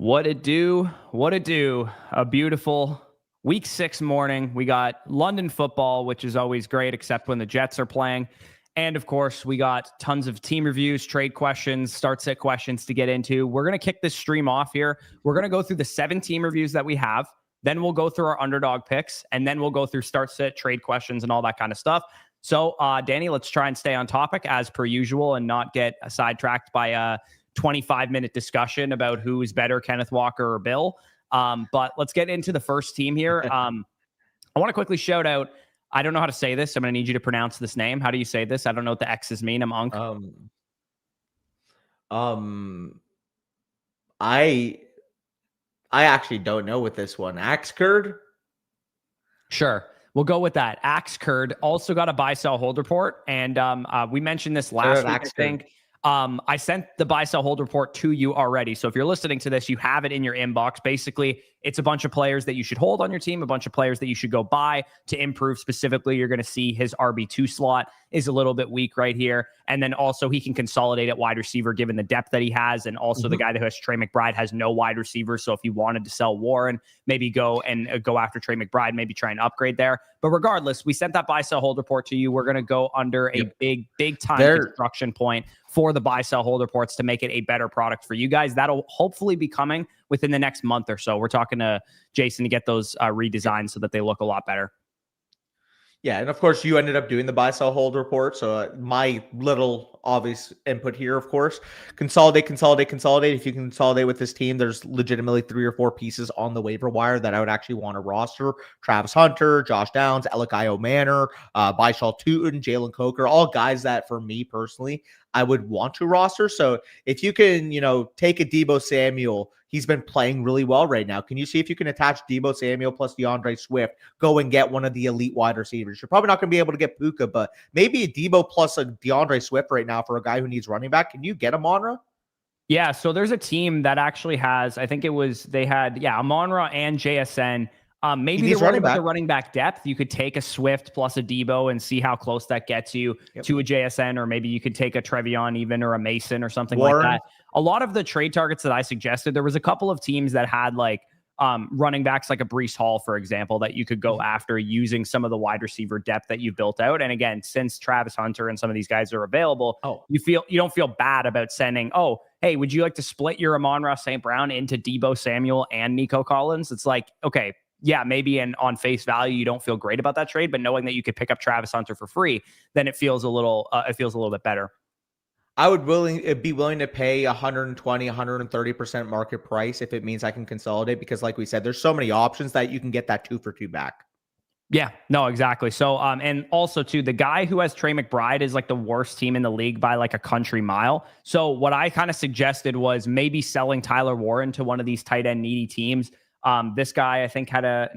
What it do? What it do? A beautiful week 6 morning. We got London football, which is always great, except when the Jets are playing. And of course, we got tons of team reviews, trade questions, start sit questions to get into. We're going to kick this stream off here. We're going to go through the 7 team reviews that we have. Then we'll go through our underdog picks, and then we'll go through start sit, trade questions, and all that kind of stuff. So, Danny, let's try and stay on topic as per usual and not get sidetracked by 25-minute discussion about who is better, Kenneth Walker or Bill. But let's get into the first team here. I want to quickly shout out, I don't know how to say this. I'm going to need you to pronounce this name. How do you say this? I don't know what the X's mean. I'm Unk. I actually don't know what this one. Axcurd? Sure. We'll go with that. Axcurd also got a buy-sell hold report. And we mentioned this last week, I think. I sent the buy-sell hold report to you already. So if you're listening to this, you have it in your inbox. Basically, it's a bunch of players that you should hold on your team, a bunch of players that you should go buy to improve. Specifically, you're going to see his RB2 slot is a little bit weak right here. And then also he can consolidate at wide receiver given the depth that he has. And also the guy that has Trey McBride has no wide receiver. So if you wanted to sell Warren, maybe go after Trey McBride, maybe try and upgrade there. But regardless, we sent that buy-sell hold report to you. We're going to go under a big time construction point for the buy-sell hold reports to make it a better product for you guys. That'll hopefully be coming within the next month or so. We're talking to Jason to get those redesigned so that they look a lot better. Yeah, and of course, you ended up doing the buy-sell hold report. So my little obvious input here, of course, consolidate. If you consolidate with this team, there's legitimately 3 or 4 pieces on the waiver wire that I would actually want to roster. Travis Hunter, Josh Downs, Elikayo Manor, Baishal Tootin, Jalen Coker, all guys that for me personally, I would want to roster. So if you can, take a Deebo Samuel, he's been playing really well right now. Can you see if you can attach Deebo Samuel plus DeAndre Swift, go and get one of the elite wide receivers? You're probably not going to be able to get Puka, but maybe a Deebo plus a DeAndre Swift right now for a guy who needs running back. Can you get Amon-Ra? Yeah, so there's a team that actually has, I think they had Amon-Ra and JSN. Maybe they're worried about the running back depth. You could take a Swift plus a Deebo and see how close that gets you to a JSN, or maybe you could take a Trevion even, or a Mason or something like that. A lot of the trade targets that I suggested, there was a couple of teams that had running backs like a Breece Hall, for example, that you could go after using some of the wide receiver depth that you've built out. And again, since Travis Hunter and some of these guys are available, you don't feel bad about sending, hey, would you like to split your Amon-Ra St. Brown into Deebo Samuel and Nico Collins? It's like, okay, yeah, maybe on face value, you don't feel great about that trade, but knowing that you could pick up Travis Hunter for free, then it feels a little bit better. I would be willing to pay 120, 130% market price if it means I can consolidate, because like we said, there's so many options that you can get that 2 for 2 back. Yeah, no, exactly. So, and also too, the guy who has Trey McBride is like the worst team in the league by like a country mile. So what I kind of suggested was maybe selling Tyler Warren to one of these tight end needy teams. This guy, I think it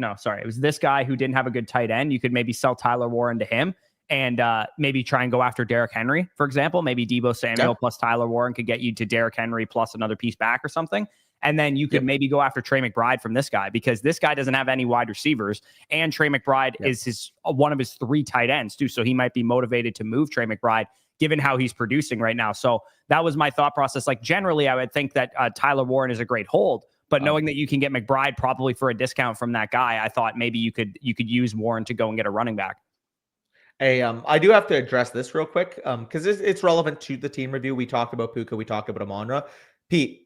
was this guy who didn't have a good tight end. You could maybe sell Tyler Warren to him and maybe try and go after Derrick Henry, for example. Maybe Deebo Samuel plus Tyler Warren could get you to Derrick Henry plus another piece back or something. And then you could maybe go after Trey McBride from this guy, because this guy doesn't have any wide receivers, and Trey McBride is one of his 3 tight ends too. So he might be motivated to move Trey McBride given how he's producing right now. So that was my thought process. Like generally, I would think that Tyler Warren is a great hold. But knowing that you can get McBride probably for a discount from that guy, I thought maybe you could use Warren to go and get a running back. Hey, I do have to address this real quick because it's relevant to the team review. We talked about Puka. We talked about Amon-Ra. Pete,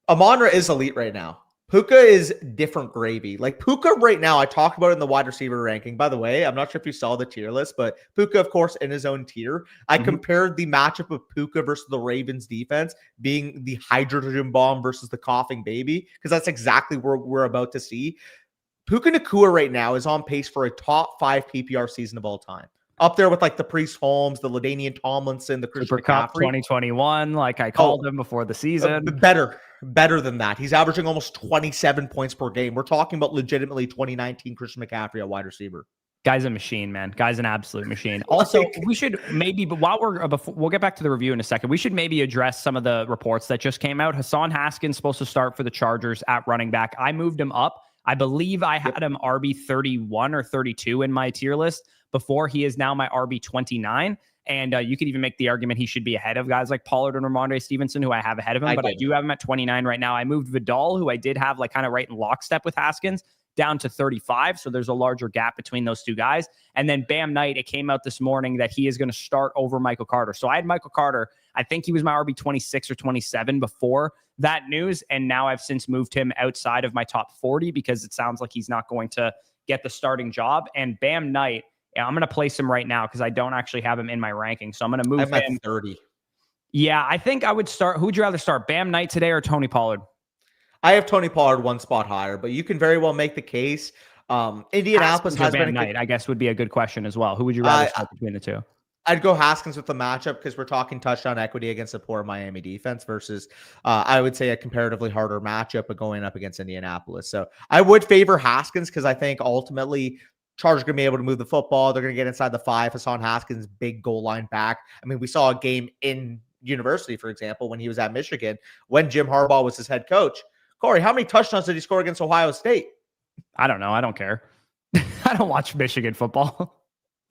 Amon-Ra is elite right now. Puka is different gravy. Like Puka right now, I talked about it in the wide receiver ranking. By the way, I'm not sure if you saw the tier list, but Puka, of course, in his own tier. I compared the matchup of Puka versus the Ravens defense being the hydrogen bomb versus the coughing baby, because that's exactly what we're about to see. Puka Nacua right now is on pace for a top 5 PPR season of all time. Up there with like the Priest Holmes, the LaDainian Tomlinson, the Christian Cup 2021, like I called him before the season. Better than that. He's averaging almost 27 points per game. We're talking about legitimately 2019 Christian McCaffrey at wide receiver. Guy's a machine, man. Guy's an absolute machine. Also, we should maybe, but while we'll get back to the review in a second. We should maybe address some of the reports that just came out. Hassan Haskins supposed to start for the Chargers at running back. I moved him up. I believe I had him RB 31 or 32 in my tier list before. He is now my RB 29. And you could even make the argument he should be ahead of guys like Pollard and Ramondre Stevenson, who I have ahead of him. I do have him at 29 right now. I moved Vidal, who I did have like kind of right in lockstep with Haskins, down to 35. So there's a larger gap between those two guys. And then Bam Knight, it came out this morning that he is going to start over Michael Carter. So I had Michael Carter. I think he was my RB 26 or 27 before that news. And now I've since moved him outside of my top 40 because it sounds like he's not going to get the starting job. And Bam Knight, I'm going to place him right now because I don't actually have him in my ranking. So I'm going to move him. I'm at 30. Yeah, I think I would start. Who would you rather start, Bam Knight today or Tony Pollard? I have Tony Pollard one spot higher, but you can very well make the case. Indianapolis has been Knight, I guess, would be a good question as well. Who would you rather start between the two? I'd go Haskins with the matchup because we're talking touchdown equity against a poor Miami defense versus, I would say, a comparatively harder matchup, but going up against Indianapolis. So I would favor Haskins because I think ultimately Chargers are going to be able to move the football. They're going to get inside the 5. Hassan Haskins, big goal line back. I mean, we saw a game in University, for example, when he was at Michigan, when Jim Harbaugh was his head coach. Corey, how many touchdowns did he score against Ohio State? I don't know. I don't care. I don't watch Michigan football.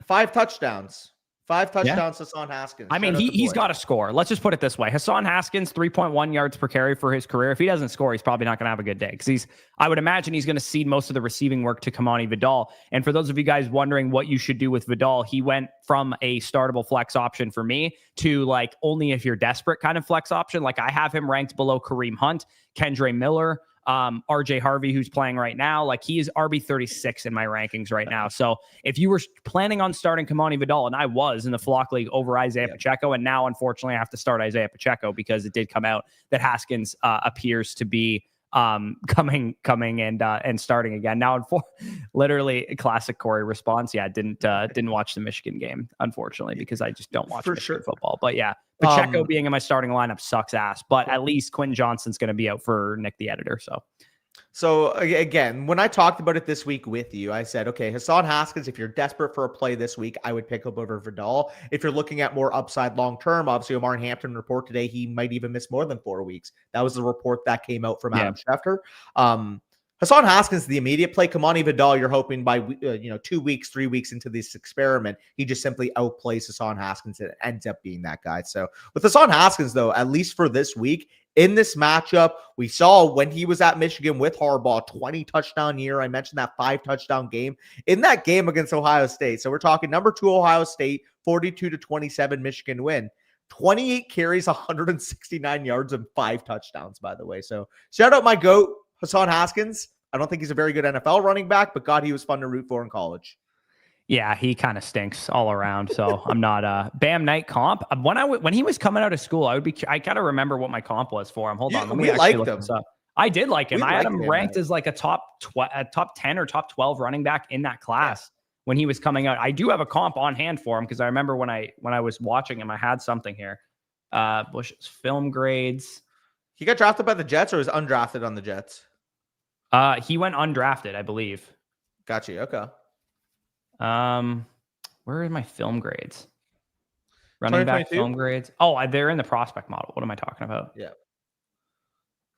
5 touchdowns. 5 touchdowns to Hassan Haskins. I mean, he's got to score. Let's just put it this way. Hassan Haskins, 3.1 yards per carry for his career. If he doesn't score, he's probably not going to have a good day because I would imagine he's going to cede most of the receiving work to Kamani Vidal. And for those of you guys wondering what you should do with Vidal, he went from a startable flex option for me to like only if you're desperate kind of flex option. Like I have him ranked below Kareem Hunt, Kendre Miller, RJ Harvey, who's playing right now. Like he is RB 36 in my rankings right now. So if you were planning on starting Kamani Vidal, and I was in the Flock League over Isaiah Pacheco, and now unfortunately I have to start Isaiah Pacheco because it did come out that Haskins appears to be coming and starting again. Now, literally a classic Corey response. Yeah, didn't watch the Michigan game, unfortunately, because I just don't watch Michigan football. But yeah, Pacheco being in my starting lineup sucks ass. But at least Quentin Johnston's going to be out for Nick the editor. So again, when I talked about it this week with you, I said, okay, Hassan Haskins, if you're desperate for a play this week, I would pick up over Vidal. If you're looking at more upside long-term, obviously Omar Hampton report today, he might even miss more than 4 weeks. That was the report that came out from Adam Schefter. Hassan Haskins, the immediate play. Kamani Vidal, you're hoping by 2 weeks, 3 weeks into this experiment, he just simply outplays Hassan Haskins and ends up being that guy. So with Hassan Haskins, though, at least for this week, in this matchup, we saw when he was at Michigan with Harbaugh, 20 touchdown year. I mentioned that 5 touchdown game in that game against Ohio State. So we're talking number 2 Ohio State, 42-27 Michigan win. 28 carries, 169 yards, and 5 touchdowns, by the way. So shout out my GOAT, Hassan Haskins. I don't think he's a very good NFL running back, but God, he was fun to root for in college. Yeah, he kind of stinks all around. So I'm not Bam Knight comp. When he was coming out of school, I gotta remember what my comp was for him. Hold on, let me actually look this up. I did like him. I had him ranked as like a top 10 or top 12 running back in that class when he was coming out. I do have a comp on hand for him because I remember when I was watching him, I had something here. Bush's film grades. He got drafted by the Jets or was undrafted on the Jets? He went undrafted, I believe. Got you. Okay. Where are my film grades? Running back film grades. Oh, they're in the prospect model. What am I talking about? Yeah.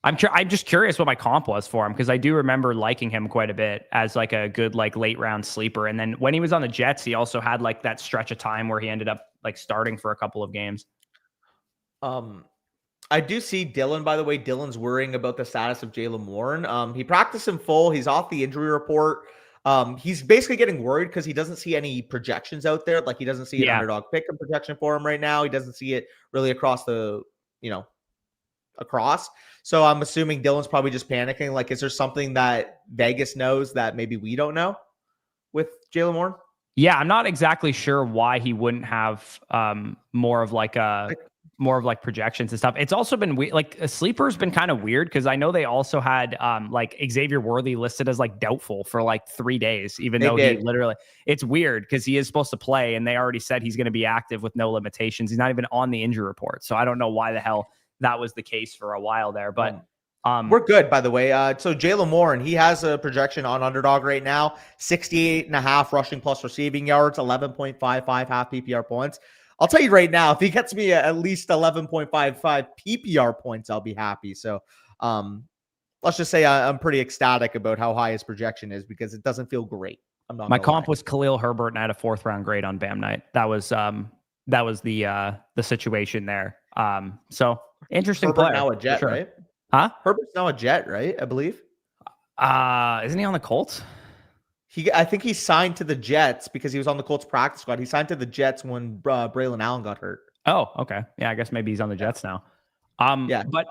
I'm just curious what my comp was for him because I do remember liking him quite a bit as like a good like late round sleeper. And then when he was on the Jets, he also had like that stretch of time where he ended up like starting for a couple of games. I do see Dylan, by the way. Dylan's worrying about the status of Jaylen Warren. He practiced in full. He's off the injury report. He's basically getting worried because he doesn't see any projections out there. Like he doesn't see an underdog pick and projection for him right now. He doesn't see it really across the, across. So I'm assuming Dylan's probably just panicking. Like, is there something that Vegas knows that maybe we don't know with Jaylen Warren? Yeah, I'm not exactly sure why he wouldn't have more of like projections and stuff. It's also been like a sleeper's been kind of weird because I know they also had like Xavier Worthy listed as like doubtful for like 3 days, even though he literally, it's weird because he is supposed to play and they already said he's going to be active with no limitations. He's not even on the injury report. So I don't know why the hell that was the case for a while there, but we're good, by the way. So Jaylen Warren, he has a projection on underdog right now, 68.5 rushing plus receiving yards, 11.55 half PPR points. I'll tell you right now, if he gets me at least 11.55 PPR points, I'll be happy. So let's just say I'm pretty ecstatic about how high his projection is because it doesn't feel great. I'm not. My comp was Khalil Herbert, and I had a 4th round grade on Bam Knight. That was the situation there. So interesting Herbert player now a for Jet, sure. right? Huh? Herbert's now a Jet, right? I believe. Isn't he on the Colts? I think he signed to the Jets because he was on the Colts practice squad. He signed to the Jets when Braylon Allen got hurt. Oh, okay. Yeah, I guess maybe he's on the Jets now. Yeah. But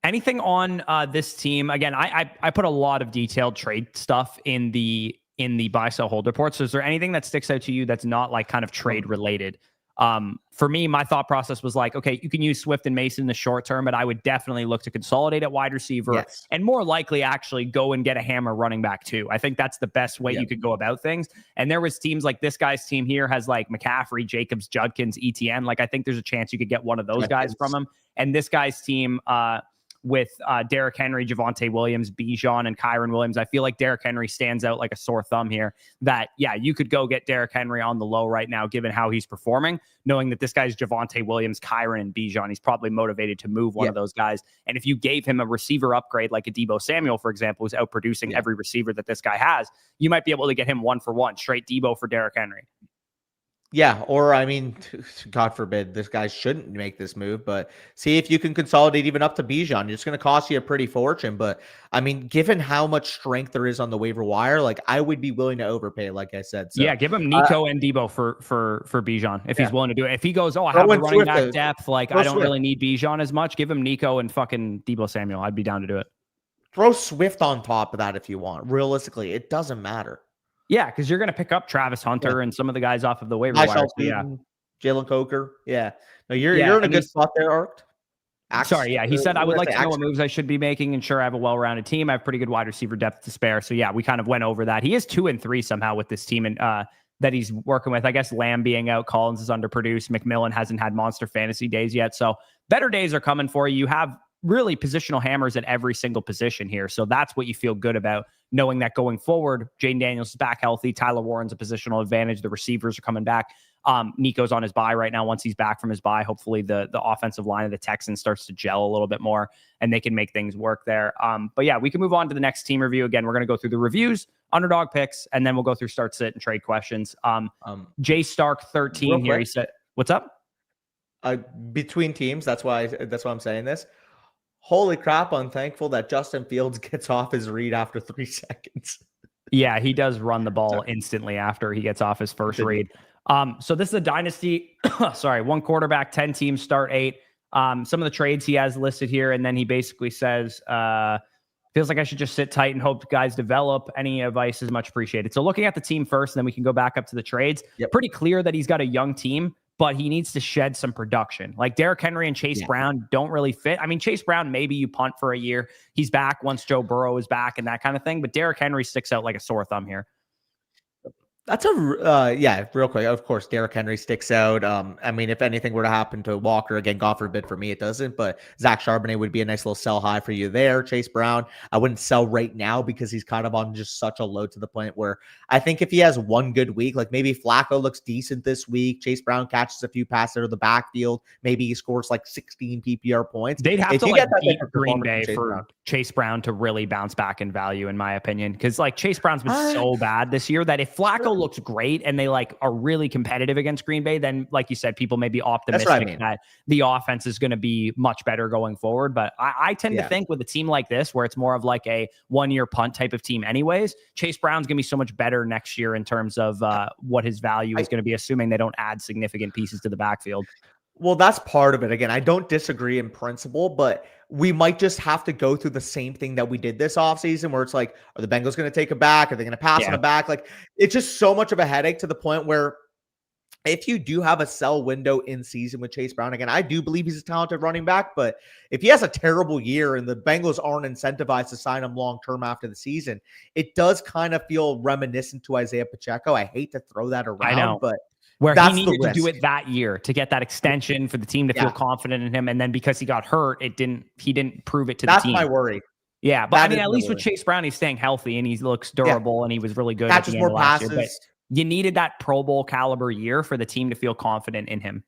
anything on this team? Again, I put a lot of detailed trade stuff in the buy sell hold report. So is there anything that sticks out to you that's not like kind of trade related? For me, my thought process was like, okay, you can use Swift and Mason in the short term, but I would definitely look to consolidate at wide receiver and more likely actually go and get a hammer running back too. I think that's the best way you could go about things. And there was teams like this guy's team here has like McCaffrey, Jacobs, Judkins, ETN. Like I think there's a chance you could get one of those guys from him. And this guy's team, with Derrick Henry, Javonte Williams, Bijan, and Kyron Williams. I feel like Derrick Henry stands out like a sore thumb here. That, yeah, you could go get Derrick Henry on the low right now, given how he's performing, knowing that this guy's Javonte Williams, Kyron, and Bijan. He's probably motivated to move one of those guys. And if you gave him a receiver upgrade like a Deebo Samuel, for example, who's outproducing every receiver that this guy has, you might be able to get him 1-for-1, straight Deebo for Derrick Henry. Yeah, or I mean, God forbid this guy shouldn't make this move, but see if you can consolidate even up to Bijan. It's going to cost you a pretty fortune, but I mean, given how much strength there is on the waiver wire, like I would be willing to overpay, like I said. So, yeah, give him Nico and Debo for Bijan if he's willing to do it. If he goes, I have the running back depth, like I don't really need Bijan as much. Give him Nico and fucking Deebo Samuel. I'd be down to do it. Throw Swift on top of that if you want. Realistically, it doesn't matter. Yeah, because you're going to pick up Travis Hunter and some of the guys off of the waiver wire. Jalen Coker. Yeah. No, you're in a good spot there, Arc. Sorry, yeah. He said, I would like to know what moves I should be making. And sure, I have a well-rounded team. I have pretty good wide receiver depth to spare. So yeah, we kind of went over that. He is 2-3 somehow with this team and that he's working with. I guess Lamb being out, Collins is underproduced. McMillan hasn't had monster fantasy days yet. So better days are coming for you. You have really positional hammers at every single position here. So that's what you feel good about, knowing that going forward, Jaden Daniels is back healthy. Tyler Warren's a positional advantage. The receivers are coming back. Nico's on his bye right now. Once he's back from his bye, hopefully the offensive line of the Texans starts to gel a little bit more and they can make things work there. But yeah, we can move on to the next team review. Again, we're going to go through the reviews, underdog picks, and then we'll go through start, sit, and trade questions. Jay Stark 13 here. He said, what's up? Between teams. That's why I'm saying this. Holy crap, I'm thankful that Justin Fields gets off his read after 3 seconds. Yeah, he does run the ball instantly after he gets off his first read. So this is a dynasty. Sorry, 1 quarterback, 10 teams, start 8. Some of the trades he has listed here, and then he basically says, feels like I should just sit tight and hope guys develop. Any advice is much appreciated. So looking at the team first, and then we can go back up to the trades. Pretty clear that he's got a young team, but he needs to shed some production. Like Derrick Henry and Chase Brown don't really fit. I mean, Chase Brown, maybe you punt for a year. He's back once Joe Burrow is back and that kind of thing. But Derrick Henry sticks out like a sore thumb here. That's real quick. Of course, Derrick Henry sticks out. I mean, if anything were to happen to Walker, again, God forbid for me, it doesn't, but Zach Charbonnet would be a nice little sell high for you there. Chase Brown, I wouldn't sell right now because he's kind of on just such a low to the point where I think if he has one good week, like maybe Flacco looks decent this week, Chase Brown catches a few passes out of the backfield, maybe he scores like 16 PPR points. They'd have to like beat Green Bay for Chase Brown to really bounce back in value, in my opinion, because like Chase Brown's been so bad this year that if Flacco looks great and they like are really competitive against Green Bay, then like you said, people may be optimistic that the offense is going to be much better going forward. But I tend to think with a team like this, where it's more of like a 1-year punt type of team anyways, Chase Brown's going to be so much better next year in terms of what his value is going to be, assuming they don't add significant pieces to the backfield. Well, that's part of it. Again, I don't disagree in principle, but we might just have to go through the same thing that we did this offseason where it's like, are the Bengals going to take a back? Are they going to pass on a back? Like, it's just so much of a headache to the point where if you do have a sell window in season with Chase Brown, again, I do believe he's a talented running back, but if he has a terrible year and the Bengals aren't incentivized to sign him long-term after the season, it does kind of feel reminiscent to Isaiah Pacheco. I hate to throw that around, but where he needed to do it that year to get that extension for the team to feel confident in him. And then because he got hurt, he didn't prove it to the team. That's my worry. Yeah. But I mean, at least with Chase Brown, he's staying healthy and he looks durable and he was really good at the end of last year. But you needed that Pro Bowl caliber year for the team to feel confident in him.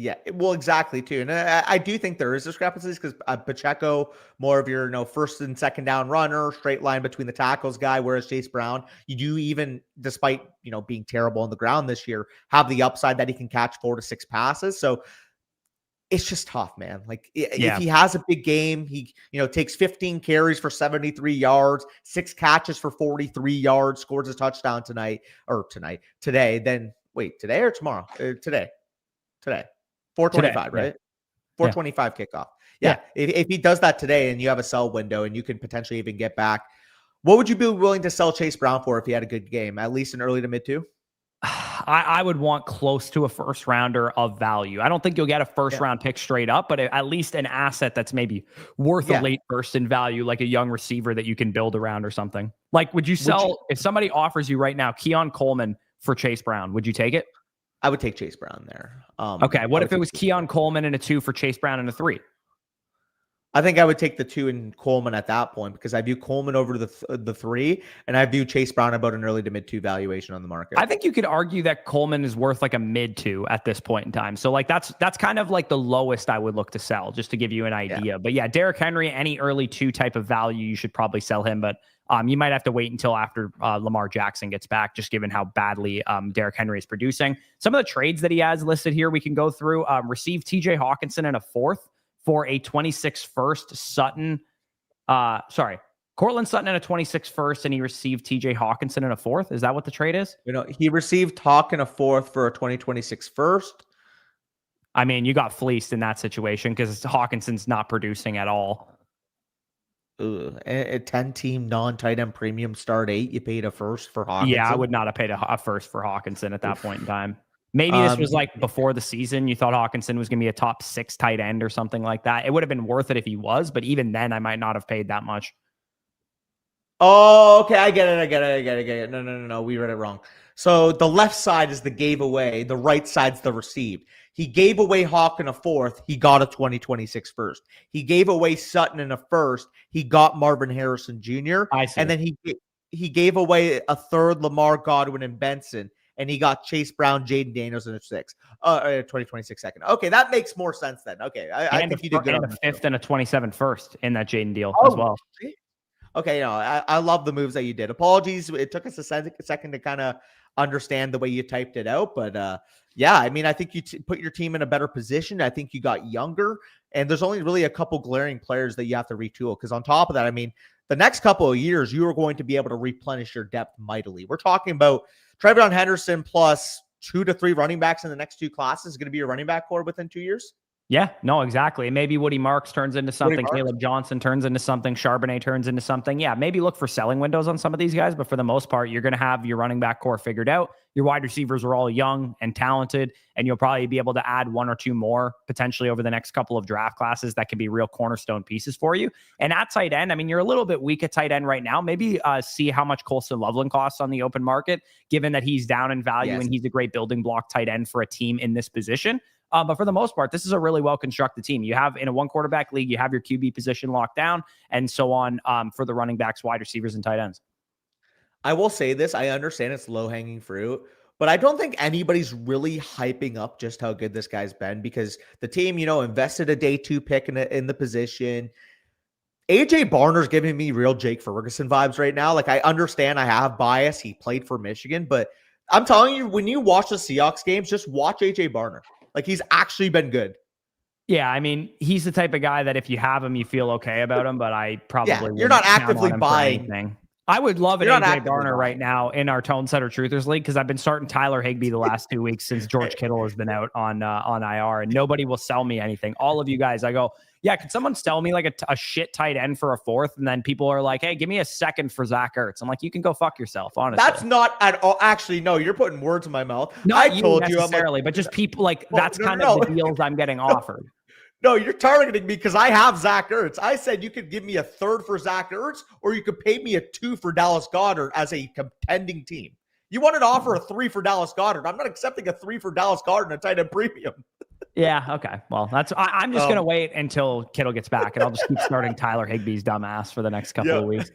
Yeah, well, exactly too, and I do think there is discrepancies because Pacheco, more of your first and second down runner, straight line between the tackles guy, whereas Chase Brown, you do even despite being terrible on the ground this year, have the upside that he can catch 4 to 6 passes. So it's just tough, man. Like if Yeah. he has a big game, he takes 15 carries for 73 yards, 6 catches for 43 yards, scores a touchdown today. Then wait, today or tomorrow? Today. 425, Yeah. right? Yeah. 425 kickoff. Yeah. Yeah. If he does that today and you have a sell window and you can potentially even get back, what would you be willing to sell Chase Brown for if he had a good game? At least an early to mid two? I would want close to a first rounder of value. I don't think you'll get a first round pick straight up, but at least an asset that's maybe worth a late first in value, like a young receiver that you can build around or something. Like, would you sell if somebody offers you right now Keon Coleman for Chase Brown? Would you take it? I would take Chase Brown there. Okay. What if it was Keon Coleman and a 2 for Chase Brown and a 3? I think I would take the 2 in Coleman at that point because I view Coleman over the 3, and I view Chase Brown about an early to mid 2 valuation on the market. I think you could argue that Coleman is worth like a mid 2 at this point in time. So like that's kind of like the lowest I would look to sell, just to give you an idea. Yeah. But yeah, Derrick Henry, any early 2 type of value, you should probably sell him. But you might have to wait until after Lamar Jackson gets back, just given how badly Derrick Henry is producing. Some of the trades that he has listed here, we can go through. Receive TJ Hawkinson in a 4th. For a 26 first Sutton, Cortland Sutton in a 26 first, and he received TJ Hawkinson in a 4th. Is that what the trade is? He received Hawk in a 4th for a 2026 first. I mean, you got fleeced in that situation because Hawkinson's not producing at all. A 10-team non-tight end premium start 8. You paid a first for Hawkinson. Yeah, I would not have paid a first for Hawkinson at that point in time. Maybe this was like before the season. You thought Hawkinson was going to be a top 6 tight end or something like that. It would have been worth it if he was, but even then I might not have paid that much. Oh, okay. I get it. No. We read it wrong. So the left side is the gave away. The right side's the received. He gave away Hawk in a 4th. He got a 2026 first. He gave away Sutton in a 1st. He got Marvin Harrison Jr. I see. And then he gave away a 3rd, Lamar, Godwin, and Benson. And he got Chase Brown, Jaden Daniels in a 2026 second. Okay, that makes more sense then. Okay, I think you did good on a 5th and a 27 first in that Jaden deal as well. Okay, I love the moves that you did. Apologies, it took us a second to kind of understand the way you typed it out, but yeah, I mean, I think you put your team in a better position. I think you got younger, and there's only really a couple glaring players that you have to retool. Because on top of that, I mean, the next couple of years, you are going to be able to replenish your depth mightily. We're talking about Trevion Henderson plus 2 to 3 running backs in the next 2 classes is going to be your running back core within 2 years. Yeah, no, exactly. Maybe Woody Marks turns into something. Caleb Johnson turns into something. Charbonnet turns into something. Yeah, maybe look for selling windows on some of these guys, but for the most part, you're going to have your running back core figured out. Your wide receivers are all young and talented, and you'll probably be able to add 1 or 2 more potentially over the next couple of draft classes that can be real cornerstone pieces for you. And at tight end, I mean, you're a little bit weak at tight end right now. Maybe see how much Colston Loveland costs on the open market, given that he's down in value and he's a great building block tight end for a team in this position. But for the most part, this is a really well-constructed team. You have, in a 1 quarterback league, you have your QB position locked down and so on for the running backs, wide receivers, and tight ends. I will say this. I understand it's low-hanging fruit, but I don't think anybody's really hyping up just how good this guy's been because the team, invested a day 2 pick in the position. AJ Barner's giving me real Jake Ferguson vibes right now. Like, I understand I have bias. He played for Michigan, but I'm telling you, when you watch the Seahawks games, just watch AJ Barner. Like, he's actually been good. Yeah, I mean, he's the type of guy that if you have him, you feel okay about him, but I probably you're not actively buying. I would love an AJ Barner right now in our Tone Setter Truthers League because I've been starting Tyler Higbee the last 2 weeks since George Kittle has been out on IR, and nobody will sell me anything. All of you guys, I go, yeah, could someone sell me like a shit tight end for a 4th? And then people are like, hey, give me a 2nd for Zach Ertz. I'm like, you can go fuck yourself, honestly. That's not at all. Actually, no, you're putting words in my mouth. Not you necessarily, but just people like that's kind of the deals I'm getting offered. No, you're targeting me because I have Zach Ertz. I said you could give me a 3rd for Zach Ertz, or you could pay me a 2 for Dallas Goedert as a contending team. You wanted to offer a 3 for Dallas Goedert. I'm not accepting a 3 for Dallas Goedert and a tight end premium. Yeah, okay. Well, I'm just going to wait until Kittle gets back, and I'll just keep starting Tyler Higbee's dumbass for the next couple of weeks.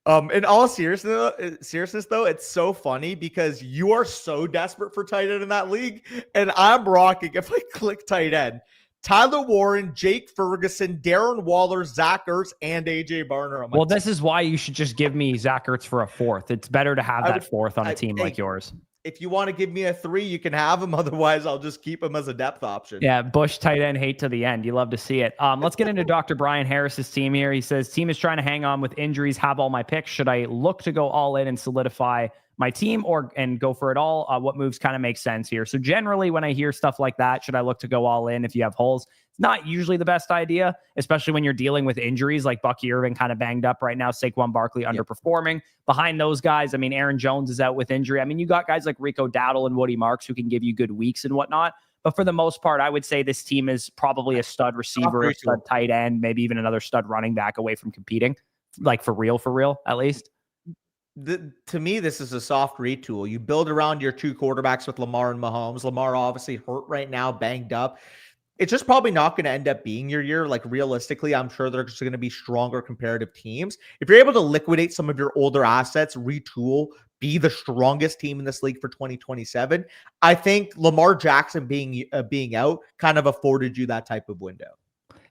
In all seriousness though, it's so funny because you are so desperate for tight end in that league, and I'm rocking. If I click tight end, Tyler Warren, Jake Ferguson, Darren Waller, Zach Ertz, and AJ Barner on my Well, team. this is why you should just give me Zach Ertz for a fourth. It's better to have that fourth on a team like yours. If you want to give me a 3, you can have him. Otherwise, I'll just keep him as a depth option. Yeah, Bush tight end hate to the end. You love to see it. Let's get into Dr. Brian Harris's team here. He says, team is trying to hang on with injuries, have all my picks. Should I look to go all in and solidify my team and go for it all? What moves kind of make sense here? So generally when I hear stuff like that, should I look to go all in if you have holes? It's not usually the best idea, especially when you're dealing with injuries like Bucky Irving kind of banged up right now. Saquon Barkley underperforming. Behind those guys, I mean, Aaron Jones is out with injury. I mean, you got guys like Rico Dowdle and Woody Marks who can give you good weeks and whatnot. But for the most part, I would say this team is probably a stud receiver, a stud tight end, maybe even another stud running back away from competing, like for real, at least. To me, this is a soft retool. You build around your 2 quarterbacks with Lamar and Mahomes. Lamar obviously hurt right now, banged up. It's just probably not going to end up being your year. Like realistically, I'm sure there's going to be stronger comparative teams. If you're able to liquidate some of your older assets, retool, be the strongest team in this league for 2027, I think Lamar Jackson being out kind of afforded you that type of window.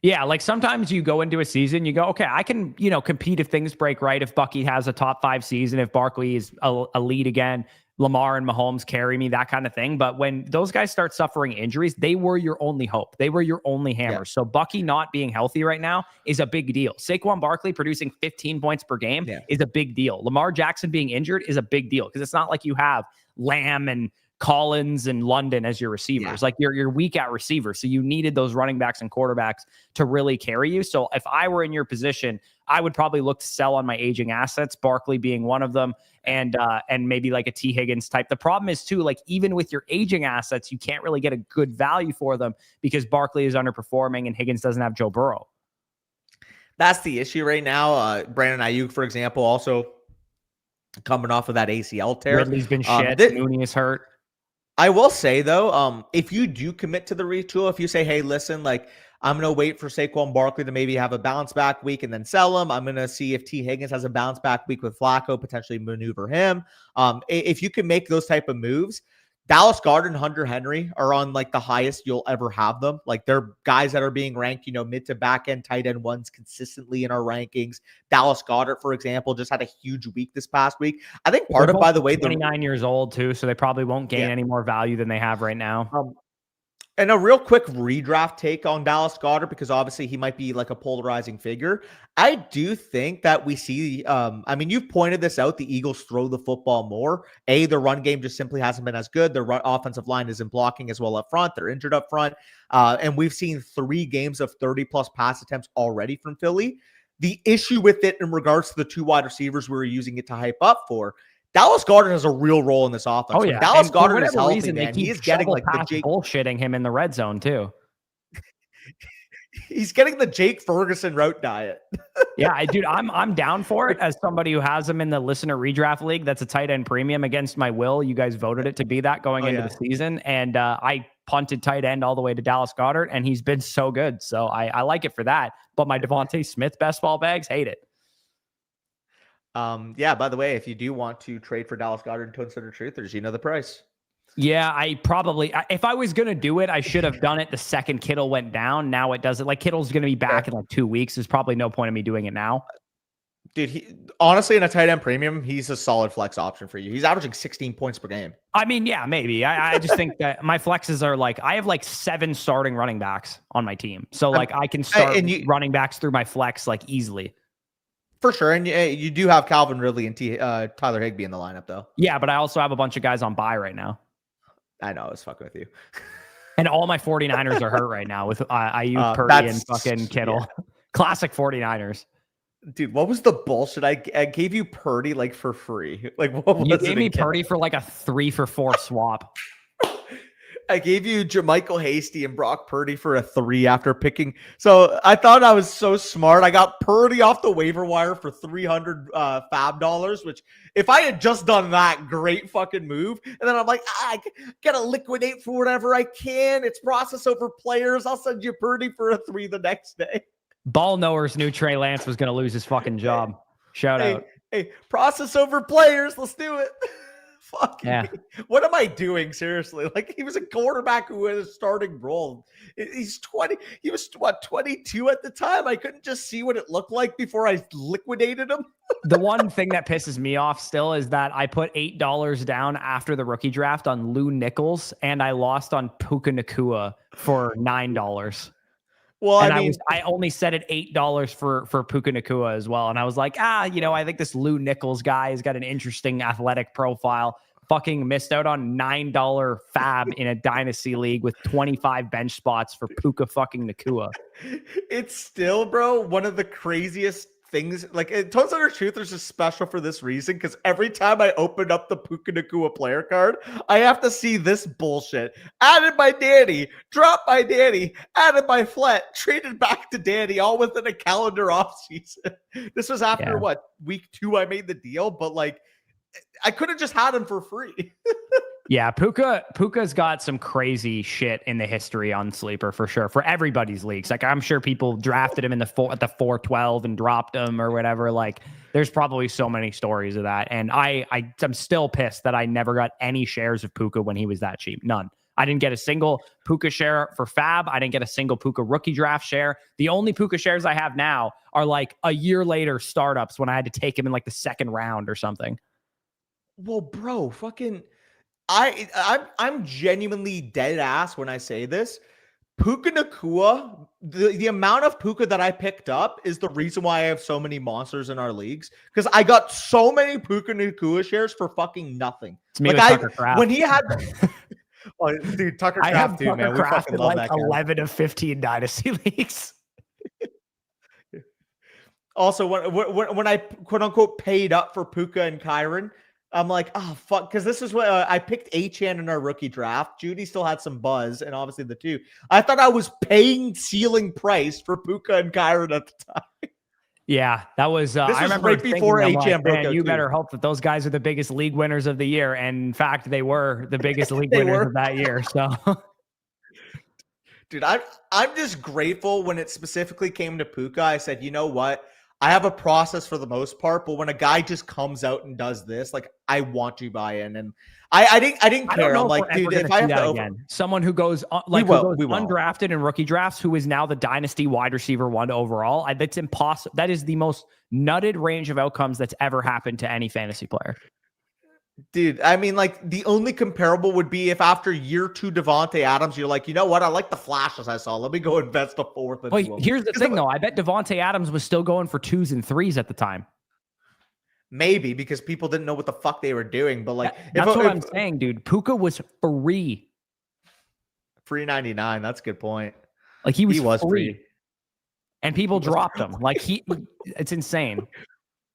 Yeah, like sometimes you go into a season, you go, okay, I can, compete if things break right. If Bucky has a top 5 season, if Barkley is a lead again, Lamar and Mahomes carry me, that kind of thing. But when those guys start suffering injuries, they were your only hope. They were your only hammer. Yeah. So Bucky not being healthy right now is a big deal. Saquon Barkley producing 15 points per game is a big deal. Lamar Jackson being injured is a big deal because it's not like you have Lamb and Collins and London as your receivers. Like you're weak at receiver. So you needed those running backs and quarterbacks to really carry you. So if I were in your position, I would probably look to sell on my aging assets, Barkley being one of them, and maybe like a T. Higgins type. The problem is too, like even with your aging assets, you can't really get a good value for them because Barkley is underperforming and Higgins doesn't have Joe Burrow. That's the issue right now. Brandon Ayuk, for example, also coming off of that ACL tear. Ridley's been shit. Mooney is hurt. I will say though, if you do commit to the retool, if you say, hey, listen, like I'm going to wait for Saquon Barkley to maybe have a bounce back week and then sell him. I'm going to see if T. Higgins has a bounce back week with Flacco, potentially maneuver him. If you can make those type of moves, Dallas Goedert and Hunter Henry are on like the highest you'll ever have them. Like they're guys that are being ranked, mid to back end tight end ones consistently in our rankings. Dallas Goedert, for example, just had a huge week this past week. I think part of, by the way, 29 years old too, so they probably won't gain any more value than they have right now. And a real quick redraft take on Dallas Goedert, because obviously he might be like a polarizing figure. I do think that we see, you've pointed this out, the Eagles throw the football more. The run game just simply hasn't been as good. Their offensive line isn't blocking as well up front. They're injured up front. And we've seen 3 games of 30-plus pass attempts already from Philly. The issue with it in regards to the 2 wide receivers we were using it to hype up for, Dallas Goedert has a real role in this offense. Oh, yeah. When Dallas Goedert is healthy, reason, man, he is getting like the Jake... bullshitting him in the red zone, too. He's getting the Jake Ferguson route diet. Yeah, dude, I'm down for it as somebody who has him in the listener redraft league. That's a tight end premium against my will. You guys voted it to be that going into the season. And I punted tight end all the way to Dallas Goedert, and he's been so good. So I like it for that. But my Devontae Smith best ball bags, hate it. By the way, if you do want to trade for Dallas Goedert and consider truthers, the price. Yeah, if I was going to do it, I should have done it the second Kittle went down. Now it doesn't. Like Kittle's going to be back in like 2 weeks. There's probably no point in me doing it now. Dude, he honestly in a tight end premium, he's a solid flex option for you. He's averaging 16 points per game. I mean, yeah, maybe. I just think that my flexes are like, I have like 7 starting running backs on my team. So like I can start running backs through my flex like easily. For sure. And you do have Calvin Ridley and Tyler Higbee in the lineup, though. Yeah, but I also have a bunch of guys on bye right now. I know. I was fucking with you. And all my 49ers are hurt right now with Ayuk, Purdy, and fucking Kittle. Yeah. Classic 49ers. Dude, what was the bullshit? I gave you Purdy like for free. Like what was you gave me Purdy for like a 3-for-4 swap. I gave you Jermichael Hasty and Brock Purdy for a 3 after picking. So I thought I was so smart. I got Purdy off the waiver wire for $300 fab dollars, which if I had just done that, great fucking move. And then I'm like, I gotta liquidate for whatever I can. It's process over players. I'll send you Purdy for a 3 the next day. Ball knowers knew Trey Lance was going to lose his fucking job. Shout out. Hey, process over players. Let's do it. Fuck Yeah. me. What am I doing? Seriously. Like, he was a quarterback who had a starting role. He's 20. He was what, 22 at the time? I couldn't just see what it looked like before I liquidated him. The one thing that pisses me off still is that I put $8 down after the rookie draft on Lou Nichols, and I lost on Puka Nakua for $9. Well, And I mean, I only set it $8 for Puka Nakua as well. And I was like, I think this Lou Nichols guy has got an interesting athletic profile. Fucking missed out on $9 fab in a dynasty league with 25 bench spots for Puka fucking Nakua. it's still, bro, one of the craziest things. Like, it Tones Under Truthers is special for this reason, because every time I open up the Puka Nakua player card, I have to see this bullshit. Added by Danny, dropped by Danny, added by Flet, traded back to Danny, all within a calendar off season. This was after what, week 2 I made the deal, but like, I could have just had him for free. Yeah, Puka's got some crazy shit in the history on Sleeper for sure, for everybody's leagues. Like, I'm sure people drafted him at the 412 and dropped him or whatever. Like, there's probably so many stories of that. And I'm still pissed that I never got any shares of Puka when he was that cheap. None. I didn't get a single Puka share for Fab. I didn't get a single Puka rookie draft share. The only Puka shares I have now are like a year later startups when I had to take him in like the second round or something. Well, bro, fucking, I'm genuinely dead ass when I say this. Puka Nakua, the amount of Puka that I picked up is the reason why I have so many monsters in our leagues, because I got so many Puka Nakua shares for fucking nothing. It's me with Tucker Craft. When he had, oh, dude, Tucker Craft too, man. We fucking love like that guy. 11 of 15 dynasty leagues. Also, when I quote unquote paid up for Puka and Kyron, I'm like, oh, fuck. Because this is what I picked Achan in our rookie draft. Judy still had some buzz, and obviously the 2. I thought I was paying ceiling price for Puka and Kyron at the time. Yeah, that was, I remember right before Achan broke out. You better hope that those guys are the biggest league winners of the year. And in fact, they were the biggest league winners of that year. So, dude, I'm just grateful when it specifically came to Puka. I said, you know what? I have a process for the most part, but when a guy just comes out and does this, like, I want to buy in, and I didn't care. I'm like, dude, if I have to again, someone who goes undrafted in rookie drafts, who is now the dynasty wide receiver 1 overall, that's impossible. That is the most nutted range of outcomes that's ever happened to any fantasy player. Dude, I mean, like, the only comparable would be if after year 2 Devontae Adams, you're like, you know what? I like the flashes I saw. Let me go invest a 4th. Well, here's the thing, though. I bet Devontae Adams was still going for 2s and 3s at the time. Maybe because people didn't know what the fuck they were doing. But like, that's what I'm saying, dude. Puka was free. Free 99. That's a good point. Like, he was free. And people dropped him. Like, it's insane.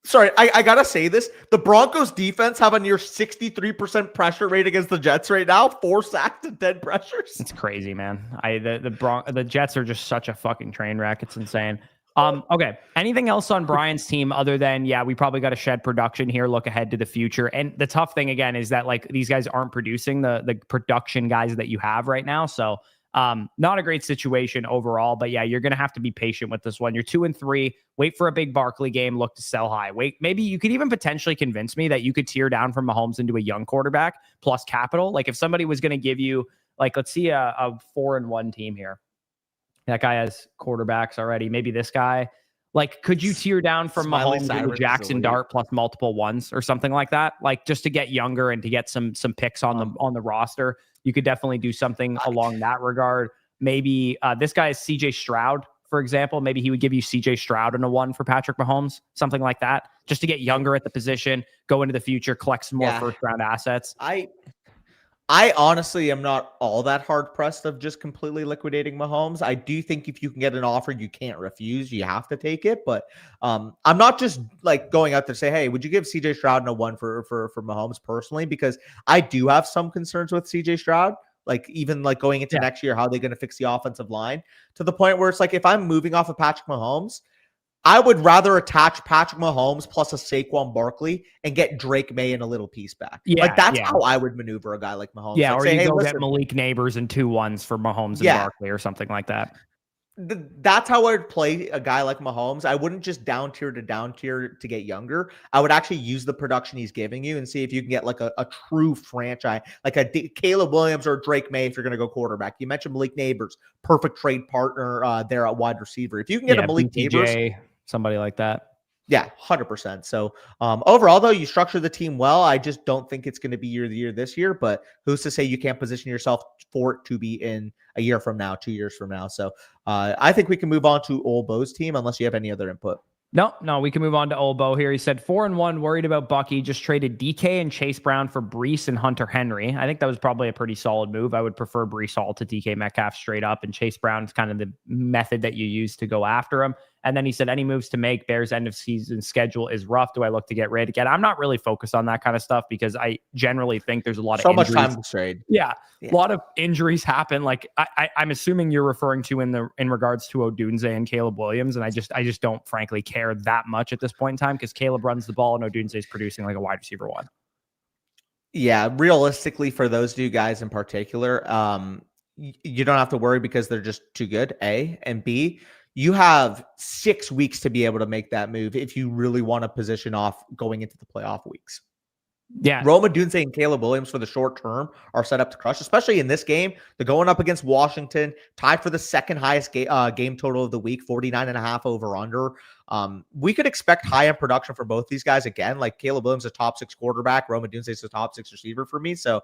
Sorry, I gotta say this. The Broncos defense have a near 63% pressure rate against the Jets right now. 4 sacks and 10 pressures. It's crazy, man. The Jets are just such a fucking train wreck. It's insane. Okay. Anything else on Brian's team other than, we probably got to shed production here, look ahead to the future. And the tough thing again is that, like, these guys aren't producing the production guys that you have right now. So not a great situation overall, but you're going to have to be patient with this one. You're 2 and 3, wait for a big Barkley game, look to sell high. Wait, maybe you could even potentially convince me that you could tear down from Mahomes into a young quarterback plus capital. Like, if somebody was going to give you, like, let's see a 4-1 team here. That guy has quarterbacks already. Maybe this guy, like, could you tear down from Mahomes into Jackson Dart plus multiple 1s or something like that? Like, just to get younger and to get some picks on the roster. You could definitely do something along that regard. Maybe this guy is CJ Stroud, for example. Maybe he would give you CJ Stroud in a 1 for Patrick Mahomes, something like that, just to get younger at the position, go into the future, collect some more first-round assets. I honestly am not all that hard-pressed of just completely liquidating Mahomes. I do think if you can get an offer you can't refuse, you have to take it. But I'm not just like going out there to say, hey, would you give CJ Stroud in a 1 for Mahomes personally? Because I do have some concerns with CJ Stroud. Like, even like going into next year, how are they going to fix the offensive line to the point where it's like, if I'm moving off of Patrick Mahomes, I would rather attach Patrick Mahomes plus a Saquon Barkley and get Drake May in a little piece back. Like, that's how I would maneuver a guy like Mahomes. Yeah, like, or say, you go get Malik Neighbors and 2 1s for Mahomes and Barkley or something like that. That's how I would play a guy like Mahomes. I wouldn't just down tier to get younger. I would actually use the production he's giving you and see if you can get like a true franchise, like Caleb Williams or Drake May if you're going to go quarterback. You mentioned Malik Neighbors, perfect trade partner there at wide receiver. If you can get a Malik Neighbors, somebody like that. Yeah, 100%. So overall, though, you structure the team well. I just don't think it's going to be the year this year, but who's to say you can't position yourself for it to be in a year from now, 2 years from now. So I think we can move on to Old Bo's team unless you have any other input. No, we can move on to Olbo here. He said 4-1, worried about Bucky, just traded DK and Chase Brown for Breece and Hunter Henry. I think that was probably a pretty solid move. I would prefer Breece Hall to DK Metcalf straight up, and Chase Brown is kind of the method that you use to go after him. And then he said, any moves to make? Bears end of season schedule is rough. Do I look to get rid? Again, I'm not really focused on that kind of stuff because I generally think there's a lot of injuries. Much time to trade. Yeah, a lot of injuries happen. Like I'm assuming you're referring to in regards to Odunze and Caleb Williams, and I just don't frankly care that much at this point in time because Caleb runs the ball and Odunze is producing like a wide receiver one. Yeah, realistically, for those two guys in particular, you don't have to worry because they're just too good. A and B. You have 6 weeks to be able to make that move if you really want to position off going into the playoff weeks. Yeah. Rome Odunze and Caleb Williams for the short term are set up to crush, especially in this game. They're going up against Washington, tied for the second highest game total of the week, 49.5 over under. We could expect high-end production for both these guys again. Like Caleb Williams, a top 6 quarterback. Rome Odunze is a top 6 receiver for me. So,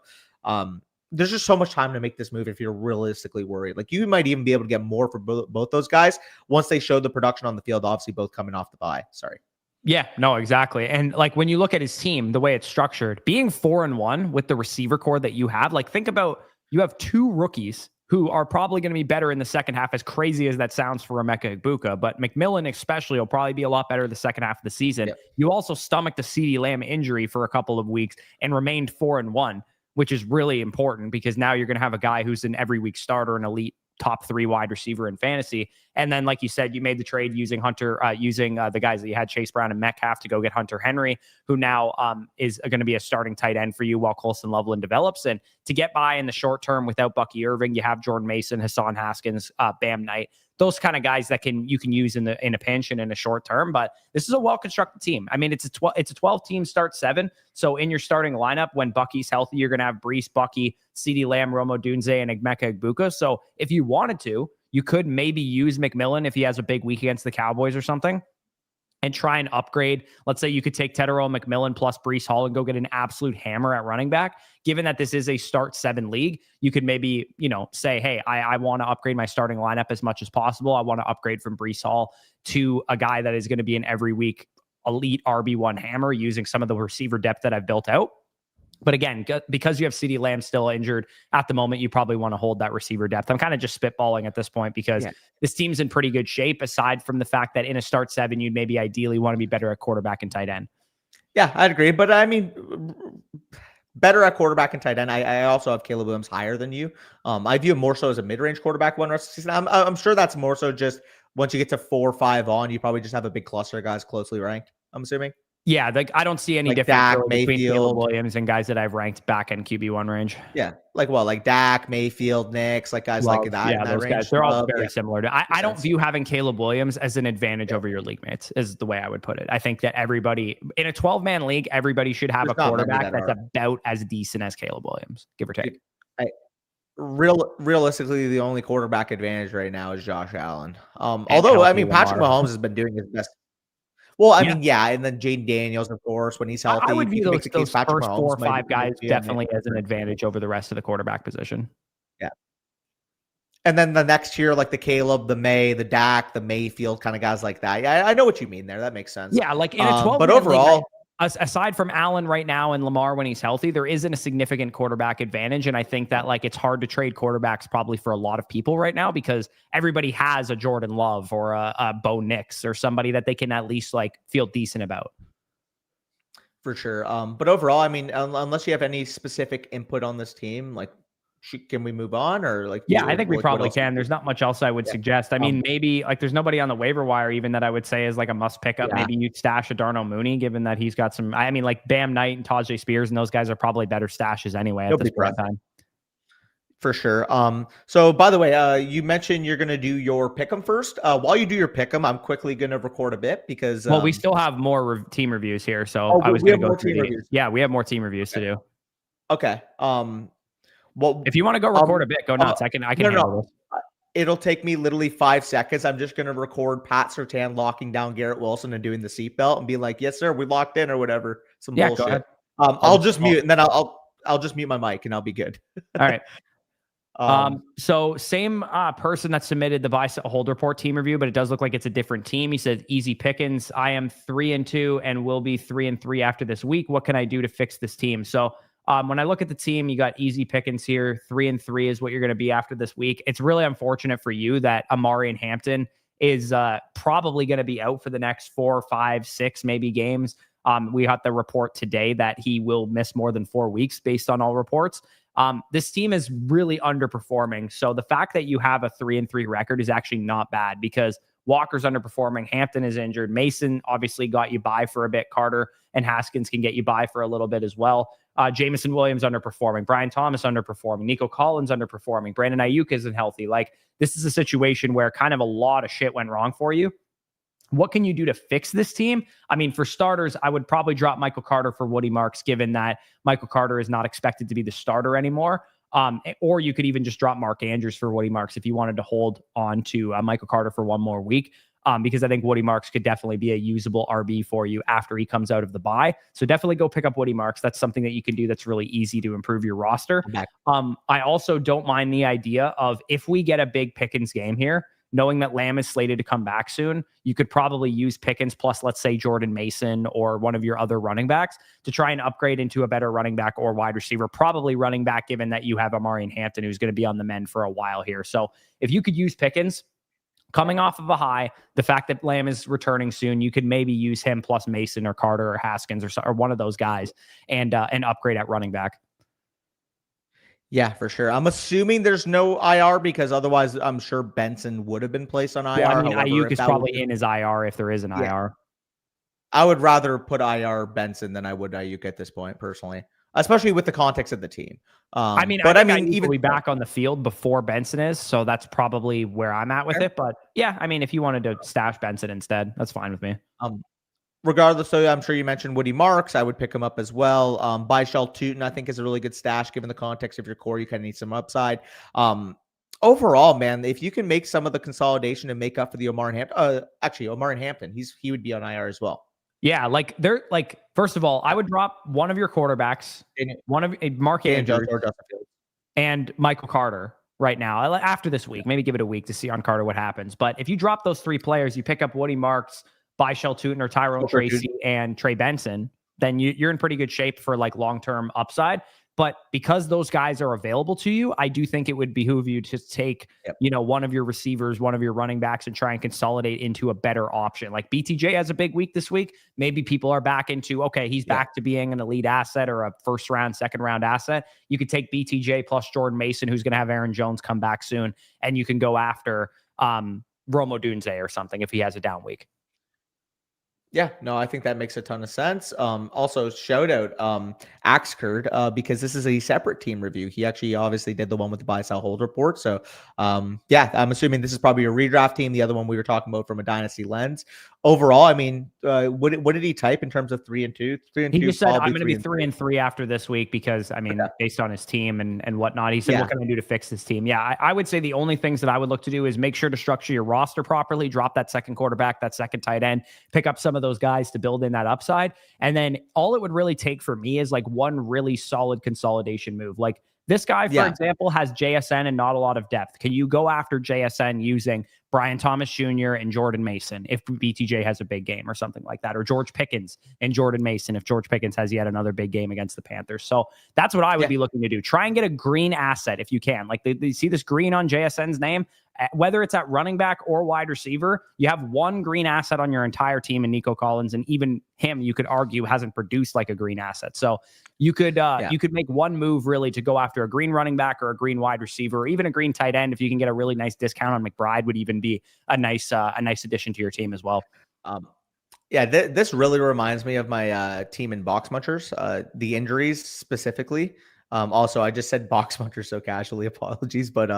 there's just so much time to make this move if you're realistically worried. Like you might even be able to get more for both those guys once they show the production on the field, obviously both coming off the bye. Sorry. Yeah, no, exactly. And like when you look at his team, the way it's structured, being 4-1 with the receiver core that you have, like think about, you have 2 rookies who are probably going to be better in the second half, as crazy as that sounds for Emeka Puka, but McMillan especially will probably be a lot better the second half of the season. Yep. You also stomached the CeeDee Lamb injury for a couple of weeks and remained 4-1. Which is really important because now you're going to have a guy who's an every week starter, an elite top 3 wide receiver in fantasy. And then, like you said, you made the trade using the guys that you had, Chase Brown and Metcalf, to go get Hunter Henry, who now is going to be a starting tight end for you while Colson Loveland develops. And to get by in the short term without Bucky Irving, you have Jordan Mason, Hassan Haskins, Bam Knight, those kind of guys that you can use in a pinch and in a short term. But this is a well-constructed team. I mean, it's a 12-team start 7. So in your starting lineup, when Bucky's healthy, you're going to have Breece, Bucky, CeeDee Lamb, Rome Odunze, and Emeka Egbuka. So if you wanted to, you could maybe use McMillan if he has a big week against the Cowboys or something and try and upgrade. Let's say you could take Tedero McMillan plus Breece Hall and go get an absolute hammer at running back. Given that this is a start 7 league, you could maybe, say, hey, I want to upgrade my starting lineup as much as possible. I want to upgrade from Breece Hall to a guy that is going to be an every week elite RB1 hammer using some of the receiver depth that I've built out. But again, because you have CeeDee Lamb still injured at the moment, you probably want to hold that receiver depth. I'm kind of just spitballing at this point because this team's in pretty good shape, aside from the fact that in a start 7, you'd maybe ideally want to be better at quarterback and tight end. Yeah, I'd agree. But I mean, better at quarterback and tight end. I also have Caleb Williams higher than you. I view him more so as a mid-range quarterback one rest of the season. I'm sure that's more so just once you get to 4 or 5 on, you probably just have a big cluster of guys closely ranked, I'm assuming. Yeah, I don't see any difference between Caleb Williams and guys that I've ranked back in QB1 range. Yeah, like Dak, Mayfield, Knicks, like guys like that. Yeah, those guys. They're all very similar. I don't view having Caleb Williams as an advantage over your league mates, is the way I would put it. I think that everybody, in a 12-man league, everybody should have a quarterback that's about as decent as Caleb Williams, give or take. Realistically, the only quarterback advantage right now is Josh Allen. Although, I mean, Patrick Mahomes has been doing his best. Well, I mean, and then Jaden Daniels, of course, when he's healthy. I would view those first 4 or 5 guys definitely as an advantage over the rest of the quarterback position. Yeah. And then the next year, like the Caleb, the May, the Dak, the Mayfield kind of guys like that. Yeah, I know what you mean there. That makes sense. Yeah, like in a 12 but overall, aside from Allen right now and Lamar when he's healthy, there isn't a significant quarterback advantage. And I think that it's hard to trade quarterbacks probably for a lot of people right now because everybody has a Jordan Love or a Bo Nix or somebody that they can at least feel decent about. For sure. But overall, I mean, unless you have any specific input on this team, can we move on or I think we probably can. There's not much else I would suggest. I mean, maybe there's nobody on the waiver wire even that I would say is a must pick up. Maybe you'd stash a Darnell Mooney, given that he's got some, Bam Knight and Tajay Spears and those guys are probably better stashes anyway at this point in time. For sure. So by the way, you mentioned you're gonna do your pick'em first. While you do your pick'em, I'm quickly gonna record a bit because Well, we still have more team reviews here, so oh, I was we going have to go more through team the. reviews. Yeah, we have more team reviews to Okay. do. Okay. Well, If you want to go record a bit, go nuts. I can no, handle this. It'll take me literally 5 seconds. I'm just gonna record Pat Surtain locking down Garrett Wilson and doing the seatbelt and be like, "Yes, sir, we locked in," or whatever. Some Yeah, go bullshit. ahead. I'll just mute and then I'll just mute my mic and I'll be good. All right. Um, So same person that submitted the buy sell hold report team review, but it does look like it's a different team. He said, "Easy pickings. I am 3-2 and will be 3-3 after this week. What can I do to fix this team?" So when I look at the team, you got easy pickings here. 3-3 is what you're going to be after this week. It's really unfortunate for you that Amari and Hampton is probably going to be out for the next 4, 5, 6 maybe games. We got the report today that he will miss more than 4 weeks based on all reports. This team is really underperforming. So the fact that you have a 3-3 record is actually not bad because Walker's underperforming. Hampton is injured. Mason obviously got you by for a bit. Carter and Haskins can get you by for a little bit as well. Jameson Williams underperforming. Brian Thomas underperforming. Nico Collins underperforming. Brandon Ayuk isn't healthy. Like, this is a situation where kind of a lot of shit went wrong for you. What can you do to fix this team? I mean, for starters, I would probably drop Michael Carter for Woody Marks, given that Michael Carter is not expected to be the starter anymore. Or you could even just drop Mark Andrews for Woody Marks if you wanted to hold on to Michael Carter for one more week. Because I think Woody Marks could definitely be a usable RB for you after he comes out of the bye. So definitely go pick up Woody Marks. That's something that you can do that's really easy to improve your roster. I also don't mind the idea of, if we get a big Pickens game here, knowing that Lamb is slated to come back soon, you could probably use Pickens plus, let's say, Jordan Mason or one of your other running backs to try and upgrade into a better running back or wide receiver, probably running back, given that you have Amari and Hampton, who's going to be on the mend for a while here. So if you could use Pickens coming off of a high, the fact that Lamb is returning soon, you could maybe use him plus Mason or Carter or Haskins or one of those guys and upgrade at running back. Yeah, for sure. I'm assuming there's no IR because otherwise I'm sure Benson would have been placed on IR. Well, I mean, However, Ayuk is probably in his IR if there is an IR. I would rather put IR Benson than I would Ayuk at this point, personally, especially with the context of the team. I mean, even be back on the field before Benson is, so that's probably where I'm at with it. But yeah, I mean, if you wanted to stash Benson instead, that's fine with me. Regardless, so I'm sure you mentioned Woody Marks. I would pick him up as well. Byshell Tootin, I think, is a really good stash given the context of your core. You kind of need some upside. Overall, man, if you can make some of the consolidation and make up for the Omar and Hampton, Omar and Hampton, he would be on IR as well. Yeah, first of all, I would drop one of your quarterbacks, one of Mark Andrews and Michael Carter right now. After this week, maybe give it a week to see on Carter what happens. But if you drop those 3 players, you pick up Woody Marks, Byshell Tootin, or Tyrone Tracy and Trey Benson, then you're in pretty good shape for like long-term upside. But because those guys are available to you, I do think it would behoove you to take, one of your receivers, one of your running backs, and try and consolidate into a better option. Like BTJ has a big week this week. Maybe people are back into, okay, he's back to being an elite asset or a first round, second round asset. You could take BTJ plus Jordan Mason, who's going to have Aaron Jones come back soon. And you can go after Rome Odunze or something if he has a down week. Yeah, no, I think that makes a ton of sense. Also, shout out Axcurd, because this is a separate team review. He actually obviously did the one with the buy sell hold report. So yeah, I'm assuming this is probably a redraft team. The other one we were talking about from a dynasty lens. Overall, I mean, what did he type in terms of 3-2? 3-2. He just said, I'm going to be 3-3 after this week because, I mean, based on his team and whatnot, he said, what can I do to fix this team? Yeah, I would say the only things that I would look to do is make sure to structure your roster properly, drop that second quarterback, that second tight end, pick up some of those guys to build in that upside. And then all it would really take for me is like one really solid consolidation move. Like this guy, for example, has JSN and not a lot of depth. Can you go after JSN using Brian Thomas Jr. and Jordan Mason if BTJ has a big game or something like that, or George Pickens and Jordan Mason if George Pickens has yet another big game against the Panthers? So that's what I would be looking to do. Try and get a green asset if you can. Like they see this green on JSN's name, whether it's at running back or wide receiver, you have one green asset on your entire team in Nico Collins, and even him, you could argue, hasn't produced like a green asset. So you could make one move really to go after a green running back or a green wide receiver, or even a green tight end. If you can get a really nice discount on McBride, would even be a nice addition to your team as well. This really reminds me of my team in Box Munchers, the injuries specifically. Also, I just said box muncher so casually. Apologies, but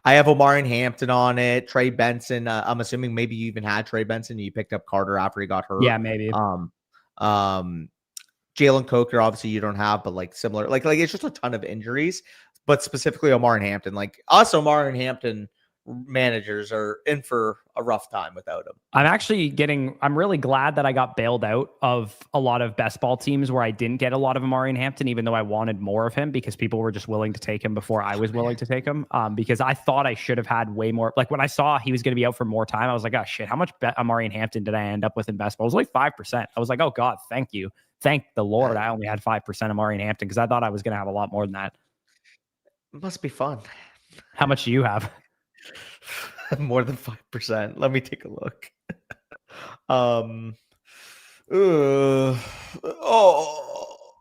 I have Omarion Hampton on it. Trey Benson. I'm assuming maybe you even had Trey Benson. You picked up Carter after he got hurt. Yeah, maybe. Jalen Coker, obviously you don't have, but like similar, like it's just a ton of injuries. But specifically Omarion Hampton, like us Omarion Hampton managers are in for a rough time without him. I'm really glad that I got bailed out of a lot of best ball teams where I didn't get a lot of Omarion Hampton, even though I wanted more of him because people were just willing to take him before I was willing to take him. Because I thought I should have had way more. Like when I saw he was going to be out for more time, I was like, oh shit, how much Omarion Hampton did I end up with in best ball? It was like 5%. I was like, oh God, thank you. Thank the Lord. I only had 5% Omarion Hampton because I thought I was going to have a lot more than that. It must be fun. How much do you have? More than 5%. Let me take a look.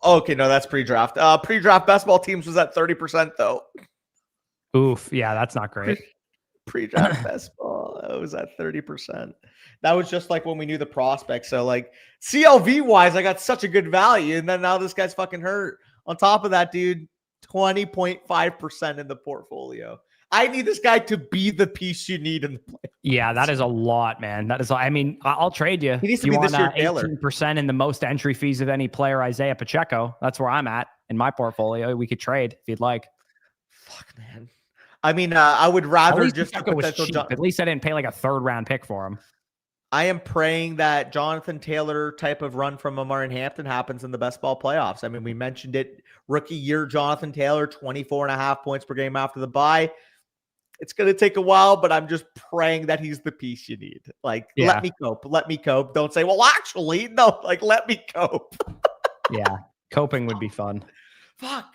Okay, no, that's pre-draft. Pre-draft best ball teams was at 30% though. Oof, yeah, that's not great. Pre-draft best ball, it was at 30%. That was just like when we knew the prospect. So like CLV wise, I got such a good value, and then now this guy's fucking hurt. On top of that, dude, 20.5% in the portfolio. I need this guy to be the piece you need in the play. Yeah, that is a lot, man. That is, I mean, I'll trade you. He needs to you be want this year, Taylor. 18% in the most entry fees of any player, Isaiah Pacheco. That's where I'm at in my portfolio. We could trade if you'd like. Fuck, man. I mean, I would rather just Pacheco was cheap. At least I didn't pay like a 3rd round pick for him. I am praying that Jonathan Taylor type of run from Omarion Hampton happens in the best ball playoffs. I mean, we mentioned it. Rookie year, Jonathan Taylor, 24.5 points per game after the bye. It's going to take a while, but I'm just praying that he's the piece you need. Like, Let me cope. Let me cope. Don't say, well, actually, no, like, let me cope. Yeah. Coping would be fun. Fuck.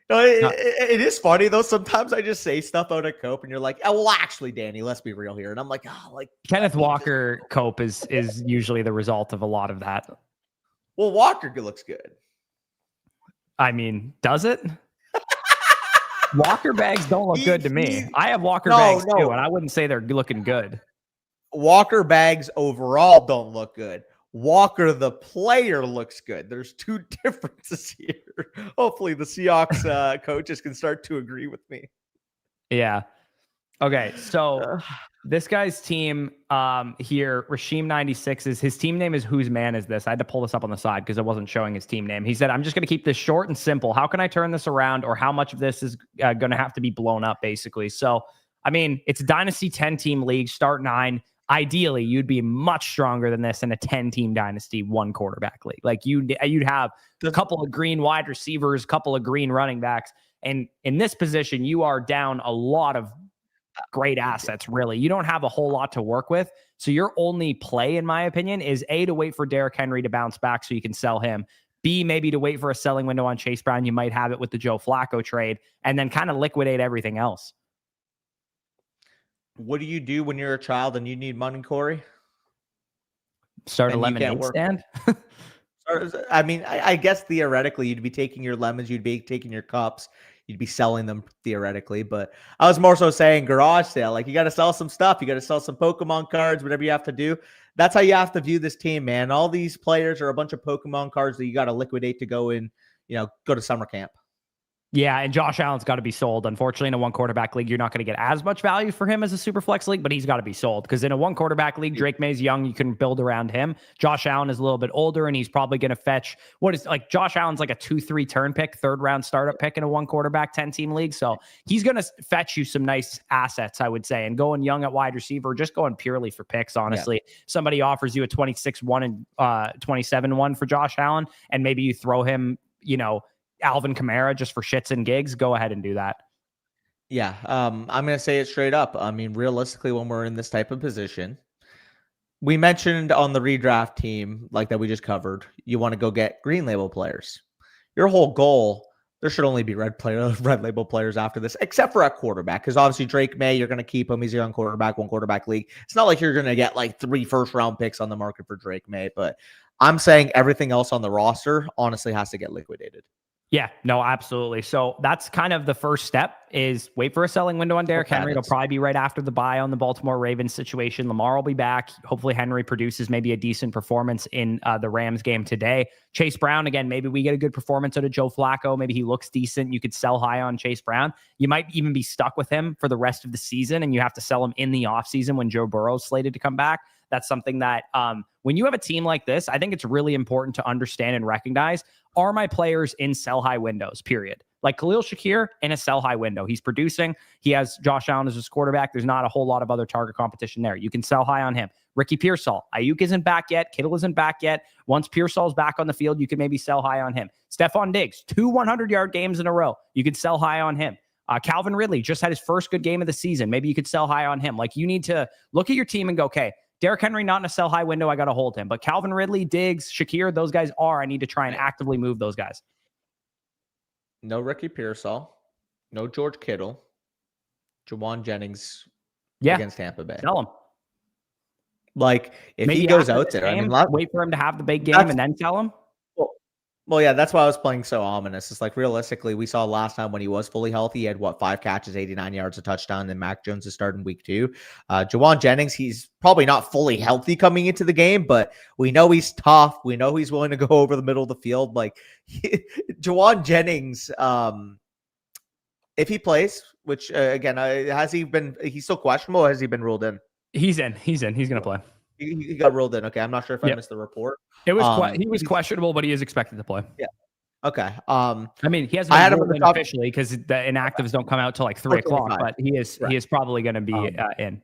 No, it is funny, though. Sometimes I just say stuff out of cope, and you're like, oh, well, actually, Danny, let's be real here. And I'm like, oh, like. Kenneth Walker cope is usually the result of a lot of that. Well, Walker looks good. I mean, does it? Walker bags don't look good to me. I have Walker bags too, and I wouldn't say they're looking good. Walker bags overall don't look good. Walker, the player, looks good. There's two differences here. Hopefully the Seahawks coaches can start to agree with me. Yeah. Okay, so this guy's team here, Rashim96, his team name is Whose Man Is This? I had to pull this up on the side because it wasn't showing his team name. He said, I'm just going to keep this short and simple. How can I turn this around, or how much of this is going to have to be blown up, basically? So, I mean, it's a Dynasty 10-team league, start 9. Ideally, you'd be much stronger than this in a 10-team Dynasty 1-quarterback league. Like, you'd have a couple of green wide receivers, couple of green running backs. And in this position, you are down a lot of great assets, really. You don't have a whole lot to work with. So your only play, in my opinion, is A, to wait for Derrick Henry to bounce back so you can sell him. B, maybe to wait for a selling window on Chase Brown. You might have it with the Joe Flacco trade, and then kind of liquidate everything else. What do you do when you're a child and you need money, Corey? Start a lemonade stand? I mean, I guess theoretically you'd be taking your lemons, you'd be taking your cups, you'd be selling them theoretically. But I was more so saying garage sale. Like, you got to sell some stuff. You got to sell some Pokemon cards, whatever you have to do. That's how you have to view this team, man. All these players are a bunch of Pokemon cards that you got to liquidate to go in, go to summer camp. Yeah, and Josh Allen's got to be sold. Unfortunately, in a 1-quarterback league, you're not going to get as much value for him as a super flex league, but he's got to be sold because in a 1-quarterback league, Drake May's young. You can build around him. Josh Allen is a little bit older, and he's probably going to fetch Josh Allen's like a 2-3 turn pick, 3rd-round startup pick in a 1-quarterback 10-team league. So he's going to fetch you some nice assets, I would say. And going young at wide receiver, just going purely for picks, honestly. Yeah. Somebody offers you a 26-1 and 27-1 for Josh Allen, and maybe you throw him, Alvin Kamara just for shits and gigs, go ahead and do that. Yeah. I'm going to say it straight up. I mean, realistically, when we're in this type of position, we mentioned on the redraft team, like that we just covered, you want to go get green label players. Your whole goal, there should only be red label players after this, except for at quarterback. Because obviously Drake May, you're going to keep him. He's a young quarterback, 1-quarterback league. It's not like you're going to get like 3 first-round picks on the market for Drake May, but I'm saying everything else on the roster honestly has to get liquidated. Yeah, no, absolutely. So that's kind of the first step is wait for a selling window on Derrick Henry. It'll probably be right after the bye on the Baltimore Ravens situation. Lamar will be back. Hopefully Henry produces maybe a decent performance in the Rams game today. Chase Brown, again, maybe we get a good performance out of Joe Flacco. Maybe he looks decent. You could sell high on Chase Brown. You might even be stuck with him for the rest of the season, and you have to sell him in the offseason when Joe Burrow's slated to come back. That's something that when you have a team like this, I think it's really important to understand and recognize, are my players in sell high windows, period. Like Khalil Shakir in a sell high window. He's producing. He has Josh Allen as his quarterback. There's not a whole lot of other target competition there. You can sell high on him. Ricky Pearsall. Ayuk isn't back yet. Kittle isn't back yet. Once Pearsall's back on the field, you can maybe sell high on him. Stephon Diggs, 2 100-yard games in a row. You could sell high on him. Calvin Ridley just had his first good game of the season. Maybe you could sell high on him. Like, you need to look at your team and go, okay, Derrick Henry not in a sell high window. I got to hold him. But Calvin Ridley, Diggs, Shakir, those guys are. I need to try and actively move those guys. No Ricky Pearsall. No George Kittle. Jawan Jennings against Tampa Bay. Sell him. Like, if he goes out there, game, wait for him to have the big game and then sell him. Well, yeah, that's why I was playing so ominous. It's like, realistically, we saw last time when he was fully healthy, he had 5 catches, 89 yards, a touchdown. Then Mac Jones is starting week 2. Jawan Jennings, he's probably not fully healthy coming into the game, but we know he's tough. We know he's willing to go over the middle of the field. Like, Jawan Jennings, if he plays, which again, he's still questionable, or has he been ruled in? He's in. He's going to play. He got ruled in. Okay, I'm not sure if I missed the report. It was he was questionable, but he is expected to play. Yeah. Okay. I mean, he hasn't been ruled in officially because the inactives don't come out till like 3 o'clock, but he is probably going to be in.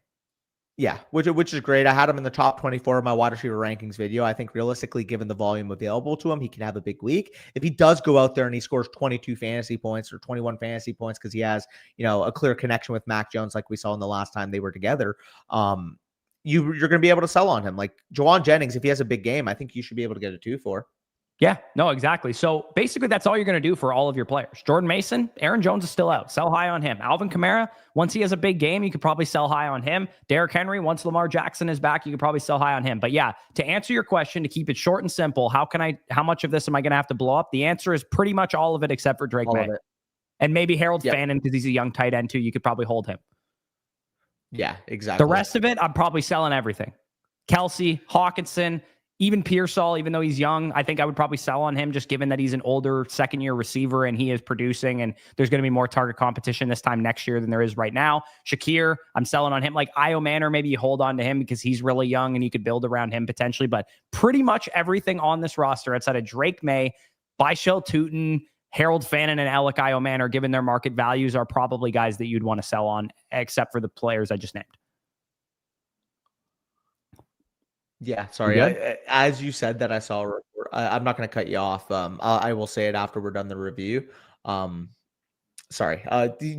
Yeah, which is great. I had him in the top 24 of my wide receiver rankings video. I think realistically, given the volume available to him, he can have a big week. If he does go out there and he scores 22 fantasy points or 21 fantasy points because he has, a clear connection with Mac Jones, like we saw in the last time they were together, you're going to be able to sell on him. Like Jawan Jennings, if he has a big game, I think you should be able to get a 2-4. Yeah, no, exactly. So basically that's all you're going to do for all of your players. Jordan Mason, Aaron Jones is still out. Sell high on him. Alvin Kamara, once he has a big game, you could probably sell high on him. Derrick Henry, once Lamar Jackson is back, you could probably sell high on him. But yeah, to answer your question, to keep it short and simple, how much of this am I going to have to blow up? The answer is pretty much all of it except for Drake May. And maybe Harold Fannin, because he's a young tight end too. You could probably hold him. Yeah, exactly. The rest of it, I'm probably selling everything. Kelsey, Hawkinson, even Pearsall, even though he's young, I think I would probably sell on him just given that he's an older second-year receiver and he is producing and there's going to be more target competition this time next year than there is right now. Shakir, I'm selling on him. Like Io Manor, maybe you hold on to him because he's really young and you could build around him potentially. But pretty much everything on this roster outside of Drake May, Byshell Tootin, Harold Fannin, and Alec Io Manor, given their market values, are probably guys that you'd want to sell on, except for the players I just named. Yeah, sorry. As you said that, I saw a report. I'm not going to cut you off. I will say it after we're done the review. Sorry.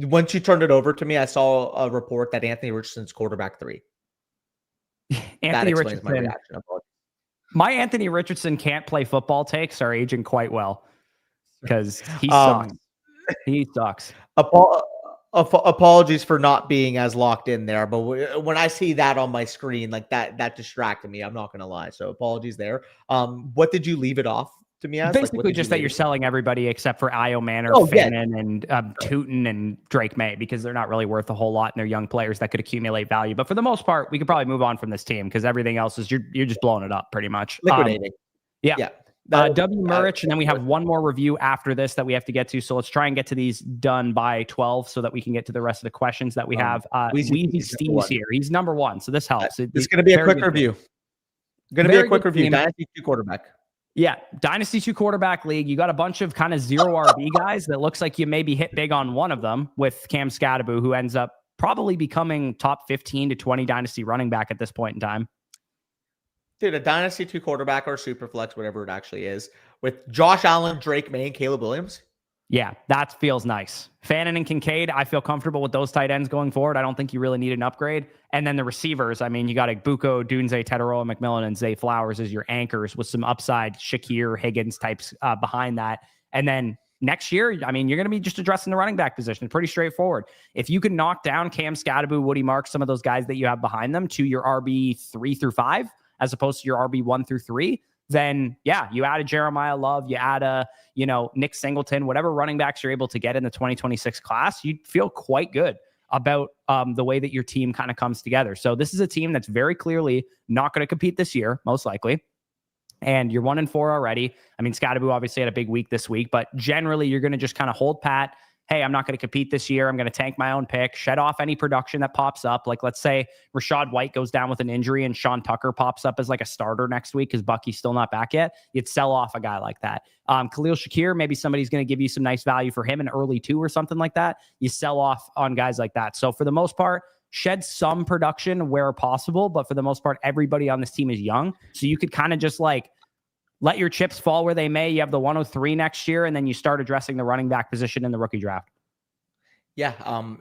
Once you turned it over to me, I saw a report that Anthony Richardson's quarterback 3. Anthony Richardson. My Anthony Richardson can't play football takes are aging quite well because he sucks. He sucks. Apologies for not being as locked in there, but when I see that on my screen, like that distracted me. I'm not going to lie. So apologies there. What did you leave it off to me as? Basically, like, just that you're selling everybody except for Io Manor, Fannin, and Tootin and Drake May because they're not really worth a whole lot and they're young players that could accumulate value. But for the most part, we could probably move on from this team because everything else is you're just blowing it up pretty much. Liquidating. Yeah. W. Murrich, and then we have one more review after this that we have to get to. So let's try and get to these done by 12 so that we can get to the rest of the questions that we have. Weezy Steve's here. He's number 1, so this helps. It's going to be a quick review. Dynasty 2 quarterback. Yeah, Dynasty 2 quarterback league. You got a bunch of kind of zero RB guys that looks like you maybe hit big on one of them with Cam Scadaboo, who ends up probably becoming top 15 to 20 Dynasty running back at this point in time. Dude, a Dynasty 2 quarterback or super flex, whatever it actually is, with Josh Allen, Drake May, and Caleb Williams. Yeah, that feels nice. Fannin and Kincaid, I feel comfortable with those tight ends going forward. I don't think you really need an upgrade. And then the receivers, I mean, you got Buko, Dunze, Tetaroa, McMillan, and Zay Flowers as your anchors with some upside Shakir, Higgins types behind that. And then next year, I mean, you're going to be just addressing the running back position. Pretty straightforward. If you can knock down Cam Scadaboo, Woody Marks, some of those guys that you have behind them to your RB 3 through 5, as opposed to your RB 1 through 3, then yeah, you add a Jeremiah Love, you add a, Nick Singleton, whatever running backs you're able to get in the 2026 class, you'd feel quite good about the way that your team kind of comes together. So this is a team that's very clearly not going to compete this year, most likely. And you're 1-4 already. I mean, Scottaboo obviously had a big week this week, but generally you're going to just kind of hold pat. Hey, I'm not going to compete this year. I'm going to tank my own pick, shed off any production that pops up. Like, let's say Rashad White goes down with an injury and Sean Tucker pops up as like a starter next week because Bucky's still not back yet. You'd sell off a guy like that. Khalil Shakir, maybe somebody's going to give you some nice value for him in early 2 or something like that. You sell off on guys like that. So for the most part, shed some production where possible, but for the most part, everybody on this team is young. So you could kind of just like let your chips fall where they may. You have the 103 next year, and then you start addressing the running back position in the rookie draft. Yeah.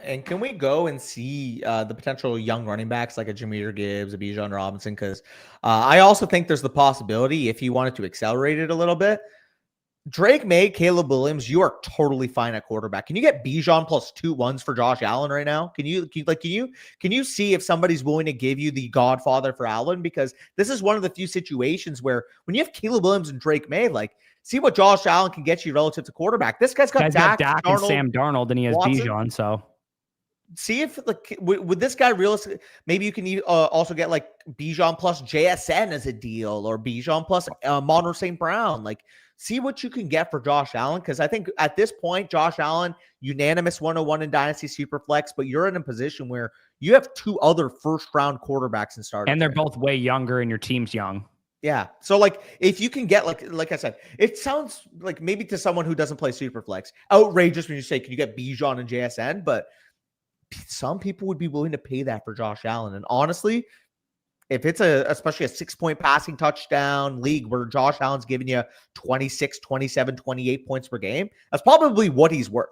And can we go and see the potential young running backs like a Jahmyr Gibbs, a Bijan Robinson? Because I also think there's the possibility, if you wanted to accelerate it a little bit, Drake May, Caleb Williams, you are totally fine at quarterback. Can you get Bijan plus 2 1s for Josh Allen right now? Can you see if somebody's willing to give you the Godfather for Allen? Because this is one of the few situations where when you have Caleb Williams and Drake May, like, see what Josh Allen can get you relative to quarterback. This guy's got Dak Darnold, and Sam Darnold, and he has Watson. Bijan. So see if like with this guy realistically, maybe you can also get like Bijan plus JSN as a deal, or Bijan plus Monroe St. Brown. Like, see what you can get for Josh Allen, because I think at this point, Josh Allen, unanimous 101 in Dynasty Superflex, but you're in a position where you have 2 other first-round quarterbacks in starting. And they're both way younger, and your team's young. Yeah. So, like, if you can get, like I said, it sounds like maybe to someone who doesn't play Superflex, outrageous when you say, can you get Bijan and JSN? But some people would be willing to pay that for Josh Allen. And honestly, if it's especially a 6-point passing touchdown league where Josh Allen's giving you 26, 27, 28 points per game, that's probably what he's worth.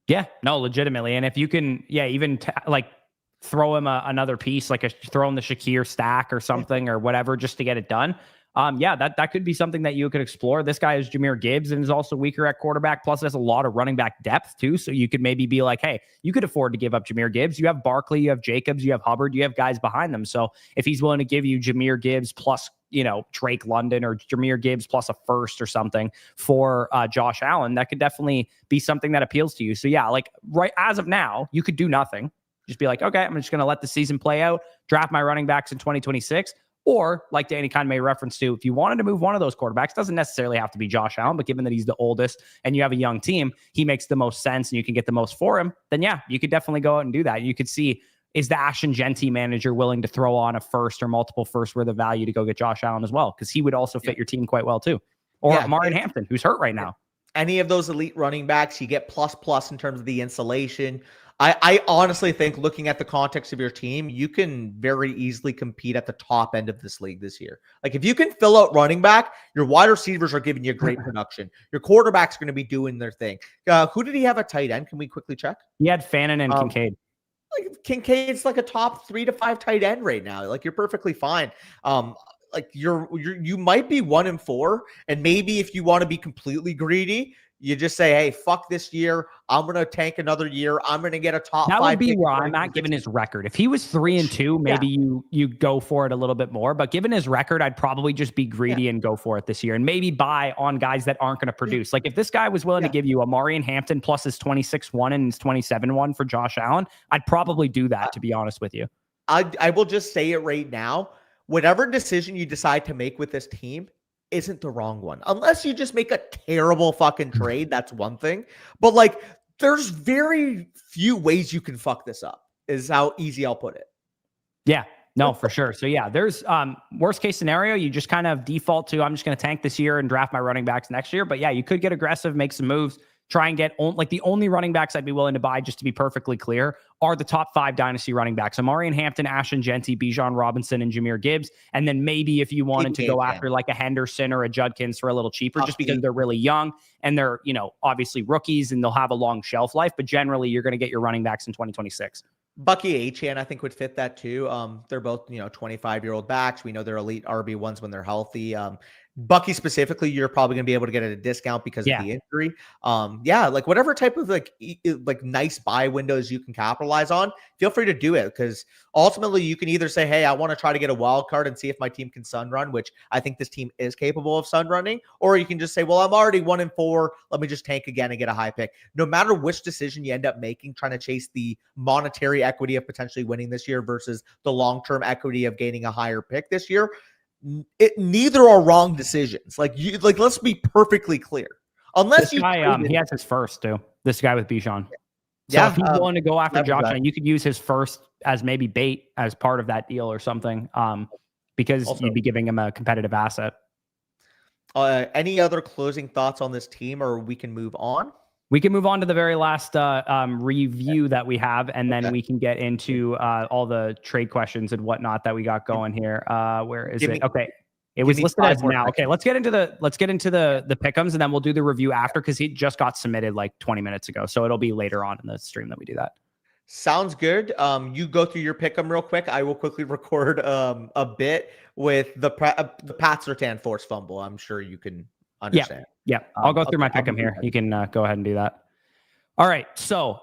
Yeah, no, legitimately. And if you can, even like throw him another piece, like throw him the Shakir stack or something or whatever, just to get it done. That could be something that you could explore. This guy is Jahmyr Gibbs and is also weaker at quarterback. Plus, there's a lot of running back depth too. So you could maybe be like, hey, you could afford to give up Jahmyr Gibbs. You have Barkley, you have Jacobs, you have Hubbard, you have guys behind them. So if he's willing to give you Jahmyr Gibbs plus, Drake London, or Jahmyr Gibbs plus a first or something for Josh Allen, that could definitely be something that appeals to you. So yeah, like right as of now, you could do nothing. Just be like, okay, I'm just going to let the season play out, draft my running backs in 2026. Or, like Danny kind of made reference to, if you wanted to move one of those quarterbacks, doesn't necessarily have to be Josh Allen, but given that he's the oldest and you have a young team, he makes the most sense and you can get the most for him, then yeah, you could definitely go out and do that. You could see, is the Ashton Genty manager willing to throw on a first or multiple firsts worth of value to go get Josh Allen as well? Because he would also fit your team quite well too. Or Amari Hampton, who's hurt right now. Any of those elite running backs, you get plus in terms of the insulation. I honestly think, looking at the context of your team, you can very easily compete at the top end of this league this year. Like, if you can fill out running back, your wide receivers are giving you great production. Your quarterback's going to be doing their thing. Who did he have at tight end? Can we quickly check? He had Fannin and Kincaid. Like, Kincaid's like a top 3 to 5 tight end right now. Like, you're perfectly fine. Like you might be 1-4, and maybe if you want to be completely greedy, you just say, hey, fuck this year. I'm going to tank another year. I'm going to get a top 5. That would be where I'm at, given his record. If he was 3-2, maybe you go for it a little bit more. But given his record, I'd probably just be greedy and go for it this year, and maybe buy on guys that aren't going to produce. Like, if this guy was willing to give you Amari and Hampton plus his 26-1 and his 27-1 for Josh Allen, I'd probably do that, to be honest with you. I will just say it right now. Whatever decision you decide to make with this team isn't the wrong one. Unless you just make a terrible fucking trade, that's one thing. But like, there's very few ways you can fuck this up, is how easy I'll put it. Yeah, no, for sure. So yeah, there's worst case scenario, you just kind of default to, I'm just going to tank this year and draft my running backs next year. But yeah, you could get aggressive, make some moves, try and get like the only running backs I'd be willing to buy, just to be perfectly clear, are the top 5 dynasty running backs: Amari and Hampton, Ashton Genty, Bijan Robinson, and Jahmyr Gibbs. And then maybe if you wanted to go after like a Henderson or a Judkins for a little cheaper, just because they're really young and they're, obviously rookies and they'll have a long shelf life, but generally you're going to get your running backs in 2026. Bucky Achane, I think, would fit that too. They're both, 25-year-old backs. We know they're elite RB1s when they're healthy. Bucky specifically, you're probably gonna be able to get at a discount because of the injury. Like whatever type of like nice buy windows you can capitalize on, feel free to do it, because ultimately you can either say, hey, I want to try to get a wild card and see if my team can sun run, which I think this team is capable of sun running, or you can just say, well, I'm already 1-4. Let me just tank again and get a high pick. No matter which decision you end up making, trying to chase the monetary equity of potentially winning this year versus the long-term equity of gaining a higher pick this year, neither are wrong decisions. Let's be perfectly clear. Unless this guy, he has his first too. This guy with Bijan. So yeah, if he's willing to go after Josh, and you could use his first as maybe bait as part of that deal or something, because also, you'd be giving him a competitive asset. Any other closing thoughts on this team, or we can move on? We can move on to the very last review that we have, and then we can get into all the trade questions and whatnot that we got going here. Where is it? Okay. It was listed as now. Seconds. Okay, let's get into the pick'ems, and then we'll do the review after, because he just got submitted like 20 minutes ago. So it'll be later on in the stream that we do that. Sounds good. You go through your pick'em real quick. I will quickly record a bit with the Pat Surtain force fumble. I'm sure you can understand. Yeah. I'll go through my pick'em here. You can go ahead and do that. All right. So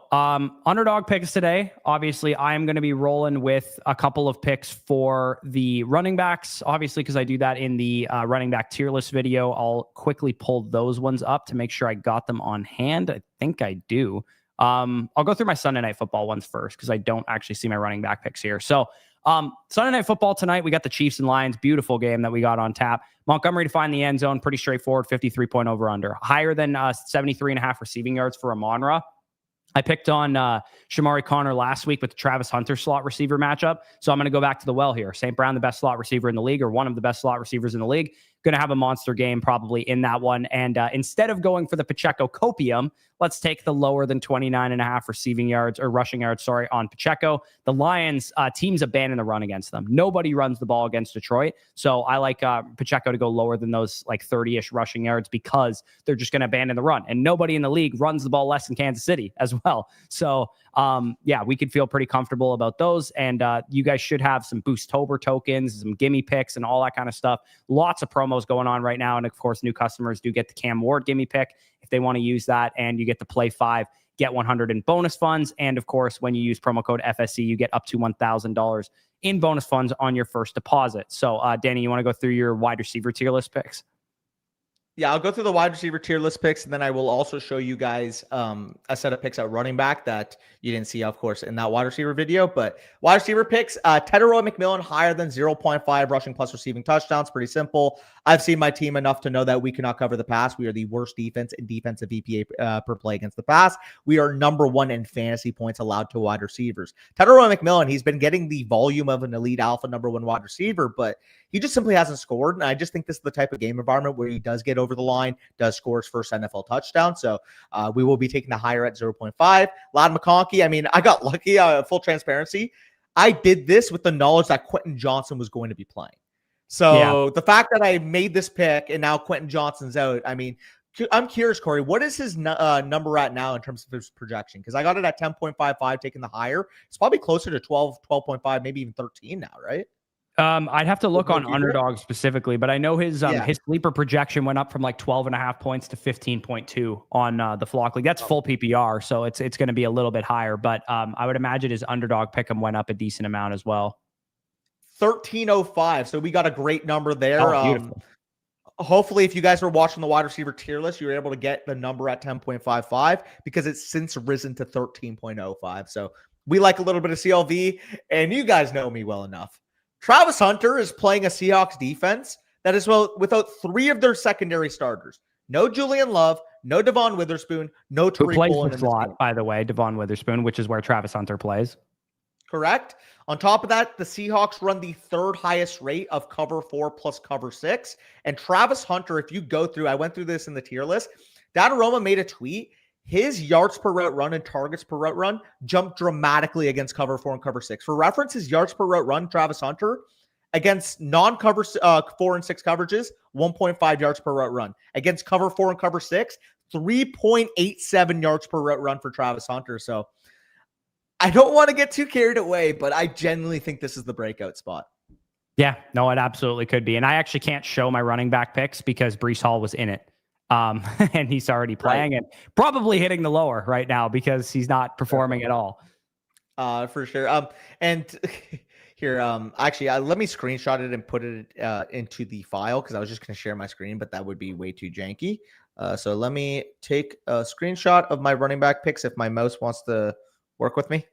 underdog picks today. Obviously, I am going to be rolling with a couple of picks for the running backs, obviously, because I do that in the running back tier list video. I'll quickly pull those ones up to make sure I got them on hand. I think I do. I'll go through my Sunday Night Football ones first, because I don't actually see my running back picks here. So Sunday Night Football tonight, we got the Chiefs and Lions. Beautiful game that we got on tap. Montgomery to find the end zone. Pretty straightforward. 53-point over under. Higher than 73.5 receiving yards for Amon-Ra. I picked on Shamari Connor last week with the Travis Hunter slot receiver matchup. So I'm going to go back to the well here. St. Brown, the best slot receiver in the league, or one of the best slot receivers in the league. Going to have a monster game probably in that one. And instead of going for the Pacheco copium, let's take the lower than 29.5 receiving yards or rushing yards, on Pacheco. The Lions teams abandon the run against them. Nobody runs the ball against Detroit. So I like Pacheco to go lower than those like 30-ish rushing yards, because they're just going to abandon the run. And nobody in the league runs the ball less than Kansas City as well. So we could feel pretty comfortable about those. And you guys should have some Boostober tokens, some gimme picks, and all that kind of stuff. Lots of promos going on right now. And of course, new customers do get the Cam Ward gimme pick if they want to use that. And you get to play 5, get 100 in bonus funds. And of course, when you use promo code FSC, you get up to $1,000 in bonus funds on your first deposit. So Danny, you want to go through your wide receiver tier list picks? Yeah, I'll go through the wide receiver tier list picks, and then I will also show you guys a set of picks at running back that you didn't see, of course, in that wide receiver video. But wide receiver picks, Teteroy McMillan higher than 0.5 rushing plus receiving touchdowns. Pretty simple. I've seen my team enough to know that we cannot cover the pass. We are the worst defense in defensive EPA per play against the pass. We are number 1 in fantasy points allowed to wide receivers. Teteroy McMillan, he's been getting the volume of an elite alpha number 1 wide receiver, but he just simply hasn't scored. And I just think this is the type of game environment where he does get over the line, does score his first NFL touchdown. So we will be taking the higher at 0.5. Ladd McConkey, I mean, I got lucky, full transparency. I did this with the knowledge that Quentin Johnson was going to be playing. So the fact that I made this pick and now Quentin Johnson's out, I mean, I'm curious, Corey, what is his number at now in terms of his projection? Because I got it at 10.55, taking the higher. It's probably closer to 12, 12.5, maybe even 13 now, right? I'd have to look on underdog specifically, but I know his sleeper projection went up from like 12.5 points to 15.2 on the Flock League. That's full PPR, so it's going to be a little bit higher, but I would imagine his underdog pick'em went up a decent amount as well. 13.05. So we got a great number there. Beautiful. Hopefully, if you guys were watching the wide receiver tier list, you were able to get the number at 10.55 because it's since risen to 13.05. So we like a little bit of CLV, and you guys know me well enough. Travis Hunter is playing a Seahawks defense that is without 3 of their secondary starters. No Julian Love, no Devon Witherspoon, no Tariq Who plays the slot, by the way, Devon Witherspoon, which is where Travis Hunter plays. Correct. On top of that, the Seahawks run the 3rd highest rate of cover 4 plus cover 6. And Travis Hunter, if you go through, I went through this in the tier list. Dadaroma made a tweet. His yards per route run and targets per route run jumped dramatically against cover 4 and cover 6. For reference, his yards per route run, Travis Hunter, against non-cover 4 and 6 coverages, 1.5 yards per route run. Against cover 4 and cover 6, 3.87 yards per route run for Travis Hunter. So I don't want to get too carried away, but I genuinely think this is the breakout spot. Yeah, no, it absolutely could be. And I actually can't show my running back picks because Brees Hall was in it. And he's already Right. playing and probably hitting the lower right now because he's not performing at all. For sure. And here, actually, let me screenshot it and put it into the file because I was just going to share my screen, but that would be way too janky. So let me take a screenshot of my running back picks if my mouse wants to work with me.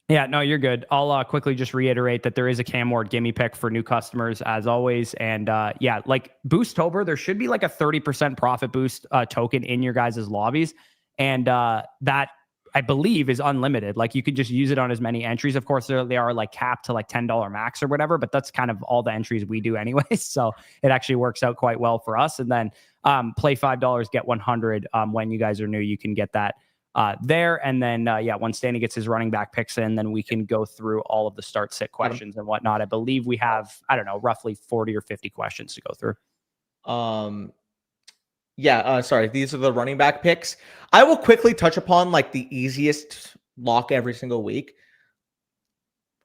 Yeah, no, you're good. I'll quickly just reiterate that there is a Cam Ward gimme pick for new customers as always. And yeah, like Boosttober, there should be like a 30% profit boost token in your guys' lobbies. And that I believe is unlimited. Like you could just use it on as many entries. Of course, they are like capped to like $10 max or whatever, but that's kind of all the entries we do anyway. So it actually works out quite well for us. And then play $5, get 100 when you guys are new. You can get that there. And then, yeah, once Danny gets his running back picks in, then we can go through all of the start sit questions and whatnot. I believe we have, I don't know, roughly 40 or 50 questions to go through. Yeah, sorry. These are the running back picks. I will quickly touch upon like the easiest lock every single week.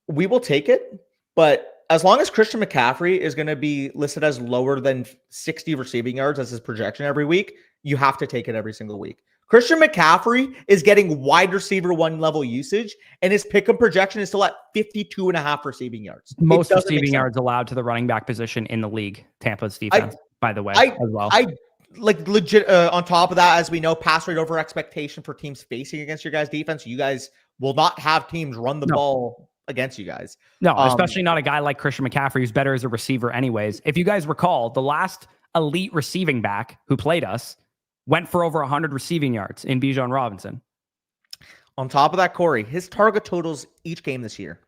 We will take it, but as long as Christian McCaffrey is going to be listed as lower than 60 receiving yards as his projection every week, you have to take it every single week. Christian McCaffrey is getting wide receiver one level usage, and his pick and projection is still at 52.5 receiving yards. Most receiving yards allowed to the running back position in the league, Tampa's defense, by the way, as well. I like legit on top of that, as we know, pass rate over expectation for teams facing against your guys' defense. You guys will not have teams run the ball against you guys. No, especially not a guy like Christian McCaffrey, who's better as a receiver anyways. If you guys recall, the last elite receiving back who played us went for over 100 receiving yards in Bijan Robinson. On top of that, Corey, his target totals each game this year: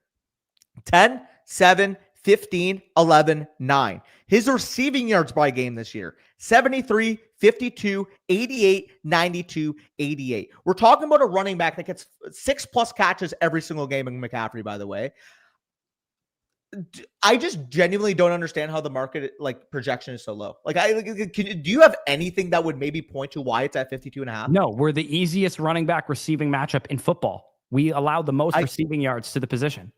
10, 7, 15, 11, 9. His receiving yards by game this year: 73, 52, 88, 92, 88. We're talking about a running back that gets 6+ catches every single game in McCaffrey, by the way. I just genuinely don't understand how the market like projection is so low. Like, do you have anything that would maybe point to why it's at 52.5? No, we're the easiest running back receiving matchup in football. We allow the most receiving yards to the position.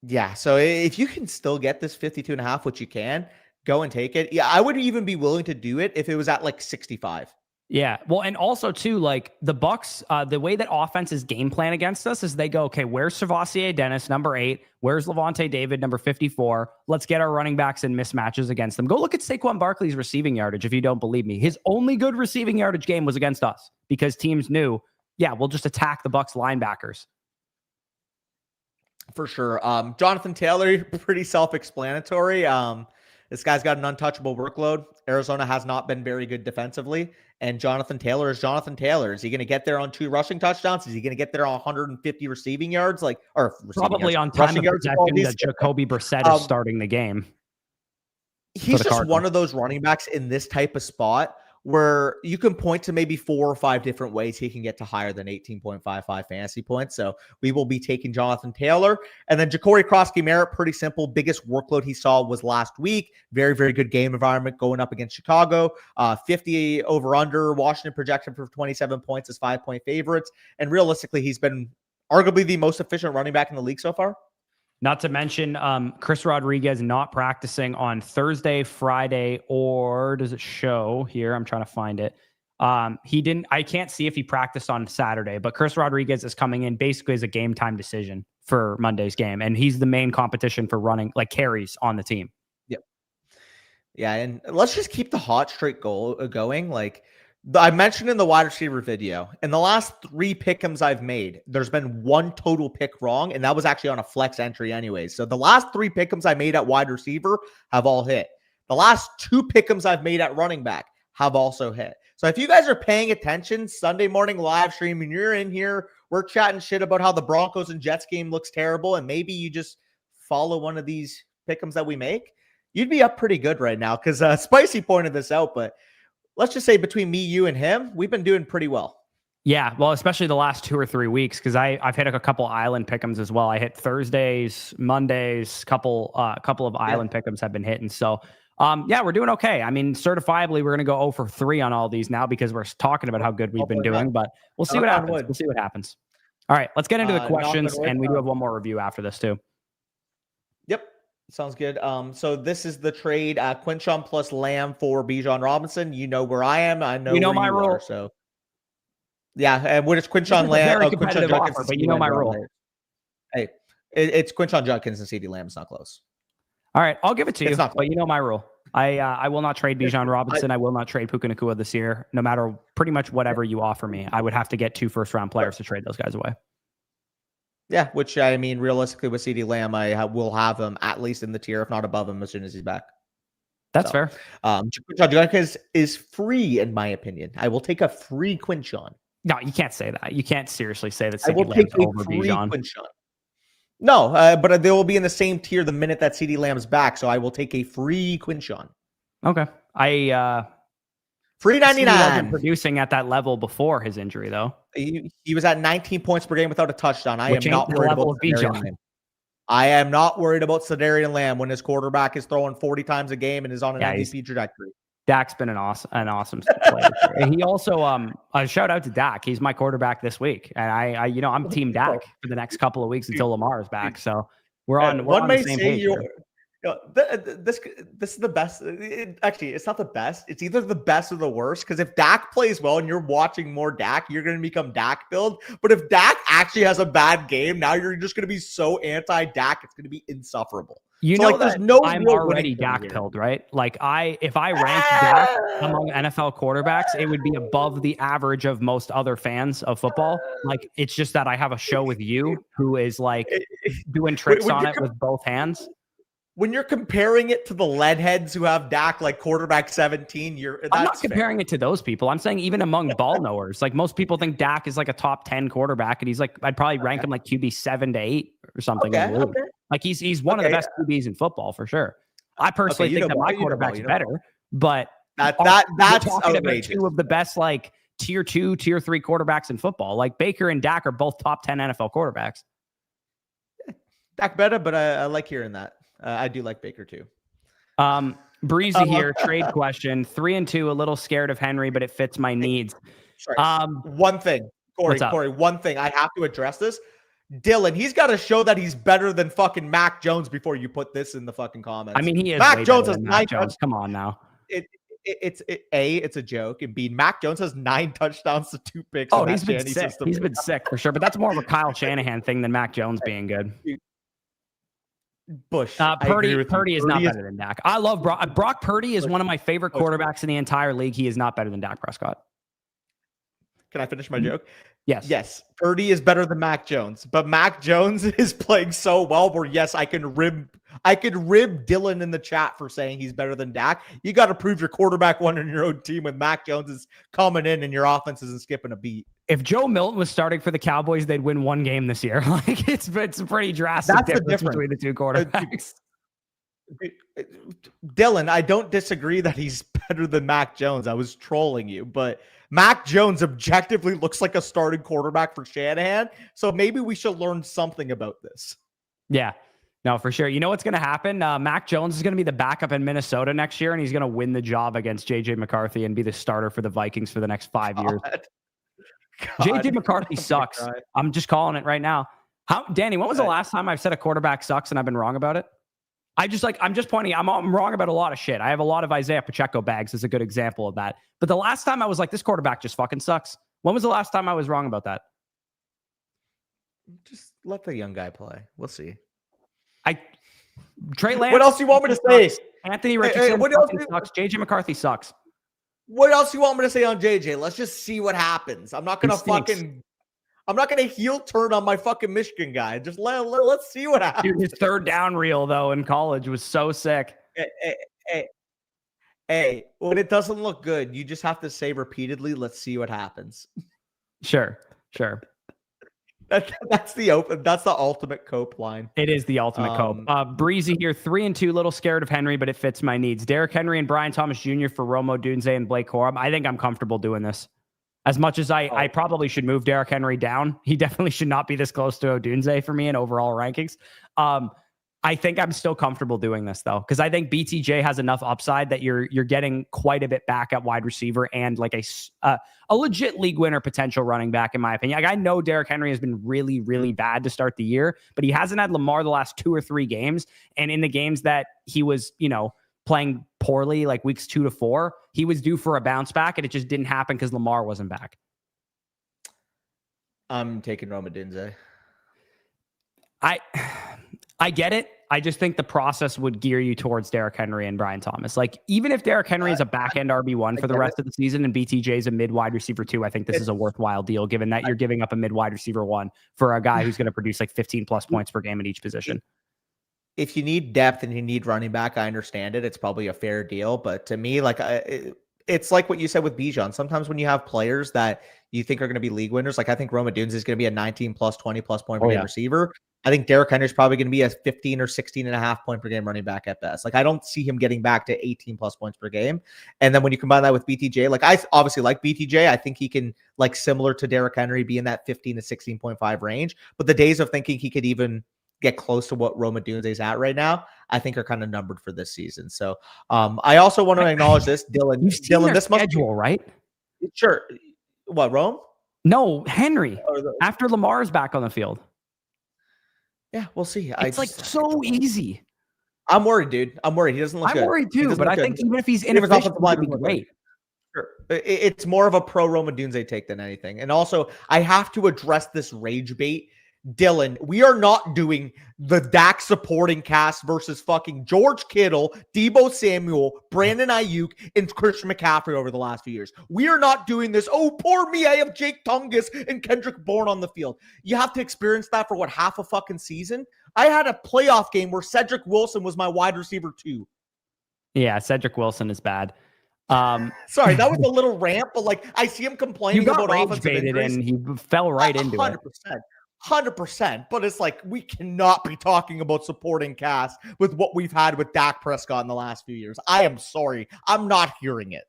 Yeah, so if you can still get this 52.5, which you can, go and take it. Yeah, I would even be willing to do it if it was at like 65. Yeah. Well, and also too, like the Bucks, the way that offenses game plan against us is they go, okay, where's Savasier Dennis, number 8? Where's Levante David, number 54? Let's get our running backs in mismatches against them. Go look at Saquon Barkley's receiving yardage if you don't believe me. His only good receiving yardage game was against us because teams knew, yeah, we'll just attack the Bucks linebackers. For sure. Jonathan Taylor, pretty self-explanatory. This guy's got an untouchable workload. Arizona has not been very good defensively. And Jonathan Taylor is Jonathan Taylor. Is he going to get there on 2 rushing touchdowns? Is he going to get there on 150 receiving yards? Probably yards, on time of possession that Jacoby Brissett is starting the game. He's just one of those running backs in this type of spot where you can point to maybe 4 or 5 different ways he can get to higher than 18.55 fantasy points. So we will be taking Jonathan Taylor. And then Ja'Cory Krosky-Merritt, pretty simple. Biggest workload he saw was last week. Very, very good game environment going up against Chicago. 50 over-under. Washington projection for 27 points as 5-point favorites. And realistically, he's been arguably the most efficient running back in the league so far. Not to mention Chris Rodriguez not practicing on Thursday, Friday, or does it show here? I'm trying to find it. He didn't. I can't see if he practiced on Saturday, but Chris Rodriguez is coming in basically as a game time decision for Monday's game, and he's the main competition for running like carries on the team. Yep. Yeah, and let's just keep the hot streak going. Like I mentioned in the wide receiver video, in the last 3 pick'ems I've made, there's been 1 total pick wrong, and that was actually on a flex entry anyways. So the last 3 pick'ems I made at wide receiver have all hit. The last 2 pick'ems I've made at running back have also hit. So if you guys are paying attention, Sunday morning live stream, and you're in here, we're chatting shit about how the Broncos and Jets game looks terrible, and maybe you just follow one of these pick'ems that we make, you'd be up pretty good right now because Spicy pointed this out, but let's just say between me, you, and him, we've been doing pretty well. Yeah, well, especially the last 2 or 3 weeks because I've hit a couple island pick'ems as well. I hit Thursdays, Mondays, couple of island pick'ems have been hitting. So, yeah, we're doing okay. I mean, certifiably, we're going to go 0 for 3 on all these now because we're talking about how good we've been doing. But we'll see what happens. We'll see what happens. All right, let's get into the questions, and we do have one more review after this too. Yep. Sounds good. So this is the trade, Quinchon plus Lamb for Bijan Robinson. You know where I am. I know You know where my you rule. are. So yeah, and what is This Quinchon is a Lamb? very Oh, Quinchon competitive Judkins offer, and but CeeDee you know Lamb my are on rule. there. Hey, it's Quinchon Judkins and CeeDee Lamb. It's not close. All right, I'll give it to you, It's not but you know my rule. I will not trade Bijan Robinson. I will not trade Puka Nacua this year, no matter pretty much whatever you offer me. I would have to get 2 first-round players to trade those guys away. Yeah, which I mean, realistically, with CeeDee Lamb, will have him at least in the tier, if not above him, as soon as he's back. That's fair. Quinchon Judkins is free, in my opinion. I will take a free Quinchon. No, you can't say that. You can't seriously say that I will CeeDee take Lamb's a over free Bijan. Quinchon. No, but they will be in the same tier the minute that CeeDee Lamb's back. So I will take a free Quinchon. Okay. Free He wasn't 99. producing at that level before his injury, though. He was at 19 points per game without a touchdown. I am Which ain't not the worried level about of Sedarian Bijan. Lamb. I am not worried about Sedarian Lamb when his quarterback is throwing 40 times a game and is on an MVP trajectory. Dak's been an awesome player. And he also, a shout out to Dak. He's my quarterback this week, and I'm Team Dak for the next couple of weeks until Lamar is back. So we're on the same page here. This is the best. Actually, it's not the best. It's either the best or the worst. Because if Dak plays well and you're watching more Dak, you're going to become Dak build. But if Dak actually has a bad game, now you're just going to be so anti-Dak. It's going to be insufferable. You so, know like, that there's no I'm already Dak pilled, right? Like if I ranked Dak among NFL quarterbacks, it would be above the average of most other fans of football. Like it's just that I have a show with you who is like doing tricks on it with both hands. When you're comparing it to the leadheads who have Dak like quarterback 17, I'm not comparing it to those people. I'm saying even among ball knowers, like most people think Dak is like a top 10 quarterback, and he's like, I'd probably rank him like QB 7 to 8 or something. Like he's one of the best QBs in football for sure. I personally think that my quarterback's better, but that's talking about 2 of the best like tier 2, tier 3 quarterbacks in football. Like Baker and Dak are both top 10 NFL quarterbacks. Dak better, but I like hearing that. I do like Baker too. Breezy here. Trade question. 3-2. A little scared of Henry, but it fits my needs. Sorry. One thing, Corey. One thing I have to address this. Dylan, he's got to show that he's better than fucking Mac Jones before you put this in the fucking comments. I mean, he is. Mac Jones has 9 touchdowns. Come on now. It's a joke, and B, Mac Jones has 9 touchdowns to 2 picks. Oh, he's been sick. He's been sick for sure, but that's more of a Kyle Shanahan thing than Mac Jones being good. Bush. Purdy is not better than Dak. I love Brock Purdy is one of my favorite quarterbacks in the entire league. He is not better than Dak Prescott. Can I finish my joke? Yes. Purdy is better than Mac Jones, but Mac Jones is playing so well where yes, I could rib Dylan in the chat for saying he's better than Dak. You got to prove your quarterback one in your own team when Mac Jones is coming in and your offense isn't skipping a beat. If Joe Milton was starting for the Cowboys, they'd win 1 game this year. Like it's a pretty drastic difference between the 2 quarterbacks. Dylan, I don't disagree that he's better than Mac Jones. I was trolling you, but Mac Jones objectively looks like a starting quarterback for Shanahan. So maybe we should learn something about this. Yeah. No, for sure. You know what's going to happen? Mac Jones is going to be the backup in Minnesota next year, and he's going to win the job against JJ McCarthy and be the starter for the Vikings for the next 5 years. JJ McCarthy sucks. I'm just calling it right now. Danny, when was the last time I've said a quarterback sucks and I've been wrong about it? I'm just pointing. I'm wrong about a lot of shit. I have a lot of Isaiah Pacheco bags as a good example of that. But the last time I was like, this quarterback just fucking sucks. When was the last time I was wrong about that? Just let the young guy play. We'll see. Trey Lance. What else do you want me to say? Anthony Richardson sucks. JJ McCarthy sucks. What else do you want me to say on JJ? Let's just see what happens. I'm not gonna heel turn on my fucking Michigan guy. Just let's see what happens. Dude, his 3rd down reel though in college was so sick. Hey, when it doesn't look good, you just have to say repeatedly, let's see what happens. Sure. That's the ultimate cope line. It is the ultimate cope. Breezy here, 3-2, little scared of Henry, but it fits my needs. Derrick Henry and Brian Thomas Jr. for Romo Dunze and Blake Corum. I think I'm comfortable doing this. As much as I probably should move Derrick Henry down, he definitely should not be this close to Odunze for me in overall rankings. I think I'm still comfortable doing this though, because I think BTJ has enough upside that you're getting quite a bit back at wide receiver and like a legit league winner potential running back, in my opinion. Like I know Derrick Henry has been really, really bad to start the year, but he hasn't had Lamar the last 2 or 3 games. And in the games that he was, playing poorly, like weeks 2 to 4, he was due for a bounce back, and it just didn't happen because Lamar wasn't back. I'm taking Roma Dunze. I get it. I just think the process would gear you towards Derrick Henry and Brian Thomas. Like, even if Derrick Henry is a back-end RB1 for the rest of the season and BTJ is a mid-wide receiver 2, I think this is a worthwhile deal, given that you're giving up a mid-wide receiver 1 for a guy who's going to produce like 15-plus points per game at each position. If you need depth and you need running back, I understand it. It's probably a fair deal. But to me, like it's like what you said with Bijan. Sometimes when you have players that you think are going to be league winners, like I think Roma Dunze is going to be a 19-plus, 20-plus point per game receiver. I think Derrick Henry is probably going to be a 15 or 16 and a half point per game running back at best. Like I don't see him getting back to 18-plus points per game. And then when you combine that with BTJ, like I obviously like BTJ. I think he can, like similar to Derrick Henry, be in that 15 to 16.5 range. But the days of thinking he could even get close to what Roma Dunze is at right now, I think are kind of numbered for this season. So I also want to acknowledge this, Dylan. Dylan, this schedule, right? Sure. What, Rome? No, Henry. After Lamar's back on the field. Yeah, we'll see. It's like so easy. I'm worried, dude. I'm worried. He doesn't look good. I'm worried too, but I think even if he's inefficient, he'll be great. Sure. It's more of a pro Roma Dunze take than anything. And also, I have to address this rage bait. Dylan, we are not doing the Dak supporting cast versus fucking George Kittle, Deebo Samuel, Brandon Ayuk, and Christian McCaffrey over the last few years. We are not doing this. Oh, poor me. I have Jake Tungus and Kendrick Bourne on the field. You have to experience that for half a fucking season? I had a playoff game where Cedric Wilson was my wide receiver 2. Yeah, Cedric Wilson is bad. Sorry, that was a little rant, but like I see him complaining about offensive injuries. And he fell right into 100%. it. 100%, but it's like we cannot be talking about supporting cast with what we've had with Dak Prescott in the last few years. I am sorry. I'm not hearing it.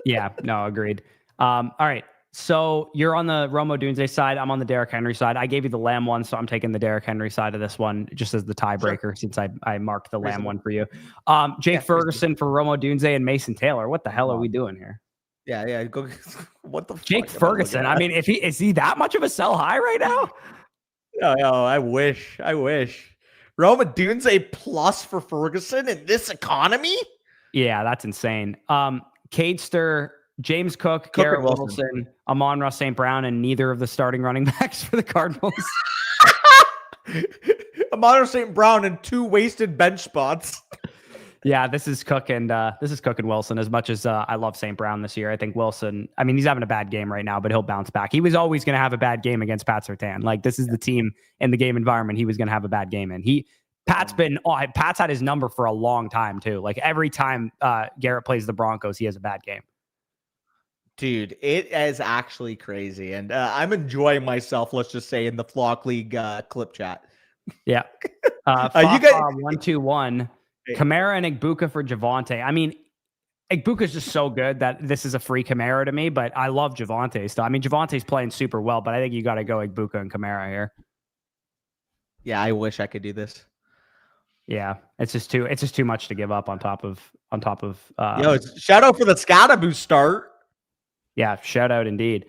Yeah, no, agreed. All right. So you're on the Roma Dunze side. I'm on the Derrick Henry side. I gave you the Lamb one, so I'm taking the Derrick Henry side of this one just as the tiebreaker since I marked the Lamb one for you. Jake Ferguson for Roma Dunze and Mason Taylor. What the hell are we doing here? Yeah. Go. What the Jake Ferguson? I mean, is he that much of a sell high right now? No, I wish. Roma Dunze plus for Ferguson in this economy? Yeah, that's insane. Cadester, James Cook, Garrett Wilson, Amon-Ra St. Brown, and neither of the starting running backs for the Cardinals. Amon-Ra St. Brown and 2 wasted bench spots. Yeah, this is Cook and Wilson. As much as I love St. Brown this year, I think Wilson, I mean, he's having a bad game right now, but he'll bounce back. He was always going to have a bad game against Pat Surtain. Like, this is the team and the game environment he was going to have a bad game in. Pat's had his number for a long time too. Like every time Garrett plays the Broncos, he has a bad game. Dude, it is actually crazy. And I'm enjoying myself, let's just say, in the Flock League clip chat. Yeah. You guys 1-2-1. Kamara and Igbuka for Javonte. I mean, Igbuka's just so good that this is a free Kamara to me, but I love Javonte still. I mean, Javonte's playing super well, but I think you got to go Igbuka and Kamara here. Yeah, I wish I could do this. Yeah, it's just too much to give up on top of. Shout out for the Scattaboo start. Yeah, shout out indeed.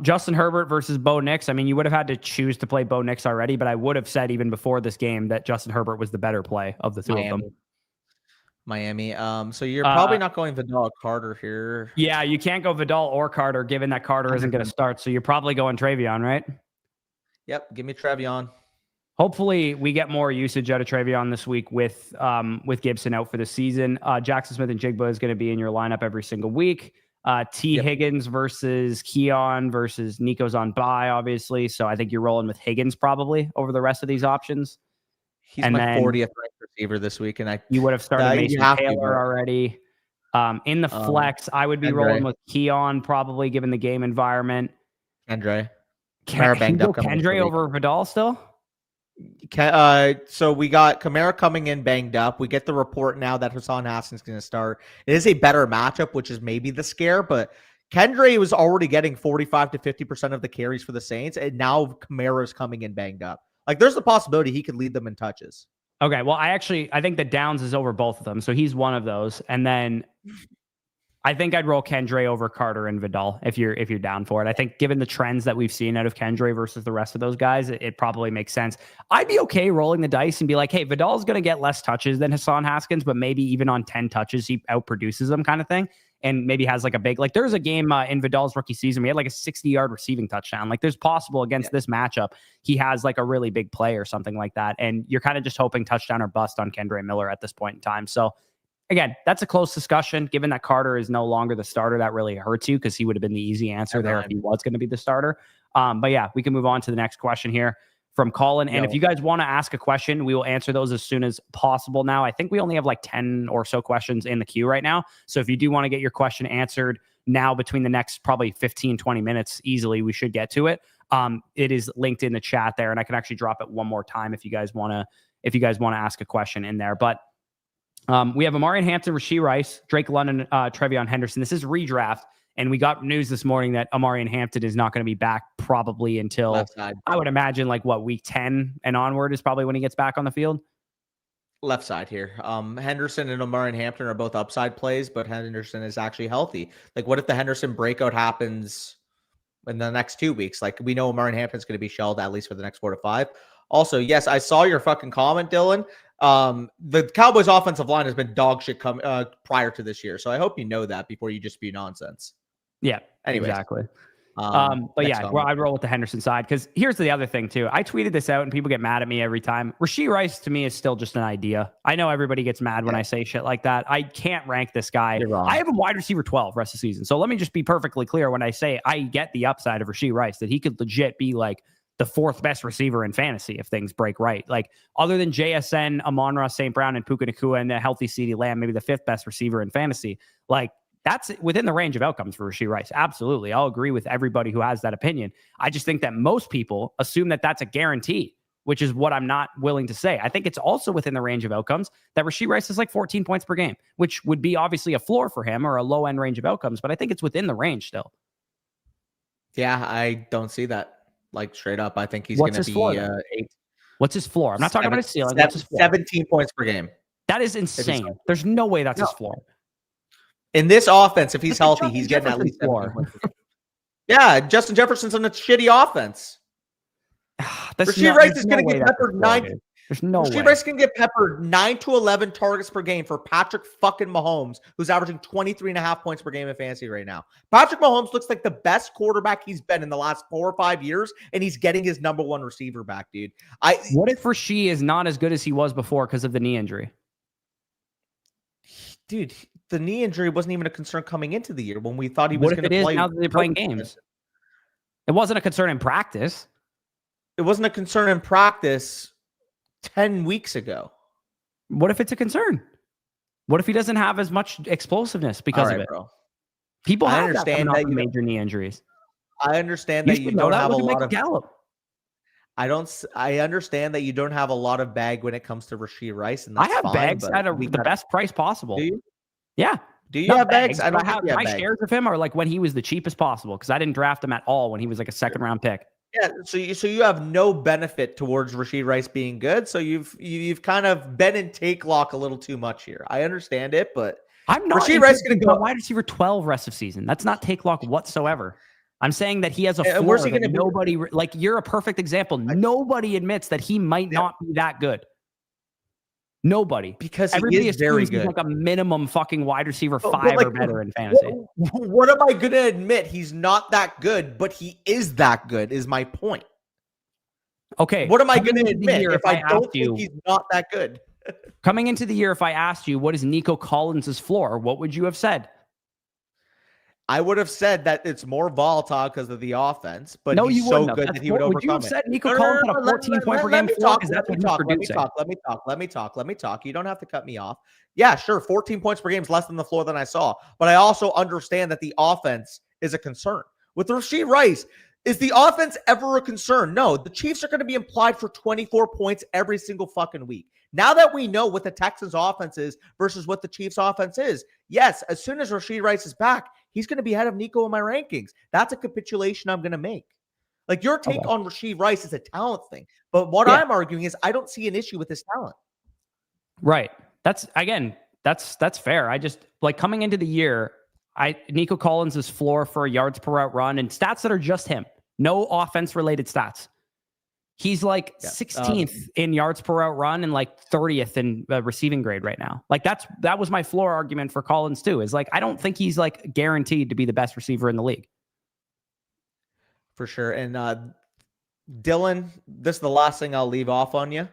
Justin Herbert versus Bo Nix. I mean, you would have had to choose to play Bo Nix already, but I would have said even before this game that Justin Herbert was the better play of the two of them. Miami. So you're probably not going Vidal Carter here. Yeah, you can't go Vidal or Carter, given that Carter isn't going to start. So you're probably going Travion, right? Yep. Give me Travion. Hopefully we get more usage out of Travion this week with Gibson out for the season. Jackson Smith and Jigba is going to be in your lineup every single week. Higgins versus Keon versus Nico's on bye, obviously. So I think you're rolling with Higgins probably over the rest of these options. He's my 40th ranked receiver this week, and you would have started Mason Taylor already. In the flex, I would be rolling with Keon probably, given the game environment. Kendre over Vidal still. So we got Kamara coming in banged up. We get the report now that Hassan Hassan's going to start. It is a better matchup, which is maybe the scare, but Kendre was already getting 45 to 50% of the carries for the Saints, and now Kamara is coming in banged up. Like, there's the possibility he could lead them in touches. Okay, well, I think that Downs is over both of them, so he's one of those. And then I think I'd roll Kendre over Carter and Vidal if you're down for it. I think given the trends that we've seen out of Kendre versus the rest of those guys, it probably makes sense. I'd be okay rolling the dice and be like, hey, Vidal's going to get less touches than Hassan Haskins, but maybe even on 10 touches, he outproduces them kind of thing. And maybe has like a big, like there's a game in Vidal's rookie season, we had like a 60-yard receiving touchdown. Like there's possible against this matchup, he has like a really big play or something like that. And you're kind of just hoping touchdown or bust on Kendre Miller at this point in time. So again, that's a close discussion. Given that Carter is no longer the starter, that really hurts you because he would have been the easy answer there if he was going to be the starter. But yeah, we can move on to the next question here from Colin. And if you guys want to ask a question, we will answer those as soon as possible now. I think we only have like 10 or so questions in the queue right now. So if you do want to get your question answered now between the next probably 15, 20 minutes, easily, we should get to it. It is linked in the chat there, and I can actually drop it one more time if you guys want to ask a question in there. But we have Amarian Hampton, Rashee Rice, Drake London, Trevion Henderson. This is redraft. And we got news this morning that Amarian Hampton is not going to be back probably until, I would imagine, like week 10 and onward is probably when he gets back on the field. Left side here. Henderson and Amarian Hampton are both upside plays, but Henderson is actually healthy. Like, what if the Henderson breakout happens in the next 2 weeks? Like, we know Amarian Hampton's going to be shelled at least for the next 4 to 5. Also, yes, I saw your fucking comment, Dylan. The Cowboys offensive line has been dog shit prior to this year. So I hope you know that before you just spew nonsense. Yeah, anyways. Exactly. But yeah, well, I'd roll with the Henderson side because here's the other thing too. I tweeted this out and people get mad at me every time. Rashee Rice to me is still just an idea. I know everybody gets mad when I say shit like that. I can't rank this guy. I have him wide receiver 12 rest of the season. So let me just be perfectly clear when I say I get the upside of Rashee Rice, that he could legit be like the 4th best receiver in fantasy if things break right. Like other than JSN, Amon-Ra St. Brown, and Puka Nacua and a healthy CeeDee Lamb, maybe the 5th best receiver in fantasy. Like that's within the range of outcomes for Rashee Rice. Absolutely. I'll agree with everybody who has that opinion. I just think that most people assume that that's a guarantee, which is what I'm not willing to say. I think it's also within the range of outcomes that Rashee Rice is like 14 points per game, which would be obviously a floor for him or a low end range of outcomes, but I think it's within the range still. Yeah, I don't see that. Like straight up, I think he's going to be floor, 8. What's his floor? I'm not talking about his ceiling. What's his floor? 17 points per game. That is insane. There's no way that's his floor. In this offense, if he's healthy, he's getting at least 17 points per game. Yeah, Justin Jefferson's on a shitty offense. Rashee Rice is going to get peppered 9. There's no way. Rashee Rice can get peppered 9 to 11 targets per game for Patrick fucking Mahomes, who's averaging 23.5 points per game in fantasy right now. Patrick Mahomes looks like the best quarterback he's been in the last 4 or 5 years, and he's getting his number 1 receiver back, dude. What if Rashee is not as good as he was before because of the knee injury? Dude, the knee injury wasn't even a concern coming into the year when we thought he was going to play. Now that they're playing games? It wasn't a concern in practice. It wasn't a concern in practice 10 weeks ago. What if it's a concern? What if he doesn't have as much explosiveness because of it? Bro. People understand that major knee injuries. I understand that you don't have a lot of Gallup. I understand that you don't have a lot of bag when it comes to Rashee Rice, and that's I have bags at the best price possible. Do you? Yeah. Do you have bags? I don't have my shares of him are like when he was the cheapest possible because I didn't draft him at all when he was like a 2nd round pick. Yeah, so you have no benefit towards Rashee Rice being good. So you've kind of been in take lock a little too much here. I understand it, but I'm not. Rashee Rice is going to go wide receiver 12 rest of season. That's not take lock whatsoever. I'm saying that he has a floor. Where's he gonna nobody like you're a perfect example. Nobody admits that he might not be that good. Nobody, because he is very good. He's like a minimum fucking wide receiver 5 or better in fantasy. What am I going to admit? He's not that good, but he is that good. Is my point. Okay, what am I going to admit if I don't think he's not that good? Coming into the year, if I asked you what is Nico Collins' floor, what would you have said? I would have said that it's more volatile because of the offense, but he's so good that he would overcome it. Would you have said Nico Collins had a 14 point per game floor? Let me talk. You don't have to cut me off. Yeah, sure. 14 points per game is less than the floor than I saw, but I also understand that the offense is a concern. With Rashee Rice, is the offense ever a concern? No, the Chiefs are going to be implied for 24 points every single fucking week. Now that we know what the Texans offense is versus what the Chiefs offense is, yes, as soon as Rashee Rice is back, he's going to be ahead of Nico in my rankings. That's a capitulation I'm going to make. Like your take on Rashee Rice is a talent thing. But what I'm arguing is I don't see an issue with his talent. Right. That's fair. I just like coming into the year, Nico Collins' floor for yards per route run and stats that are just him. No offense related stats. He's like 16th in yards per route run and like 30th in receiving grade right now. Like that was my floor argument for Collins too. Is like I don't think he's like guaranteed to be the best receiver in the league. For sure. And Dylan, this is the last thing I'll leave off on you.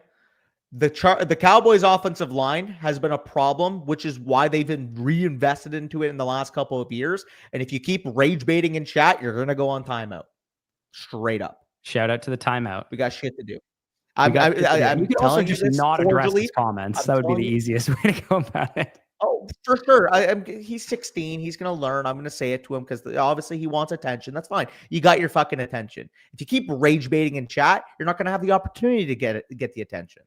The Cowboys offensive line has been a problem, which is why they've been reinvested into it in the last couple of years. And if you keep rage baiting in chat, you're going to go on timeout. Straight up. Shout out to the timeout. We got shit to do. I'm you could also just not address his comments. That would be the easiest way to go about it. Oh, for sure. He's 16. He's going to learn. I'm going to say it to him because obviously he wants attention. That's fine. You got your fucking attention. If you keep rage baiting in chat, you're not going to have the opportunity to get the attention.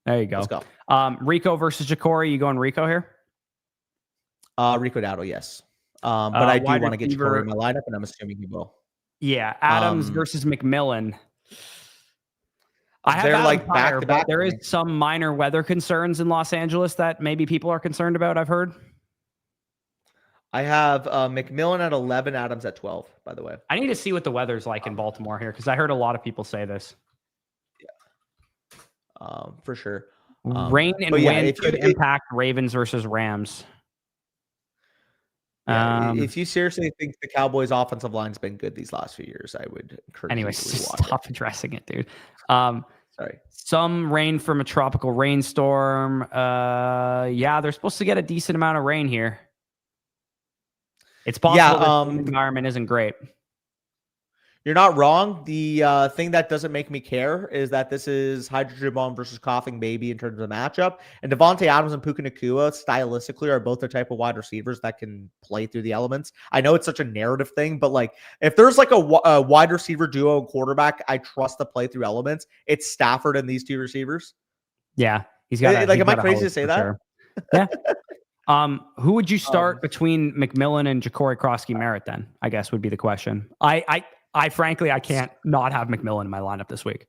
There you go. Let's go. Rico versus Ja'Cory. You going Rico here? Rico Dowdle, yes. But I do want to get Ja'Cory in my lineup, and I'm assuming he will. Yeah, Adams versus McMillan. I have they're like back to back. There is some minor weather concerns in Los Angeles that maybe people are concerned about. I've heard. I have McMillan at 11, Adams at 12. By the way, I need to see what the weather's like in Baltimore here because I heard a lot of people say this. Yeah, for sure. Rain and wind could impact Ravens versus Rams. Yeah, if you seriously think the Cowboys' offensive line's been good these last few years, I would encourage you to stop addressing it, dude. Sorry. Some rain from a tropical rainstorm. Yeah, they're supposed to get a decent amount of rain here. It's possible the environment isn't great. You're not wrong. The thing that doesn't make me care is that this is hydrogen bomb versus coughing baby in terms of matchup. And Devontae Adams and Puka Nacua stylistically are both the type of wide receivers that can play through the elements. I know it's such a narrative thing, but like if there's like a wide receiver duo and quarterback I trust to play through elements, it's Stafford and these two receivers. Yeah, he's got. Am I crazy to say that? Sure. Yeah. Who would you start between McMillan and Ja'Cory Krosky-Merritt then? I guess would be the question. I frankly, I can't not have McMillan in my lineup this week.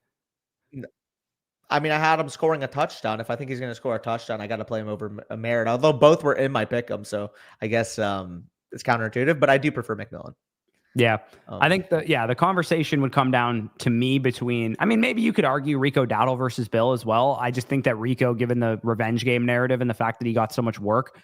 I mean, I had him scoring a touchdown. If I think he's going to score a touchdown, I got to play him over Merritt, although both were in my pick'em. So I guess it's counterintuitive, but I do prefer McMillan. Yeah. I think the conversation would come down to me between, I mean, maybe you could argue Rico Dowdle versus Bill as well. I just think that Rico, given the revenge game narrative and the fact that he got so much work,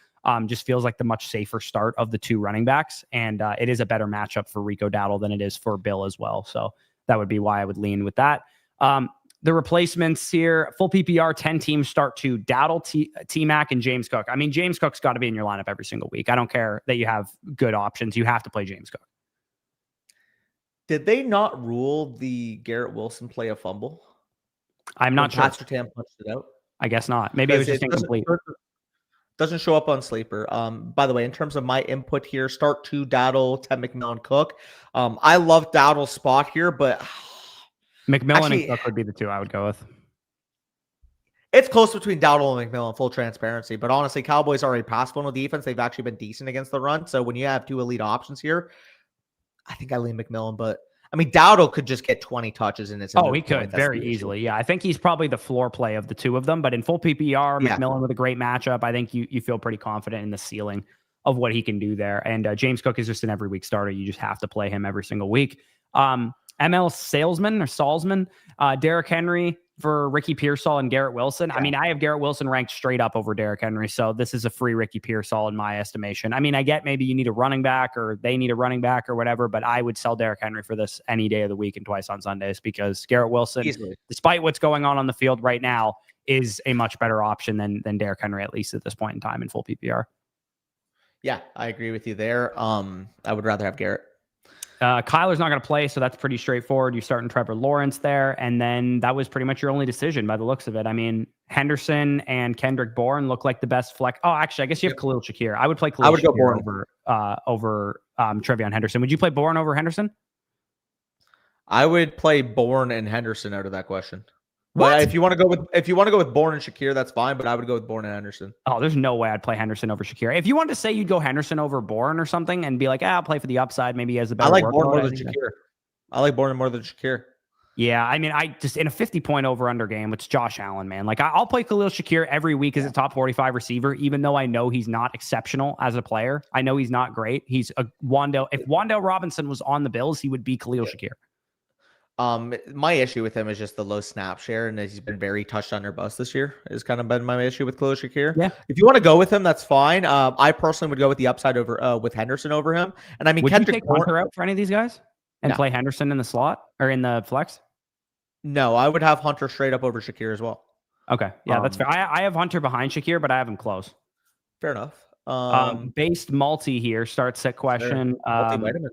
just feels like the much safer start of the two running backs. And it is a better matchup for Rico Dowdle than it is for Bill as well. So that would be why I would lean with that. The replacements here, full PPR, 10 teams start to Dowdle, T-Mac, and James Cook. I mean, James Cook's got to be in your lineup every single week. I don't care that you have good options. You have to play James Cook. Did they not rule the Garrett Wilson play a fumble? I'm not sure. Pastor Tam punched it out. I guess not. Maybe it was just incomplete. Doesn't show up on Sleeper. By the way, in terms of my input here, start to Dowdle, Ted McMillan, Cook. I love Dowdle's spot here, but McMillan and Cook would be the two I would go with. It's close between Dowdle and McMillan, full transparency. But honestly, Cowboys already passed one with defense. They've actually been decent against the run. So when you have two elite options here, I think I lean McMillan, but I mean, Dowdle could just get 20 touches in his. He could very easily. Yeah, I think he's probably the floor play of the two of them. But in full PPR, McMillan with a great matchup, I think you feel pretty confident in the ceiling of what he can do there. And James Cook is just an every week starter. You just have to play him every single week. ML Salesman, Derrick Henry for Ricky Pearsall and Garrett Wilson. Yeah. I mean, I have Garrett Wilson ranked straight up over Derrick Henry. So this is a free Ricky Pearsall in my estimation. I mean, I get maybe you need a running back or they need a running back or whatever, but I would sell Derrick Henry for this any day of the week and twice on Sundays because Garrett Wilson, despite what's going on the field right now, is a much better option than Derrick Henry, at least at this point in time in full PPR. Yeah, I agree with you there. I would rather have Garrett. Kyler's not going to play, so that's pretty straightforward. You're starting Trevor Lawrence there, and then that was pretty much your only decision by the looks of it. I mean, Henderson and Kendrick Bourne look like the best flex. Oh, actually, I guess you have Khalil Shakir. I would play Khalil Shakir over Trevion Henderson. Would you play Bourne over Henderson? I would play Bourne and Henderson out of that question. But if you want to go with Bourne and Shakir, that's fine. But I would go with Bourne and Henderson. Oh, there's no way I'd play Henderson over Shakir. If you wanted to say you'd go Henderson over Bourne or something and be like, I'll play for the upside. Maybe he has a better. I like Bourne more than Shakir. I like Bourne more than Shakir. Yeah, I mean, I just in a 50-point over/under game, it's Josh Allen, man. Like I'll play Khalil Shakir every week as a top 45 receiver, even though I know he's not exceptional as a player. I know he's not great. He's a Wandale. If Wandale Robinson was on the Bills, he would be Khalil Shakir. My issue with him is just the low snap share, and he's been very touched under bus this year. Has kind of been my issue with Khalil Shakir. Yeah. If you want to go with him, that's fine. I personally would go with the upside over with Henderson over him. And I mean, Would you take Hunter out for any of these guys and play Henderson in the slot or in the flex? No, I would have Hunter straight up over Shakir as well. Okay, yeah, that's fair. I have Hunter behind Shakir, but I have him close. Fair enough. Based multi here starts set question. Multivitamin.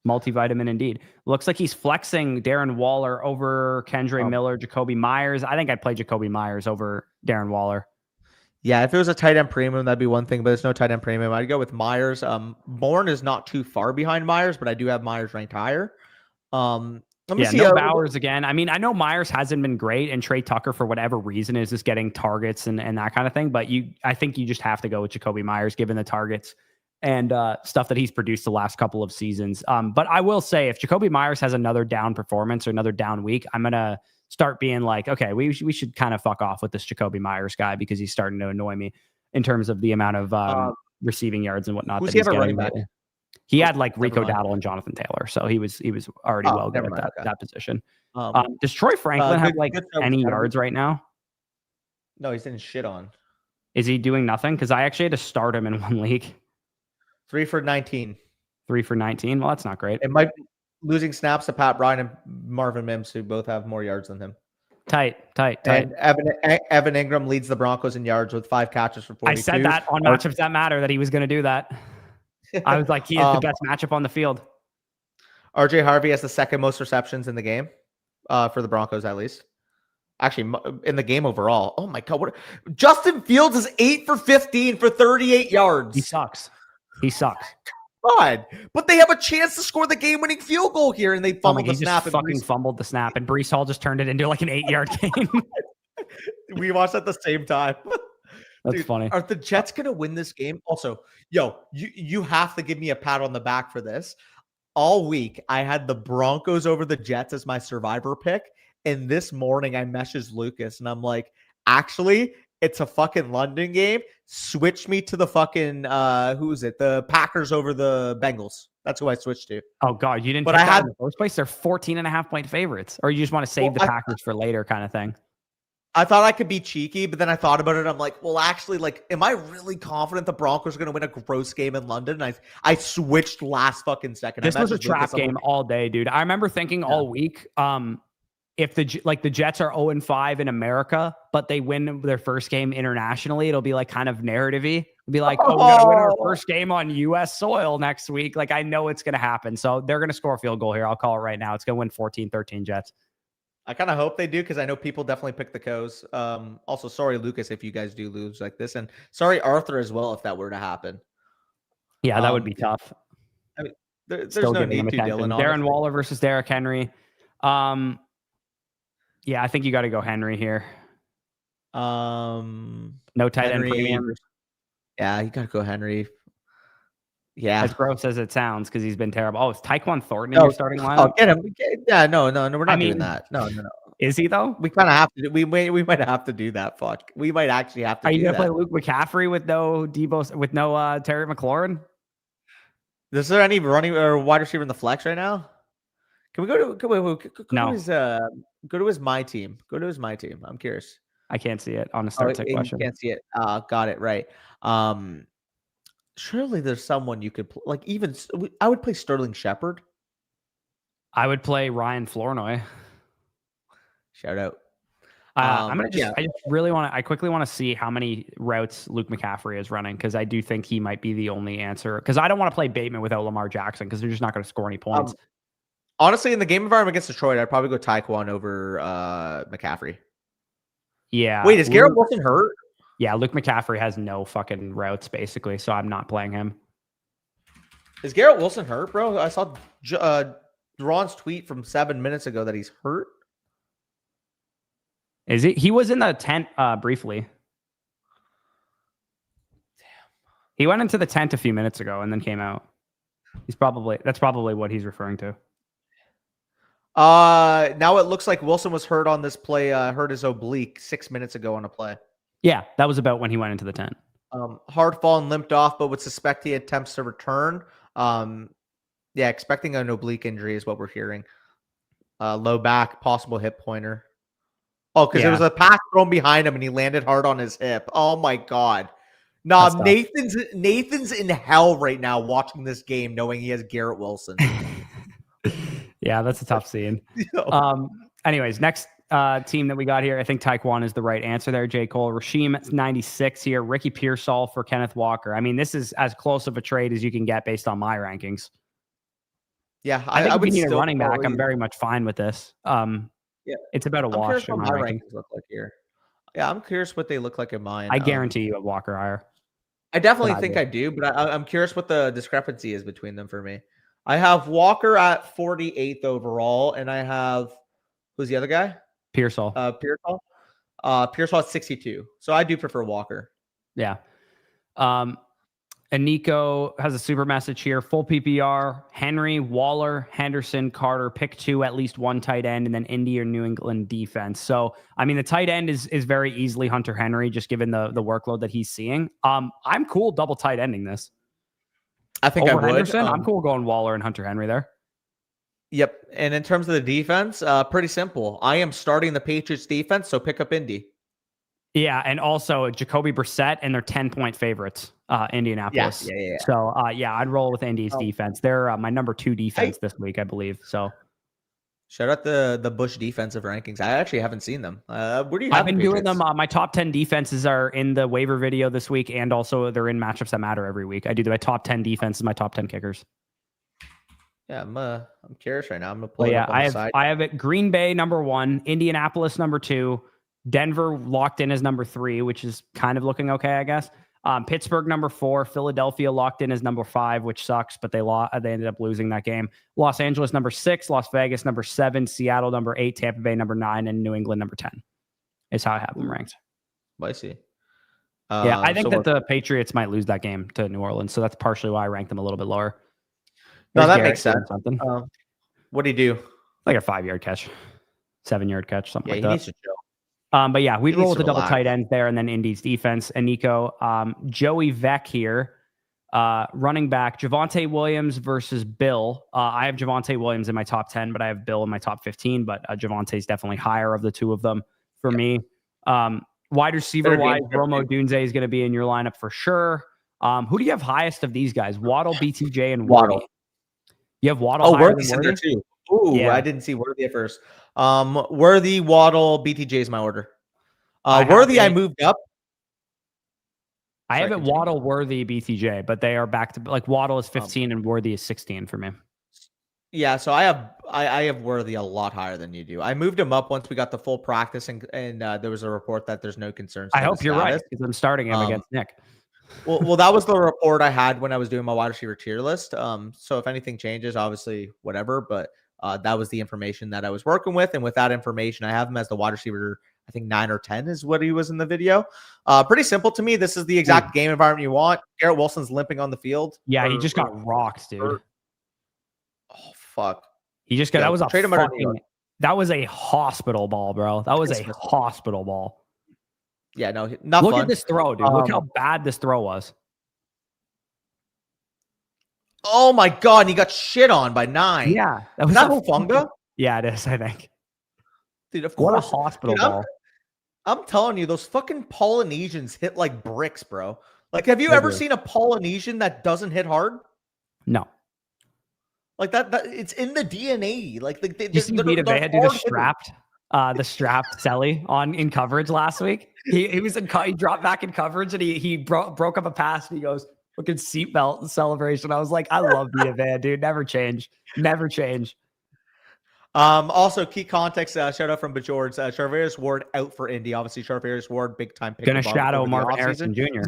Multivitamin indeed. Looks like he's flexing Darren Waller over Kendre Miller, Jacoby Myers. I think I'd play Jacoby Myers over Darren Waller. Yeah, if it was a tight end premium, that'd be one thing, but there's no tight end premium. I'd go with Myers. Bourne is not too far behind Myers, but I do have Myers ranked higher. Let me see. No Bowers again. I mean, I know Myers hasn't been great, and Trey Tucker, for whatever reason, is just getting targets and that kind of thing. But I think you just have to go with Jacoby Myers, given the targets and stuff that he's produced the last couple of seasons. But I will say, if Jacoby Myers has another down performance or another down week, I'm going to start being like, okay, we should kind of fuck off with this Jacoby Myers guy because he's starting to annoy me in terms of the amount of receiving yards and whatnot. Who's he ever running back? He had like Rico Dowdle and Jonathan Taylor, so he was already well good at that position. Does Troy Franklin have like any yards right now? No, he's in shit on. Is he doing nothing? Because I actually had to start him in one league. 3 for 19. 3 for 19. Well, that's not great. It might be losing snaps to Pat Bryan and Marvin Mims, who both have more yards than him. Tight. And Evan Ingram leads the Broncos in yards with 5 catches for 42. I said that on Matchups That Matter that he was going to do that. I was like, he is the best matchup on the field. RJ Harvey has the second most receptions in the game for the Broncos, at least. Actually, in the game overall. Oh my God. Justin Fields is 8 for 15 for 38 yards. He sucks. God, but they have a chance to score the game-winning field goal here, and they fumbled the snap. Fumbled the snap, and Breece Hall just turned it into like an 8-yard game. We watched at the same time. That's funny. Are the Jets going to win this game? Also, you have to give me a pat on the back for this. All week, I had the Broncos over the Jets as my survivor pick, and this morning I messaged Lucas, and I'm like, actually, it's a fucking London game. Switch me to the fucking who is it? The Packers over the Bengals. That's who I switched to. Oh God, you didn't. But I had in the first place. They're 14.5-point favorites, or you just want to save the Packers for later, kind of thing. I thought I could be cheeky, but then I thought about it. I'm like, well, actually, like, am I really confident the Broncos are going to win a gross game in London? And I switched last fucking second. This was a trap game all day, dude. I remember thinking all week, if the Jets are 0-5 in America, but they win their first game internationally, it'll be like kind of narrative-y. It'll be like, oh, we're going to win our first game on U.S. soil next week. Like, I know it's going to happen. So they're going to score a field goal here. I'll call it right now. It's going to win 14-13 Jets. I kind of hope they do because I know people definitely pick the Coes. Also, sorry, Lucas, if you guys do lose like this. And sorry, Arthur, as well, if that were to happen. Yeah, that would be tough. I mean, there's no need to, Dylan. Darren Waller versus Derrick Henry. Yeah, I think you got to go Henry here. No tight end premium. Yeah, you got to go Henry. Yeah, as gross as it sounds because he's been terrible. Oh, it's Tyquan Thornton in your starting lineup? Oh, get him. Yeah, no, we're not doing that. No. Is he though? We kind of have to. We might have to do that. Fuck. We might actually have to. Are you gonna play Luke McCaffrey with no Debo, with no Terry McLaurin? Is there any running or wide receiver in the flex right now? Can we go to go to his my team? Go to his my team. I'm curious. I can't see it on a start set question. You can't see it. Got it right. Surely there's someone you could like. Even I would play Sterling Shepard. I would play Ryan Flournoy. Shout out. I'm gonna just. I just really want to. I quickly want to see how many routes Luke McCaffrey is running because I do think he might be the only answer. Because I don't want to play Bateman without Lamar Jackson because they're just not going to score any points. Honestly, in the game environment against Detroit, I'd probably go Tyquan over McCaffrey. Yeah. Wait, is Garrett Wilson hurt? Yeah, Luke McCaffrey has no fucking routes, basically, so I'm not playing him. Is Garrett Wilson hurt, bro? I saw Ron's tweet from 7 minutes ago that he's hurt. Is he? He was in the tent briefly. Damn. He went into the tent a few minutes ago and then came out. That's probably what he's referring to. Now it looks like Wilson was hurt on this play. Hurt his oblique 6 minutes ago on a play. Yeah, that was about when he went into the tent. Hard fall and limped off, but would suspect he attempts to return. Yeah, expecting an oblique injury is what we're hearing. Low back, possible hip pointer. Oh, because there was a pass thrown behind him and he landed hard on his hip. Oh my god. Nah, Nathan's in hell right now watching this game, knowing he has Garrett Wilson. Yeah, that's a tough scene. Anyways, next team that we got here, I think Taekwon is the right answer there. J. Cole, Rasheem 96 here, Ricky Pearsall for Kenneth Walker. I mean, this is as close of a trade as you can get based on my rankings. Yeah, I think if we need a running back, I'm very much fine with this. Yeah, it's about a wash in my rankings. Look like here. Yeah, I'm curious what they look like in mine. I guarantee you have Walker higher. I definitely think I do, but I'm curious what the discrepancy is between them for me. I have Walker at 48th overall, and I have who's the other guy? Pearsall. Pearsall at 62. So I do prefer Walker. Yeah. And Nico has a super message here. Full PPR, Henry, Waller, Henderson, Carter, pick 2, at least 1 tight end, and then Indy or New England defense. So, I mean, the tight end is very easily Hunter Henry, just given the workload that he's seeing. I'm cool double tight ending this. I think I would. Henderson, I'm cool going Waller and Hunter Henry there. Yep. And in terms of the defense, pretty simple. I am starting the Patriots defense, so pick up Indy. Yeah, and also Jacoby Brissett, and they're 10-point favorites, Indianapolis. Yeah. So, I'd roll with Indy's defense. They're my number 2 defense this week, I believe. So, shout out the Bush defensive rankings. I actually haven't seen them. Where do you have I've been doing them. My top 10 defenses are in the waiver video this week, and also they're in matchups that matter every week. I do my top 10 defenses, my top 10 kickers. Yeah, I'm curious right now. I'm gonna play. Yeah, I have it Green Bay number 1, Indianapolis number 2. Denver locked in as number 3, which is kind of looking okay, I guess. Pittsburgh number 4, Philadelphia locked in as number 5, which sucks, but they ended up losing that game. Los Angeles number 6, Las Vegas number 7, Seattle number 8, Tampa Bay number 9, and New England number 10 is how I have them ranked. I see. Yeah, I think that the Patriots might lose that game to New Orleans, so that's partially why I ranked them a little bit lower. No, that makes sense. What do you do? Like a 5-yard catch, 7-yard catch, something like he that. Needs to chill. But yeah, we'd roll with the double tight ends there, and then Indy's defense. And Nico, Joey Vec here, running back, Javonte Williams versus Bill. I have Javonte Williams in my top 10, but I have Bill in my top 15. But Javonte's definitely higher of the two of them for me. Wide receiver wise, Romo Dunze is going to be in your lineup for sure. Who do you have highest of these guys? Waddle, BTJ, and Waddle. You have Waddle. Oh, Worthy's in there too. Ooh, yeah. I didn't see Worthy at first. Worthy, Waddle, BTJ is my order. Worthy, I moved up. I have it Waddle, Worthy, BTJ, but they are back to like Waddle is 15 and Worthy is 16 for me. Yeah, so I have Worthy a lot higher than you do. I moved him up once we got the full practice, and there was a report that there's no concerns. I hope you're right because I'm starting him against Nick. Well, that was the report I had when I was doing my wide receiver tier list. So if anything changes, obviously whatever, but that was the information that I was working with, and with that information, I have him as the wide receiver. I think 9 or 10 is what he was in the video. Pretty simple to me. This is the exact game environment you want. Garrett Wilson's limping on the field. Yeah, he just got rocked, dude. Oh fuck! He just got that was a fucking, that was a hospital ball, bro. That was a hospital ball. Yeah, no, not Look fun. at this throw, dude. Look how bad this throw was. Oh my god, and he got shit on by 9. Yeah, that was Hufanga. Yeah, it is. I think. Dude, of course. What a hospital ball. I'm telling you, those fucking Polynesians hit like bricks, bro. Like, have you ever seen a Polynesian that doesn't hit hard? No. Like that it's in the DNA. Like you see Vita Vea do the strapped Selly in coverage last week. He was he dropped back in coverage and he broke up a pass and he goes fucking seatbelt celebration. I was like, I love Vita Vea, dude. Never change. Never change. Also key context, shout out from Bajords, Charvarius Ward out for Indy. Obviously, Charvarius Ward, big time pick. Gonna shadow Marvin Harrison Jr.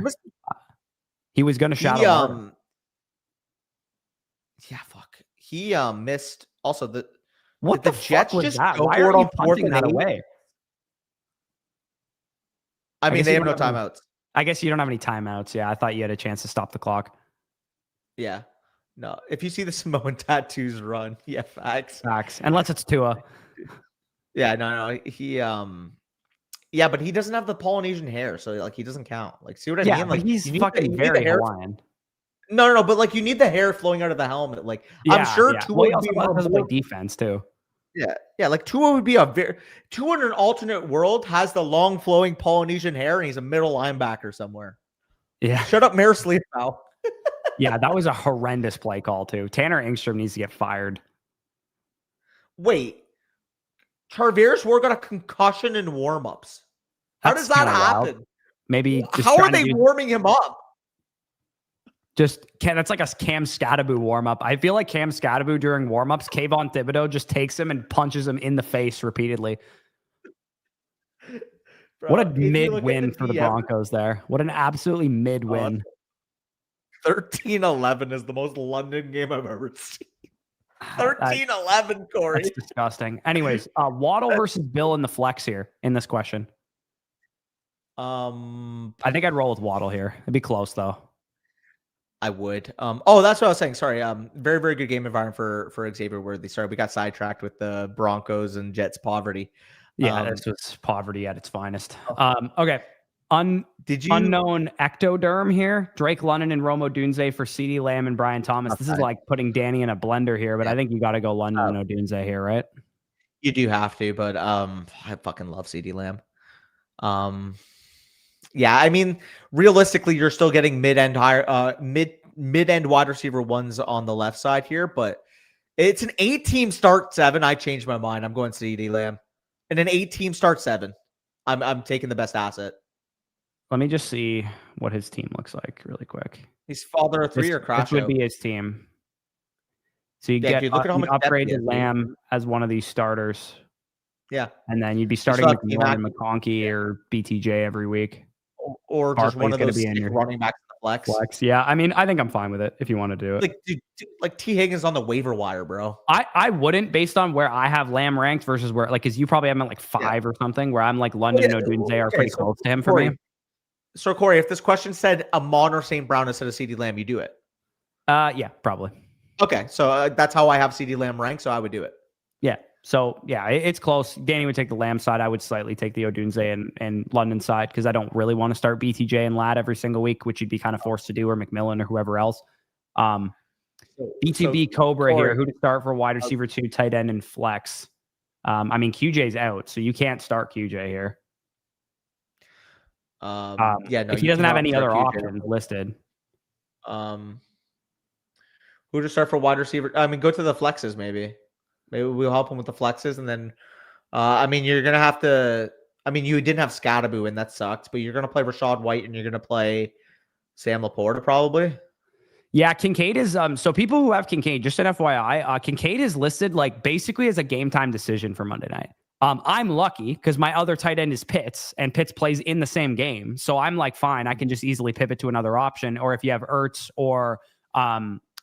He was gonna shadow. Yeah, fuck. He missed also the Jets just that? Why are you punting that away? I mean, they have no timeouts. I guess you don't have any timeouts. Yeah, I thought you had a chance to stop the clock. Yeah. No, if you see the Samoan tattoos run, yeah, facts. Facts. Unless it's Tua. Yeah, no, yeah, but he doesn't have the Polynesian hair, so like he doesn't count. Like, see what I Yeah, mean? but Like, he's you fucking need the very hair. Hawaiian. No, but like you need the hair flowing out of the helmet. Like, I'm Yeah, sure yeah. Tua Well, he would be also doesn't play more. defense too. Yeah, like Tua would be a very Tua in an alternate world has the long flowing Polynesian hair, and he's a middle linebacker somewhere. Yeah. Shut up, Mayor Sleepow. Yeah, that was a horrendous play call too. Tanner Engstrom needs to get fired. Wait, Charvarius Ward got a concussion in warmups. How That's does that kinda wild. happen? Maybe just How are trying to they do warming him up? that's like a Cam Scattaboo warm up. I feel like Cam Scattaboo during warm ups, Kayvon Thibodeau just takes him and punches him in the face repeatedly. Bro, What a if you mid look at win for the DM Broncos there. What an absolutely mid win. 13-11 is the most London game I've ever seen. 13-11, Corey. That's disgusting. Anyways, Waddle versus Bill in the flex here in this question. I I think I'd roll with Waddle here. It'd be close though. I would. Oh, that's what I was saying. Sorry. Very, very good game environment for Xavier Worthy. Sorry, we got sidetracked with the Broncos and Jets poverty. Yeah, this was poverty at its finest. Okay. Did you Unknown ectoderm here? Drake London and Romo Dunze for CeeDee Lamb and Brian Thomas. Okay. This is like putting Danny in a blender here, but I think you got to go London and Odunze here, right? You do have to, but I fucking love CeeDee Lamb. Yeah, I mean, realistically, you're still getting mid-end wide receiver ones on the left side here, but it's an 8-team start 7. I changed my mind. I'm going CeeDee Lamb. And an 8-team start 7. I'm taking the best asset. Let me just see what his team looks like really quick. He's father of 3 or crash. This would be his team. So you get look at how much upgrade to Lamb as one of these starters. Yeah. And then you'd be starting McMillan and McConkey or BTJ every week. Or just one of those be in your running backs in the flex. Yeah, I mean, I think I'm fine with it if you want to do it. Like, dude, like T. Higgins on the waiver wire, bro. I wouldn't, based on where I have Lamb ranked versus where, like, because you probably have him at like 5 or something, where I'm like London and Odunze are pretty close to him for me. So, Corey, if this question said Amon or St. Brown instead of CeeDee Lamb, you do it? Yeah, probably. Okay, so that's how I have CeeDee Lamb ranked, so I would do it. Yeah. So, yeah, it's close. Danny would take the Lamb side. I would slightly take the Odunze and London side because I don't really want to start BTJ and Ladd every single week, which you'd be kind of forced to do, or McMillan or whoever else. BTB Cobra here, who to start for wide receiver 2, tight end, and flex. I mean, QJ's out, so you can't start QJ here. Yeah, no, if he doesn't have any other options listed. Who to start for wide receiver? I mean, go to the flexes maybe. Maybe we'll help him with the flexes, and then I mean, you're gonna have to. I mean, you didn't have Scattaboo, and that sucked. But you're gonna play Rashad White, and you're gonna play Sam Laporta probably. Yeah, Kincaid is. So people who have Kincaid, just an FYI, Kincaid is listed like basically as a game time decision for Monday night. I'm lucky because my other tight end is Pitts, and Pitts plays in the same game, so I'm like, fine, I can just easily pivot to another option. Or if you have Ertz or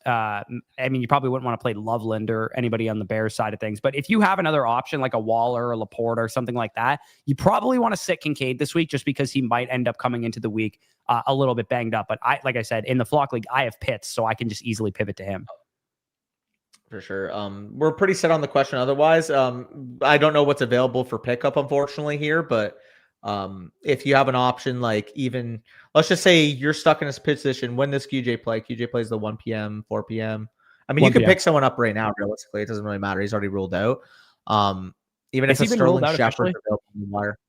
I mean, you probably wouldn't want to play Loveland or anybody on the Bears side of things. But if you have another option like a Waller or Laporte or something like that, you probably want to sit Kincaid this week just because he might end up coming into the week a little bit banged up. But like I said, in the Flock League, I have Pitts, so I can just easily pivot to him. For sure. We're pretty set on the question otherwise. I don't know what's available for pickup, unfortunately, here, but if you have an option, like even let's just say you're stuck in this position, when does QJ play? QJ plays the 1 p.m., 4 p.m. I mean, you could pick someone up right now, realistically. It doesn't really matter. He's already ruled out. Even if it's Sterling Shepard available in the wire,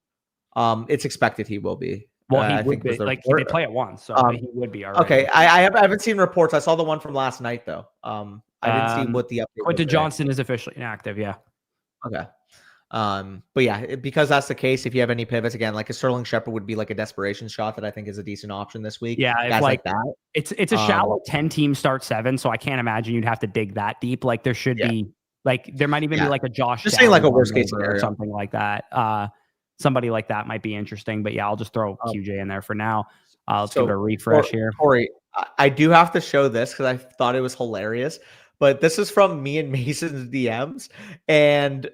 it's expected he will be. Well, he would be. Like, they play at once, so he would be all right. Okay, I haven't seen reports. I saw the one from last night, though. I didn't see what the update Quentin Johnson is officially inactive, yeah. Okay. But yeah, because that's the case, if you have any pivots, again, like a Sterling Shepard would be like a desperation shot that I think is a decent option this week. Yeah, guys like that. It's a shallow 10-team start 7, so I can't imagine you'd have to dig that deep. Like there should be, like there might even be like a Josh. Just saying, like a worst case scenario or something like that. Somebody like that might be interesting. But yeah, I'll just throw QJ in there for now. Let's give it a refresh here. Corey, I do have to show this because I thought it was hilarious. But this is from me and Mason's DMs, and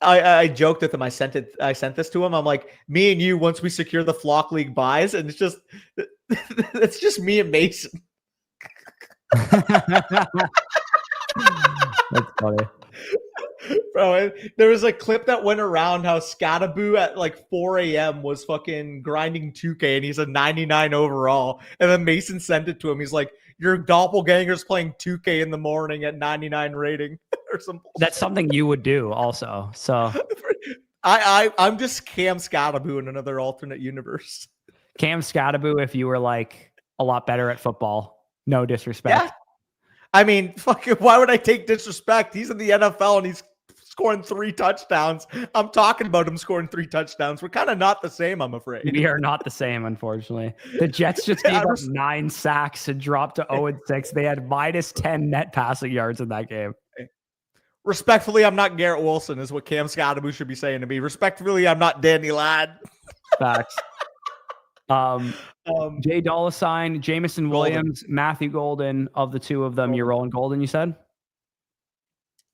I joked with him. I sent this to him. I'm like, me and you, once we secure the Flock League buys, and it's just me and Mason. That's funny. Bro, there was a clip that went around how Scattaboo at like 4 a.m. was fucking grinding 2K and he's a 99 overall. And then Mason sent it to him. He's like, your doppelganger's playing 2K in the morning at 99 rating or something. That's something you would do also. So I'm just Cam Scattaboo in another alternate universe. Cam Scattaboo, if you were like a lot better at football. No disrespect. Yeah. I mean, fucking, why would I take disrespect? He's in the NFL and he's scoring 3 touchdowns. I'm talking about him scoring 3 touchdowns. We're kind of not the same, I'm afraid. We are not the same, unfortunately. The Jets just gave up 9 sacks and dropped to 0-6. They had -10 net passing yards in that game. Respectfully, I'm not Garrett Wilson, is what Cam Scattaboo should be saying to me. Respectfully, I'm not Danny Ladd. Facts. Jay Dollar Sign, Jameson Williams, Matthew Golden. Of the two of them, you're rolling Golden, you said?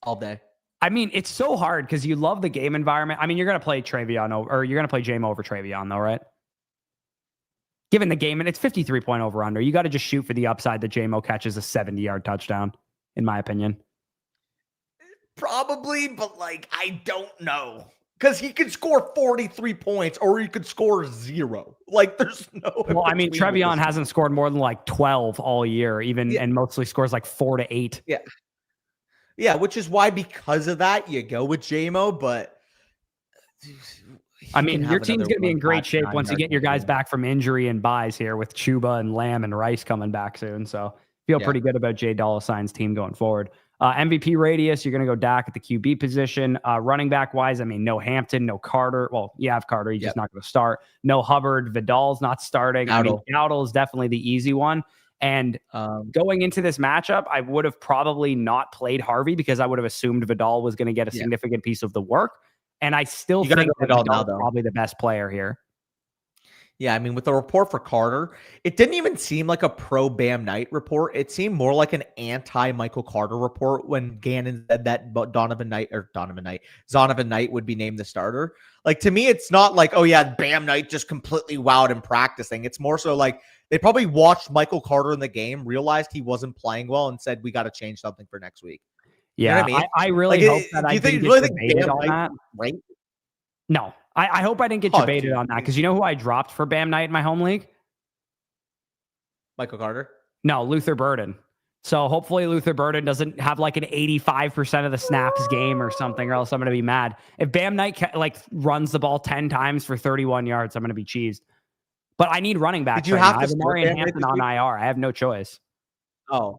All day. I mean, it's so hard because you love the game environment. I mean, you're going to play Travion over, or you're going to play JMO over Travion, though, right? Given the game, and it's 53-point over under, you got to just shoot for the upside that JMO catches a 70-yard touchdown, in my opinion. Probably, but like, I don't know. Because he could score 43 points or he could score 0. Like, there's no. Well, I mean, Trevion hasn't scored more than like 12 all year, even, and mostly scores like 4 to 8. Yeah. Yeah, which is why, because of that, you go with JMO. But I mean, your team's going to be in great shape once you get your guys back from injury and buys here with Chuba and Lamb and Rice coming back soon. So feel pretty good about Jay Dollar Sign's team going forward. MVP radius, you're going to go Dak at the QB position. Running back wise, I mean, no Hampton, no Carter. Well, you have Carter. He's just not going to start. No Hubbard. Vidal's not starting. I mean, Dowdle is definitely the easy one. And going into this matchup, I would have probably not played Harvey because I would have assumed Vidal was going to get a significant piece of the work. And I still think that Vidal is probably the best player here. Yeah, I mean, with the report for Carter, it didn't even seem like a pro Bam Knight report. It seemed more like an anti-Michael Carter report when Gannon said that Zonovan Knight would be named the starter. Like, to me, it's not like, oh yeah, Bam Knight just completely wowed in practicing. It's more so like they probably watched Michael Carter in the game, realized he wasn't playing well, and said, we got to change something for next week. Yeah, you know what I mean? I really hope that I didn't get debated on that. Right? No, I hope I didn't get debated on that because you know who I dropped for Bam Knight in my home league? Michael Carter? No, Luther Burden. So hopefully Luther Burden doesn't have like an 85% of the snaps game or something, or else I'm going to be mad. If Bam Knight like runs the ball 10 times for 31 yards, I'm going to be cheesed. But I need running backs. Did you have to start Hampton on IR. I have no choice. Oh.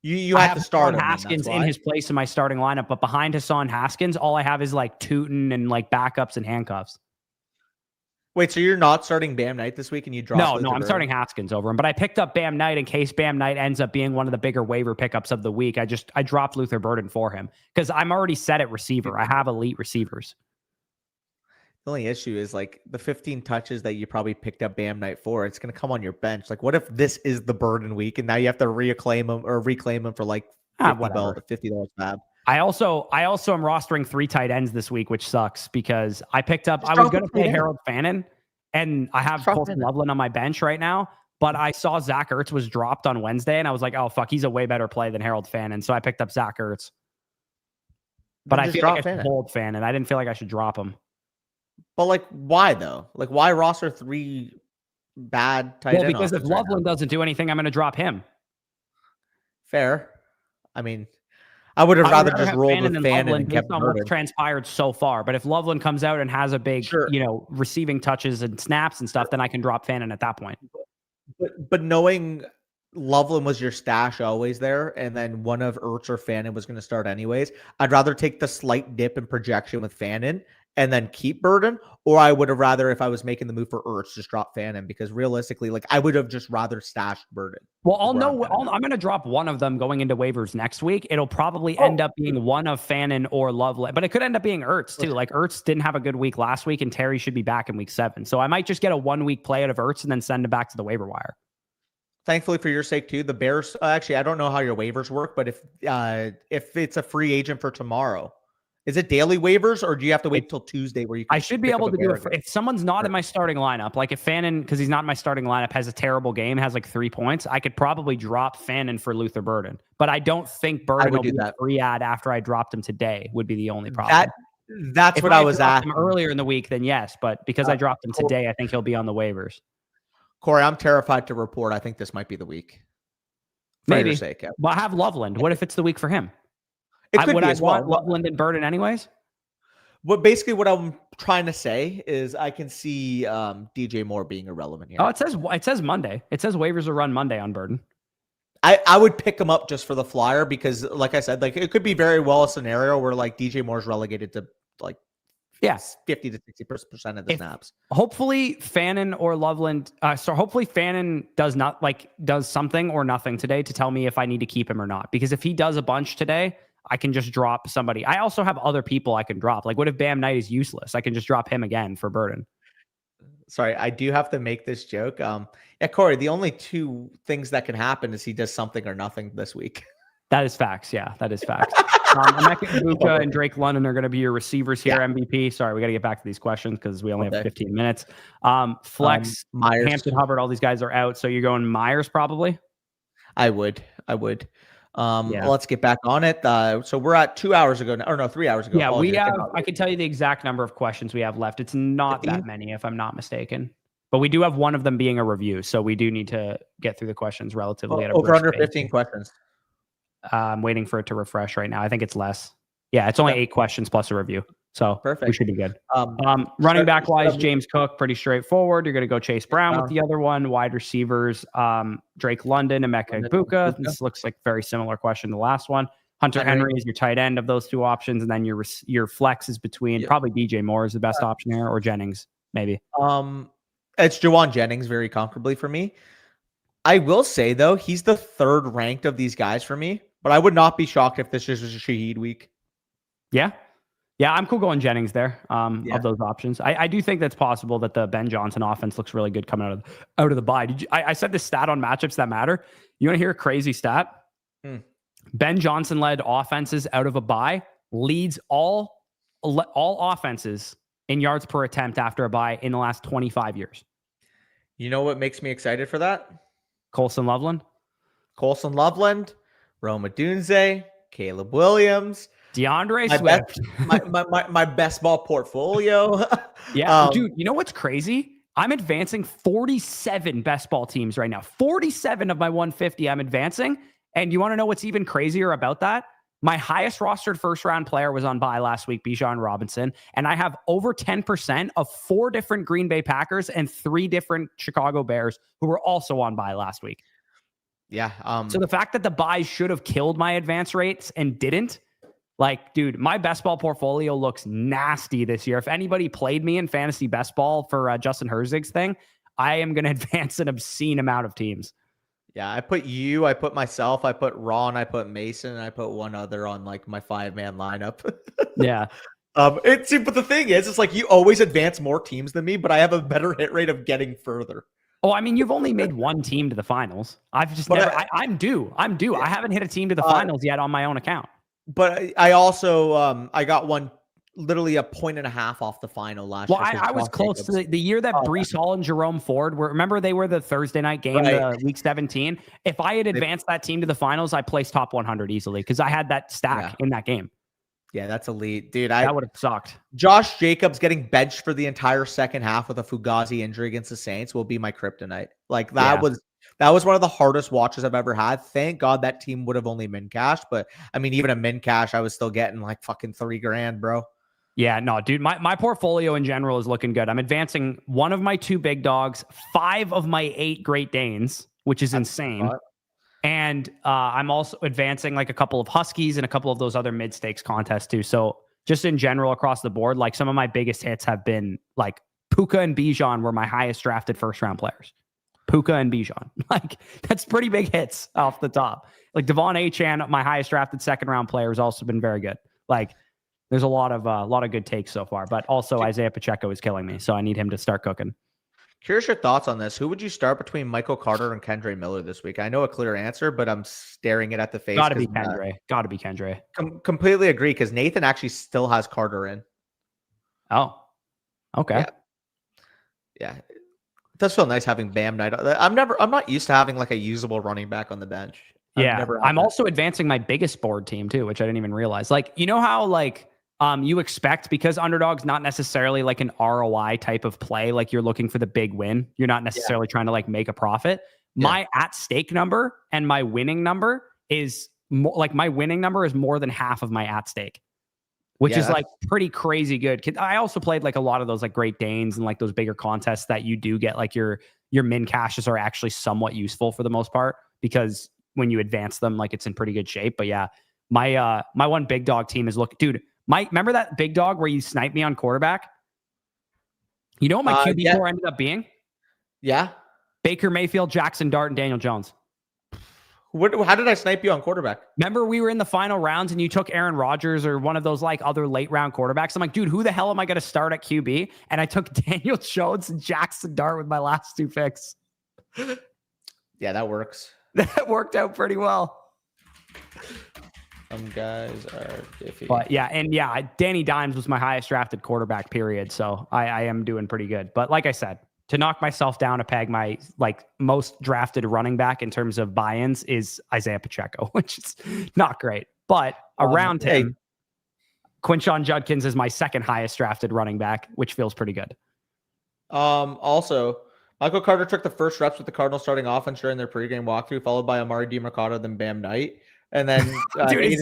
You have to start Haskins in his place in my starting lineup, but behind Hassan Haskins, all I have is like Tootin and like backups and handcuffs. Wait, so you're not starting Bam Knight this week and you dropped No, I'm starting Haskins over him, but I picked up Bam Knight in case Bam Knight ends up being one of the bigger waiver pickups of the week. I dropped Luther Burden for him because I'm already set at receiver. I have elite receivers. The only issue is like the 15 touches that you probably picked up Bam Knight for, it's going to come on your bench. Like, what if this is the Burden week and now you have to reclaim him for like $50 fab? I also am rostering 3 tight ends this week, which sucks because I was going to play Harold Fannin and I have Colton Loveland on my bench right now, but I saw Zach Ertz was dropped on Wednesday and I was like, oh fuck, he's a way better play than Harold Fannin. So I picked up Zach Ertz, but I feel like I should hold Fannin. I didn't feel like I should drop him. But like, why though? Like, why roster 3 bad tight ends? Because if Loveland doesn't do anything, I'm going to drop him. Fair. I mean, I would have rather just rolled with Fannin and kept what's transpired so far. But if Loveland comes out and has a big, receiving touches and snaps and stuff, then I can drop Fannin at that point. But knowing Loveland was your stash always there, and then one of Ertz or Fannin was going to start anyways, I'd rather take the slight dip in projection with Fannin and then keep Burden, or I would have rather, if I was making the move for Ertz, just drop Fannin, because realistically, like, I would have just rather stashed Burden. Well, I'm going to drop one of them going into waivers next week. It'll probably end up being one of Fannin or Loveland, but it could end up being Ertz too. Like, Ertz didn't have a good week last week, and Terry should be back in week 7. So I might just get a 1-week play out of Ertz and then send him back to the waiver wire. Thankfully for your sake too, the Bears, actually, I don't know how your waivers work, but if it's a free agent for tomorrow, Is it daily waivers, or do you have to wait till Tuesday where you can I should be able to do it if someone's not in my starting lineup, like if Fannin, because he's not in my starting lineup, has a terrible game, has like 3 points, I could probably drop Fannin for Luther Burden. But I don't think Burden will be a free ad after I dropped him today would be the only problem. That's if what I was asking. Earlier in the week, then yes. But because I dropped him today, I think he'll be on the waivers. Corey, I'm terrified to report. I think this might be the week. Maybe. Well, I have Loveland. What if it's the week for him? Would I want Loveland and Burden anyways? Basically what I'm trying to say is I can see DJ Moore being irrelevant here. Oh, it says Monday. It says waivers are run Monday on Burden. I would pick him up just for the flyer because, like I said, like it could be very well a scenario where like DJ Moore's relegated to like 50 to 60% of the snaps. Hopefully Fannin or Loveland. Hopefully Fannin does something or nothing today to tell me if I need to keep him or not. Because if he does a bunch today, I can just drop somebody. I also have other people I can drop. Like, what if Bam Knight is useless? I can just drop him again for Burden. Sorry, I do have to make this joke. Yeah, Corey, the only 2 things that can happen is he does something or nothing this week. That is facts. Yeah, that is facts. Puka and Drake London are going to be your receivers here, MVP. Sorry, we got to get back to these questions because we only have 15 minutes. Flex, Myers, Hampton Hubbard, all these guys are out. So you're going Myers probably? I would. Let's get back on it. So we're at 2 hours ago, or no, 3 hours ago. Yeah, we have. I can tell you the exact number of questions we have left. It's not 15? That many, if I'm not mistaken. But we do have one of them being a review, so we do need to get through the questions relatively. Over under 15 questions. I'm waiting for it to refresh right now. I think it's less. Yeah, it's only 8 questions plus a review. So perfect. We should be good. Running back wise, James Cook, pretty straightforward. You're going to go Chase Brown with the other one. Wide receivers, Drake London and Emeka Puka. This looks like very similar question to the last one. Hunter Henry is your tight end of those 2 options, and then your flex is between probably DJ Moore is the best option here, or Jennings maybe. It's Jawan Jennings very comfortably for me. I will say though, he's the 3rd ranked of these guys for me, but I would not be shocked if this is a Shaheed week. Yeah, I'm cool going Jennings there of those options. I do think that's possible that the Ben Johnson offense looks really good coming out of the bye. I said this stat on matchups that matter. You want to hear a crazy stat? Ben Johnson led offenses out of a bye leads all offenses in yards per attempt after a bye in the last 25 years. You know what makes me excited for that? Colson Loveland, Rome Odunze, Caleb Williams, DeAndre Swift. My best ball portfolio. Yeah, dude, you know what's crazy? I'm advancing 47 best ball teams right now. 47 of my 150 I'm advancing. And you want to know what's even crazier about that? My highest rostered first round player was on bye last week, Bijan Robinson. And I have over 10% of 4 different Green Bay Packers and 3 different Chicago Bears who were also on bye last week. Yeah. So the fact that the buys should have killed my advance rates and didn't, like, dude, my best ball portfolio looks nasty this year. If anybody played me in fantasy best ball for Justin Herzig's thing, I am going to advance an obscene amount of teams. Yeah, I put you, I put myself, I put Ron, I put Mason, and I put one other on like my 5-man lineup. Yeah. But the thing is, it's like you always advance more teams than me, but I have a better hit rate of getting further. Oh, I mean, you've only made 1 team to the finals. I've just never. I'm due. Yeah. I haven't hit a team to the finals yet on my own account. But I also I got one literally 1.5 points off the final last year. Well, I was close to the year that Breece Hall and Jerome Ford were. Remember, they were the Thursday night game, week 17. If I had advanced that team to the finals, I placed top 100 easily because I had that stack in that game. Yeah, that's elite, dude. That would have sucked. Josh Jacobs getting benched for the entire second half with a Fugazi injury against the Saints will be my kryptonite. Like that was one of the hardest watches I've ever had. Thank God that team would have only min cashed, but I mean, even a min cash, I was still getting like fucking $3,000, bro. Yeah, no, dude, my portfolio in general is looking good. I'm advancing 1 of my 2 big dogs, 5 of my 8 Great Danes, which is insane. And I'm also advancing like a couple of Huskies and a couple of those other mid-stakes contests too. So just in general across the board, like some of my biggest hits have been like Puka and Bijan were my highest drafted first round players. Puka and Bijan. Like that's pretty big hits off the top. Like Devon Achane, my highest drafted second round player, has also been very good. Like there's a lot of good takes so far, but also Isaiah Pacheco is killing me. So I need him to start cooking. Curious your thoughts on this. Who would you start between Michael Carter and Kendre Miller this week? I know a clear answer, but I'm staring it at the face. Got to be Kendre. Got to be Kendre. Completely agree, because Nathan actually still has Carter in. Oh, okay. Yeah. It does feel nice having Bam Knight. I'm not used to having like a usable running back on the bench. I'm also advancing my biggest board team too, which I didn't even realize. Like, you know how like you expect, because underdog's not necessarily like an ROI type of play, like you're looking for the big win. You're not necessarily trying to like make a profit. My at stake number and my winning number is more like, my winning number is more than half of my at stake, which is like pretty crazy good. I also played like a lot of those like Great Danes and like those bigger contests that you do get like your min caches are actually somewhat useful for the most part, because when you advance them, like it's in pretty good shape. But yeah, my one big dog team is dude, remember that big dog where you sniped me on quarterback? You know what my QB4 ended up being? Yeah. Baker Mayfield, Jackson Dart, and Daniel Jones. How did I snipe you on quarterback? Remember we were in the final rounds and you took Aaron Rodgers or one of those like other late round quarterbacks. I'm like, dude, who the hell am I going to start at QB? And I took Daniel Jones and Jackson Dart with my last 2 picks. Yeah, that works. That worked out pretty well. Some guys are iffy. But yeah, Danny Dimes was my highest drafted quarterback, period. So I am doing pretty good. But like I said, to knock myself down a peg, my like most drafted running back in terms of buy-ins is Isaiah Pacheco, which is not great. But around him, Quinshon Judkins is my second highest drafted running back, which feels pretty good. Also, Michael Carter took the first reps with the Cardinals starting offense during their pregame walkthrough, followed by Amari DiMercato, then Bam Knight. And then dude, is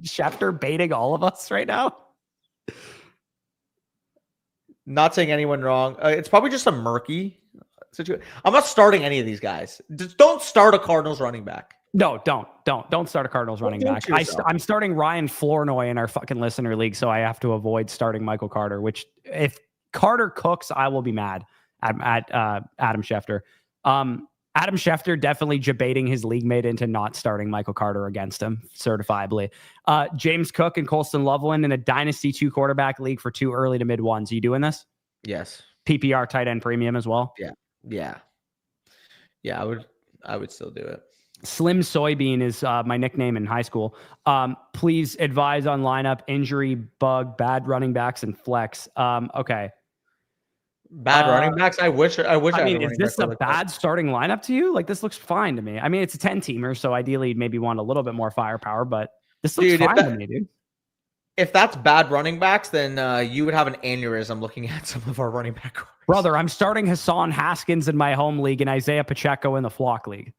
Schefter baiting all of us right now? Not saying anyone wrong. It's probably just a murky situation. I'm not starting any of these guys. Just don't start a Cardinals running back. No, don't start a Cardinals running back. I'm starting Ryan Flournoy in our fucking listener league, so I have to avoid starting Michael Carter, which if Carter cooks, I will be mad at Adam Schefter. Adam Schefter definitely debating his league mate into not starting Michael Carter against him certifiably. James Cook and Colston Loveland in a Dynasty 2 quarterback league for 2 early to mid ones. Are you doing this? Yes. PPR tight end premium as well? Yeah. I would still do it. Slim Soybean is my nickname in high school. Please advise on lineup, injury, bug, bad running backs, and flex. Okay. Bad running backs. I wish. I mean, is this a bad starting lineup to you? Like, this looks fine to me. I mean, it's a 10-teamer, so ideally, maybe want a little bit more firepower. But this looks fine to me, dude. If that's bad running backs, then you would have an aneurysm looking at some of our running back. Brother, I'm starting Hassan Haskins in my home league and Isaiah Pacheco in the flock league.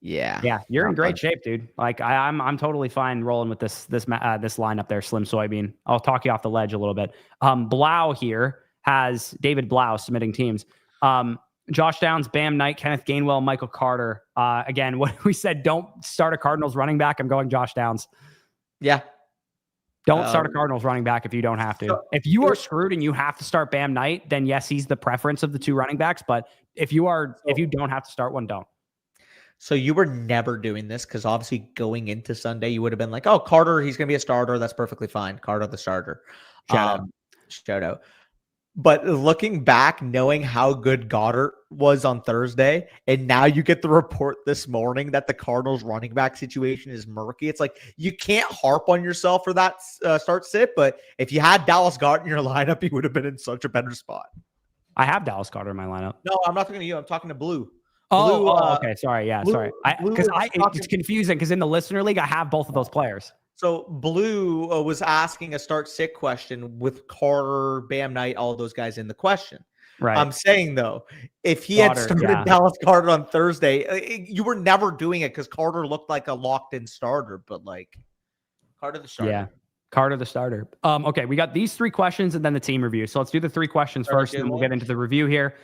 Yeah, you're in great shape, dude. Like I'm totally fine rolling with this lineup there, Slim Soybean. I'll talk you off the ledge a little bit. Blau here has David Blau submitting teams. Josh Downs, Bam Knight, Kenneth Gainwell, Michael Carter. Again, what we said, don't start a Cardinals running back. I'm going Josh Downs. Yeah. Don't start a Cardinals running back if you don't have to. So, if you are screwed and you have to start Bam Knight, then yes, he's the preference of the 2 running backs. But if you don't have to start one, don't. So you were never doing this because obviously going into Sunday, you would have been like, oh, Carter, he's going to be a starter. That's perfectly fine. Carter, the starter. Shout out. But looking back, knowing how good Goddard was on Thursday, and now you get the report this morning that the Cardinals running back situation is murky. It's like, you can't harp on yourself for that start sit, but if you had Dallas Goddard in your lineup, you would have been in such a better spot. I have Dallas Goddard in my lineup. No, I'm not talking to you. I'm talking to Blue. Okay. Sorry. Yeah, sorry. It's confusing because in the listener league, I have both of those players. So Blue was asking a start sit question with Carter, Bam Knight, all of those guys in the question. Right. I'm saying, though, if he had started Dallas Carter on Thursday, you were never doing it because Carter looked like a locked-in starter, but like Carter the starter. Yeah, Carter the starter. Okay, we got these 3 questions and then the team review. So let's do the 3 questions first, and then we'll get into the review here.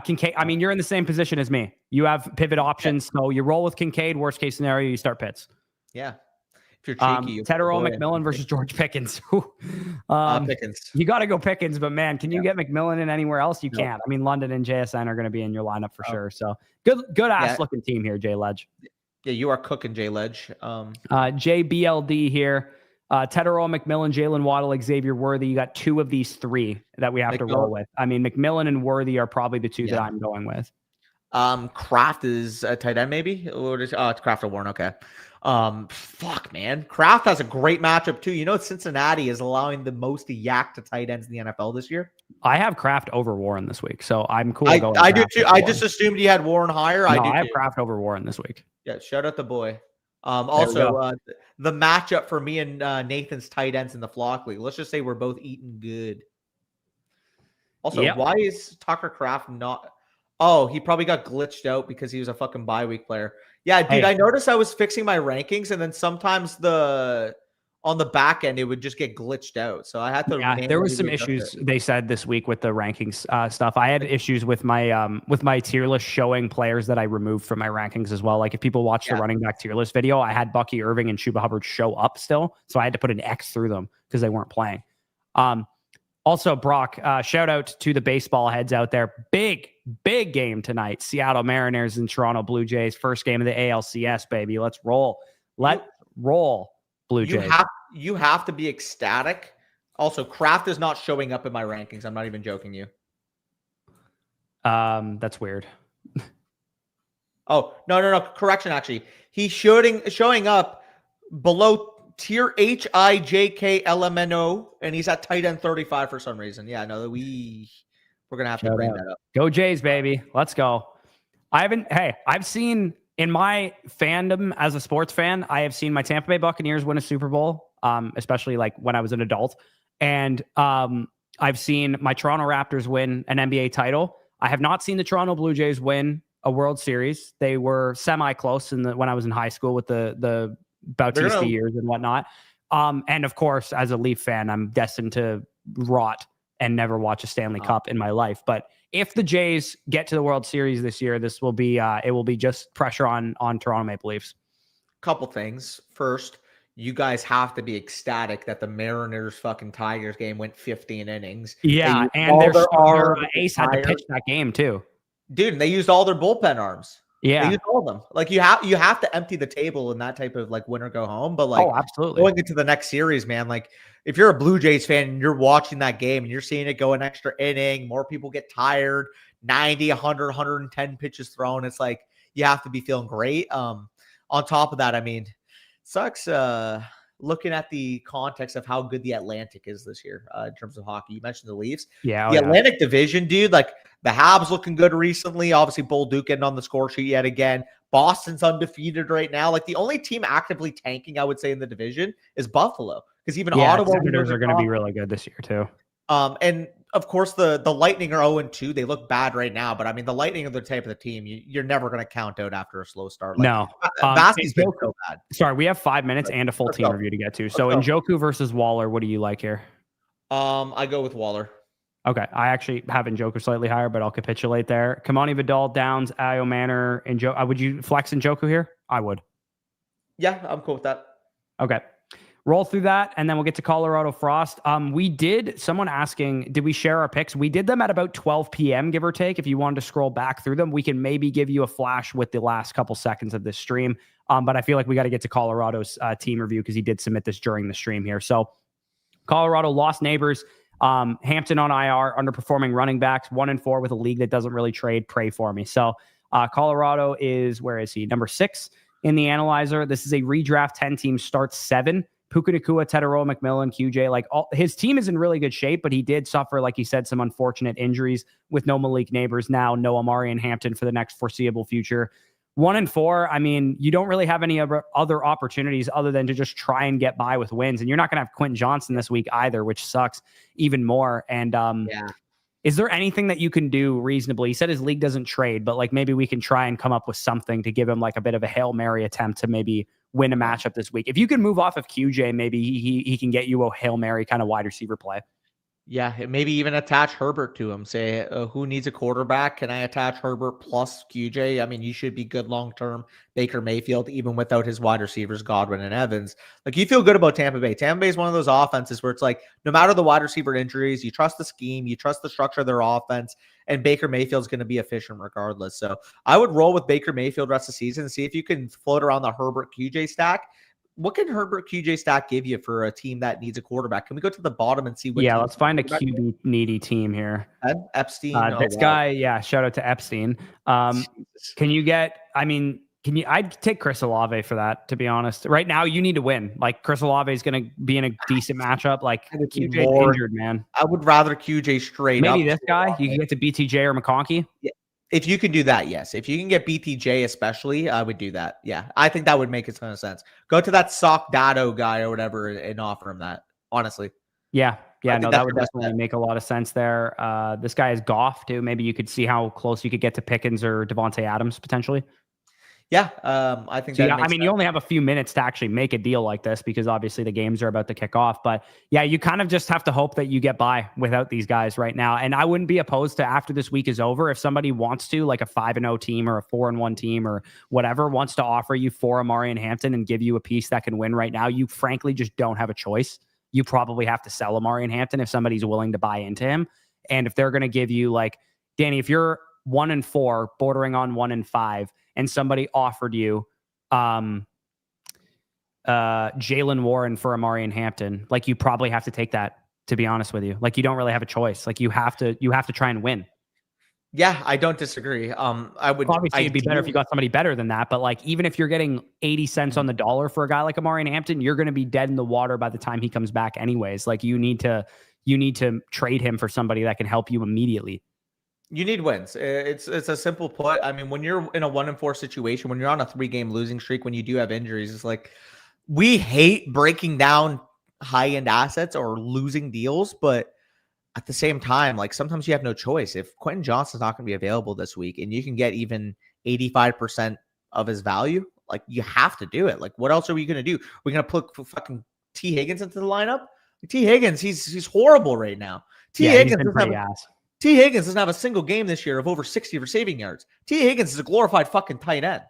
Kincaid, I mean, you're in the same position as me. You have pivot options, so you roll with Kincaid. Worst case scenario, you start Pitts. Yeah. If you're cheeky, Tedero McMillan versus George Pickens. Pickens. You got to go Pickens, but man, can you get McMillan in anywhere else? You can't. I mean, London and JSN are going to be in your lineup for sure. So good ass looking team here, Jay Ledge. Yeah, you are cooking, Jay Ledge. JBLD here. Tedero, McMillan, Jalen Waddle, Xavier Worthy. You got 2 of these 3 that we have to roll with. I mean, McMillan and Worthy are probably the 2 that I'm going with. Kraft is a tight end, maybe. It's Kraft or Warren. Okay. Fuck, man. Kraft has a great matchup too. You know, Cincinnati is allowing the most yak to tight ends in the NFL this year. I have Kraft over Warren this week, so I'm cool. I do too. I just assumed you had Warren higher. No, I have Kraft over Warren this week. Yeah, shout out the boy. Also, the matchup for me and Nathan's tight ends in the flock league. Let's just say we're both eating good. Also, why is Tucker Kraft not? Oh, he probably got glitched out because he was a fucking bye week player. Yeah, dude, I noticed I was fixing my rankings, and then sometimes on the back end it would just get glitched out. So I had to. Yeah, there was some issues they said this week with the rankings stuff. I had issues with my tier list showing players that I removed from my rankings as well. Like if people watch the running back tier list video, I had Bucky Irving and Chuba Hubbard show up still, so I had to put an X through them because they weren't playing. Also, Brock, shout out to the baseball heads out there. Big game tonight. Seattle Mariners and Toronto Blue Jays. First game of the ALCS, baby. Let's roll. Let's roll, Blue Jays. You have to be ecstatic. Also, Kraft is not showing up in my rankings. I'm not even joking you. That's weird. Oh, no. Correction, actually. He's showing up below tier HIJKLMNO, and he's at tight end 35 for some reason. Yeah, no, we're gonna have to bring that up. Go Jays, baby. Let's go. I've seen in my fandom as a sports fan, I have seen my Tampa Bay Buccaneers win a Super Bowl, especially like when I was an adult. And I've seen my Toronto Raptors win an NBA title. I have not seen the Toronto Blue Jays win a World Series. They were semi-close when I was in high school with the Bautista years and whatnot. And of course, as a Leaf fan, I'm destined to rot and never watch a Stanley Cup in my life. But if the Jays get to the World Series this year, this will be it will be just pressure on Toronto Maple Leafs. Couple things. First, you guys have to be ecstatic that the Mariners fucking Tigers game went 15 innings. Yeah, and their ace had to pitch that game too. Dude, they used all their bullpen arms. Yeah, they used all of them. Like you have to empty the table in that type of like win or go home. But like, absolutely, going into the next series, man. Like, if you're a Blue Jays fan and you're watching that game and you're seeing it go an extra inning, more people get tired, 90, 100, 110 pitches thrown. It's like you have to be feeling great. On top of that, I mean, sucks. Looking at the context of how good the Atlantic is this year in terms of hockey. You mentioned the Leafs. Yeah. The Atlantic division, dude, like the Habs looking good recently. Obviously, Bolduc getting on the score sheet yet again. Boston's undefeated right now. Like the only team actively tanking, I would say, in the division is Buffalo. Because even Ottawa Senators are going to be really good this year too. And of course, the Lightning are 0-2. They look bad right now, but I mean, the Lightning are the type of the team you're never going to count out after a slow start. Like, no, Basty's been so bad. Sorry, we have 5 minutes and a full team review to get to. So Njoku versus Waller, what do you like here? I go with Waller. Okay, I actually have Njoku slightly higher, but I'll capitulate there. Kamani Vidal, Downs, Ayo Manor, and would you flex Njoku here? I would. Yeah, I'm cool with that. Okay. Roll through that, and then we'll get to Colorado Frost. Someone asking, did we share our picks? We did them at about 12 p.m., give or take. If you wanted to scroll back through them, we can maybe give you a flash with the last couple seconds of this stream. But I feel like we got to get to Colorado's team review because he did submit this during the stream here. So Colorado lost neighbors. Hampton on IR, underperforming running backs, 1-4 with a league that doesn't really trade. Pray for me. So Colorado is, where is he? Number 6 in the analyzer. This is a redraft 10 team starts 7. Puka Nacua, Tedero, McMillan, QJ, his team is in really good shape, but he did suffer, like he said, some unfortunate injuries with no Malik Neighbors now, no Amari and Hampton for the next foreseeable future. 1-4, I mean, you don't really have any other opportunities other than to just try and get by with wins. And you're not going to have Quentin Johnson this week either, which sucks even more. And is there anything that you can do reasonably? He said his league doesn't trade, but like maybe we can try and come up with something to give him like a bit of a Hail Mary attempt to maybe win a matchup this week. If you can move off of QJ, maybe he can get you a Hail Mary kind of wide receiver play. Yeah, maybe even attach Herbert to him. Say, who needs a quarterback? Can I attach Herbert plus QJ? I mean, you should be good long-term. Baker Mayfield, even without his wide receivers, Godwin and Evans. Like, you feel good about Tampa Bay. Tampa Bay is one of those offenses where it's like, no matter the wide receiver injuries, you trust the scheme, you trust the structure of their offense, and Baker Mayfield's going to be efficient regardless. So I would roll with Baker Mayfield rest of the season and see if you can float around the Herbert QJ stack. what can Herbert QJ stack give you for a team that needs a quarterback? Can we go to the bottom and see what? Yeah, let's find a QB needy team here. Epstein. This guy, yeah, shout out to Epstein. Can you get? I mean, can you? I'd take Chris Olave for that. To be honest, right now you need to win. Like Chris Olave is going to be in a decent matchup. Like QJ injured, man. I would rather QJ straight up. Maybe this guy. You can get to BTJ or McConkey. Yeah. If you can do that, yes. If you can get BTJ especially, I would do that. Yeah, I think that would make a ton of sense. Go to that Sock Dado guy or whatever and offer him that, honestly. Yeah, no, that would definitely make a lot of sense there. This guy is Goff, too. Maybe you could see how close you could get to Pickens or Devontae Adams, potentially. Yeah, I think so. I mean, you only have a few minutes to actually make a deal like this because obviously the games are about to kick off. But yeah, you kind of just have to hope that you get by without these guys right now. And I wouldn't be opposed to, after this week is over, if somebody wants to, like a 5-0 team or a 4-1 team or whatever, wants to offer you for Amari and Hampton and give you a piece that can win right now, you frankly just don't have a choice. You probably have to sell Amari and Hampton if somebody's willing to buy into him. And if they're going to give you, like, Danny, if you're 1-4, bordering on 1-5, and somebody offered you Jalen Warren for Amari and Hampton, like, you probably have to take that, to be honest with you. Like, you don't really have a choice. Like, you have to try and win. Yeah, I don't disagree. I would obviously it'd be better if you got somebody better than that. But like, even if you're getting 80 cents on the dollar for a guy like Amari and Hampton, you're going to be dead in the water by the time he comes back anyways. Like, you need to trade him for somebody that can help you immediately. You need wins. It's a simple put. I mean, when you're in a 1-4 situation, when you're on a 3-game losing streak, when you do have injuries, it's like, we hate breaking down high-end assets or losing deals, but at the same time, like, sometimes you have no choice. If Quentin Johnston's not going to be available this week and you can get even 85% of his value, like, you have to do it. Like, what else are we going to do? We're going to put fucking T. Higgins into the lineup? T. Higgins, he's horrible right now. T. Higgins doesn't have a single game this year of over 60 receiving yards. T. Higgins is a glorified fucking tight end.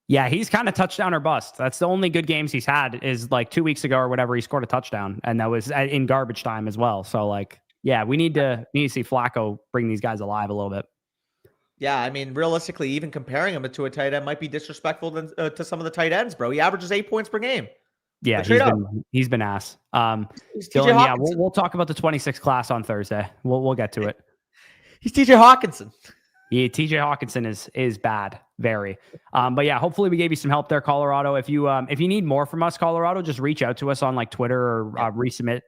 Yeah, he's kind of touchdown or bust. That's the only good games he's had, is like 2 weeks ago or whatever. He scored a touchdown, and that was in garbage time as well. So, like, yeah, we need to see Flacco bring these guys alive a little bit. Yeah, I mean, realistically, even comparing him to a tight end might be disrespectful to some of the tight ends, bro. He averages 8 points per game. Yeah, he's been ass. Dylan, yeah, we'll talk about the 26 class on Thursday. We'll get to it. He's TJ Hawkinson. Yeah, TJ Hawkinson is bad, very. But yeah, hopefully we gave you some help there, Colorado. If you need more from us, Colorado, just reach out to us on like Twitter or resubmit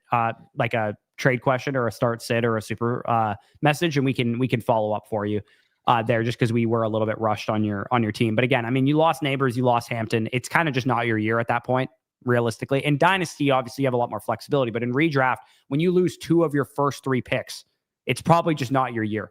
like a trade question or a start sit or a super message, and we can follow up for you there, just because we were a little bit rushed on your team. But again, I mean, you lost Neighbors, you lost Hampton. It's kind of just not your year at that point, realistically. In Dynasty, obviously, you have a lot more flexibility, but in redraft, when you lose 2 of your first 3 picks, it's probably just not your year,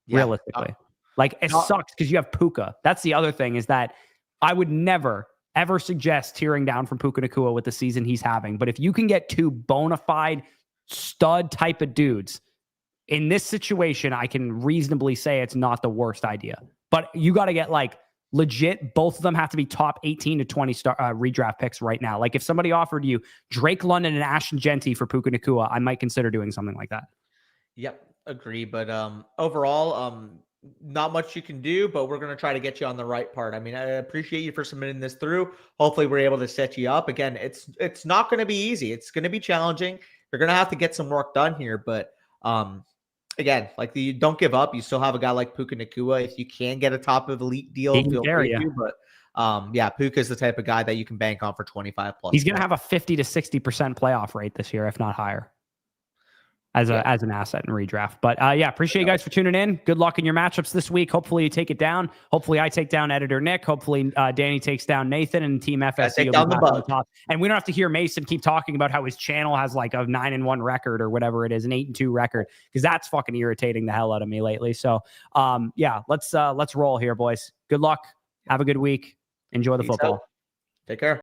realistically. Like, it sucks because you have Puka. That's the other thing, is that I would never, ever suggest tearing down from Puka Nacua with the season he's having. But if you can get 2 bona fide stud type of dudes in this situation, I can reasonably say it's not the worst idea. But you got to get, like, legit, both of them have to be top 18 to 20 redraft picks right now. Like, if somebody offered you Drake London and Ashton Genty for Puka Nacua, I might consider doing something like that. Yep, agree. But overall, not much you can do, but we're going to try to get you on the right part. I mean, I appreciate you for submitting this through. Hopefully we're able to set you up. Again, it's not going to be easy. It's going to be challenging. You're going to have to get some work done here. But again, like, you don't give up. You still have a guy like Puka Nacua. If you can get a top of elite deal, feel free to. But yeah, Puka is the type of guy that you can bank on for 25 plus. He's going to have a 50 to 60% playoff rate this year, if not higher, as an asset in redraft. But yeah, appreciate you guys for tuning in. Good luck in your matchups this week. Hopefully you take it down. Hopefully I take down editor Nick. Hopefully Danny takes down Nathan, and Team FSC take down the bug. Top. And we don't have to hear Mason keep talking about how his channel has like a 9-1 record or whatever it is, an 8-2 record, because that's fucking irritating the hell out of me lately. So yeah, let's roll here, boys. Good luck. Have a good week. Enjoy the football. Take care.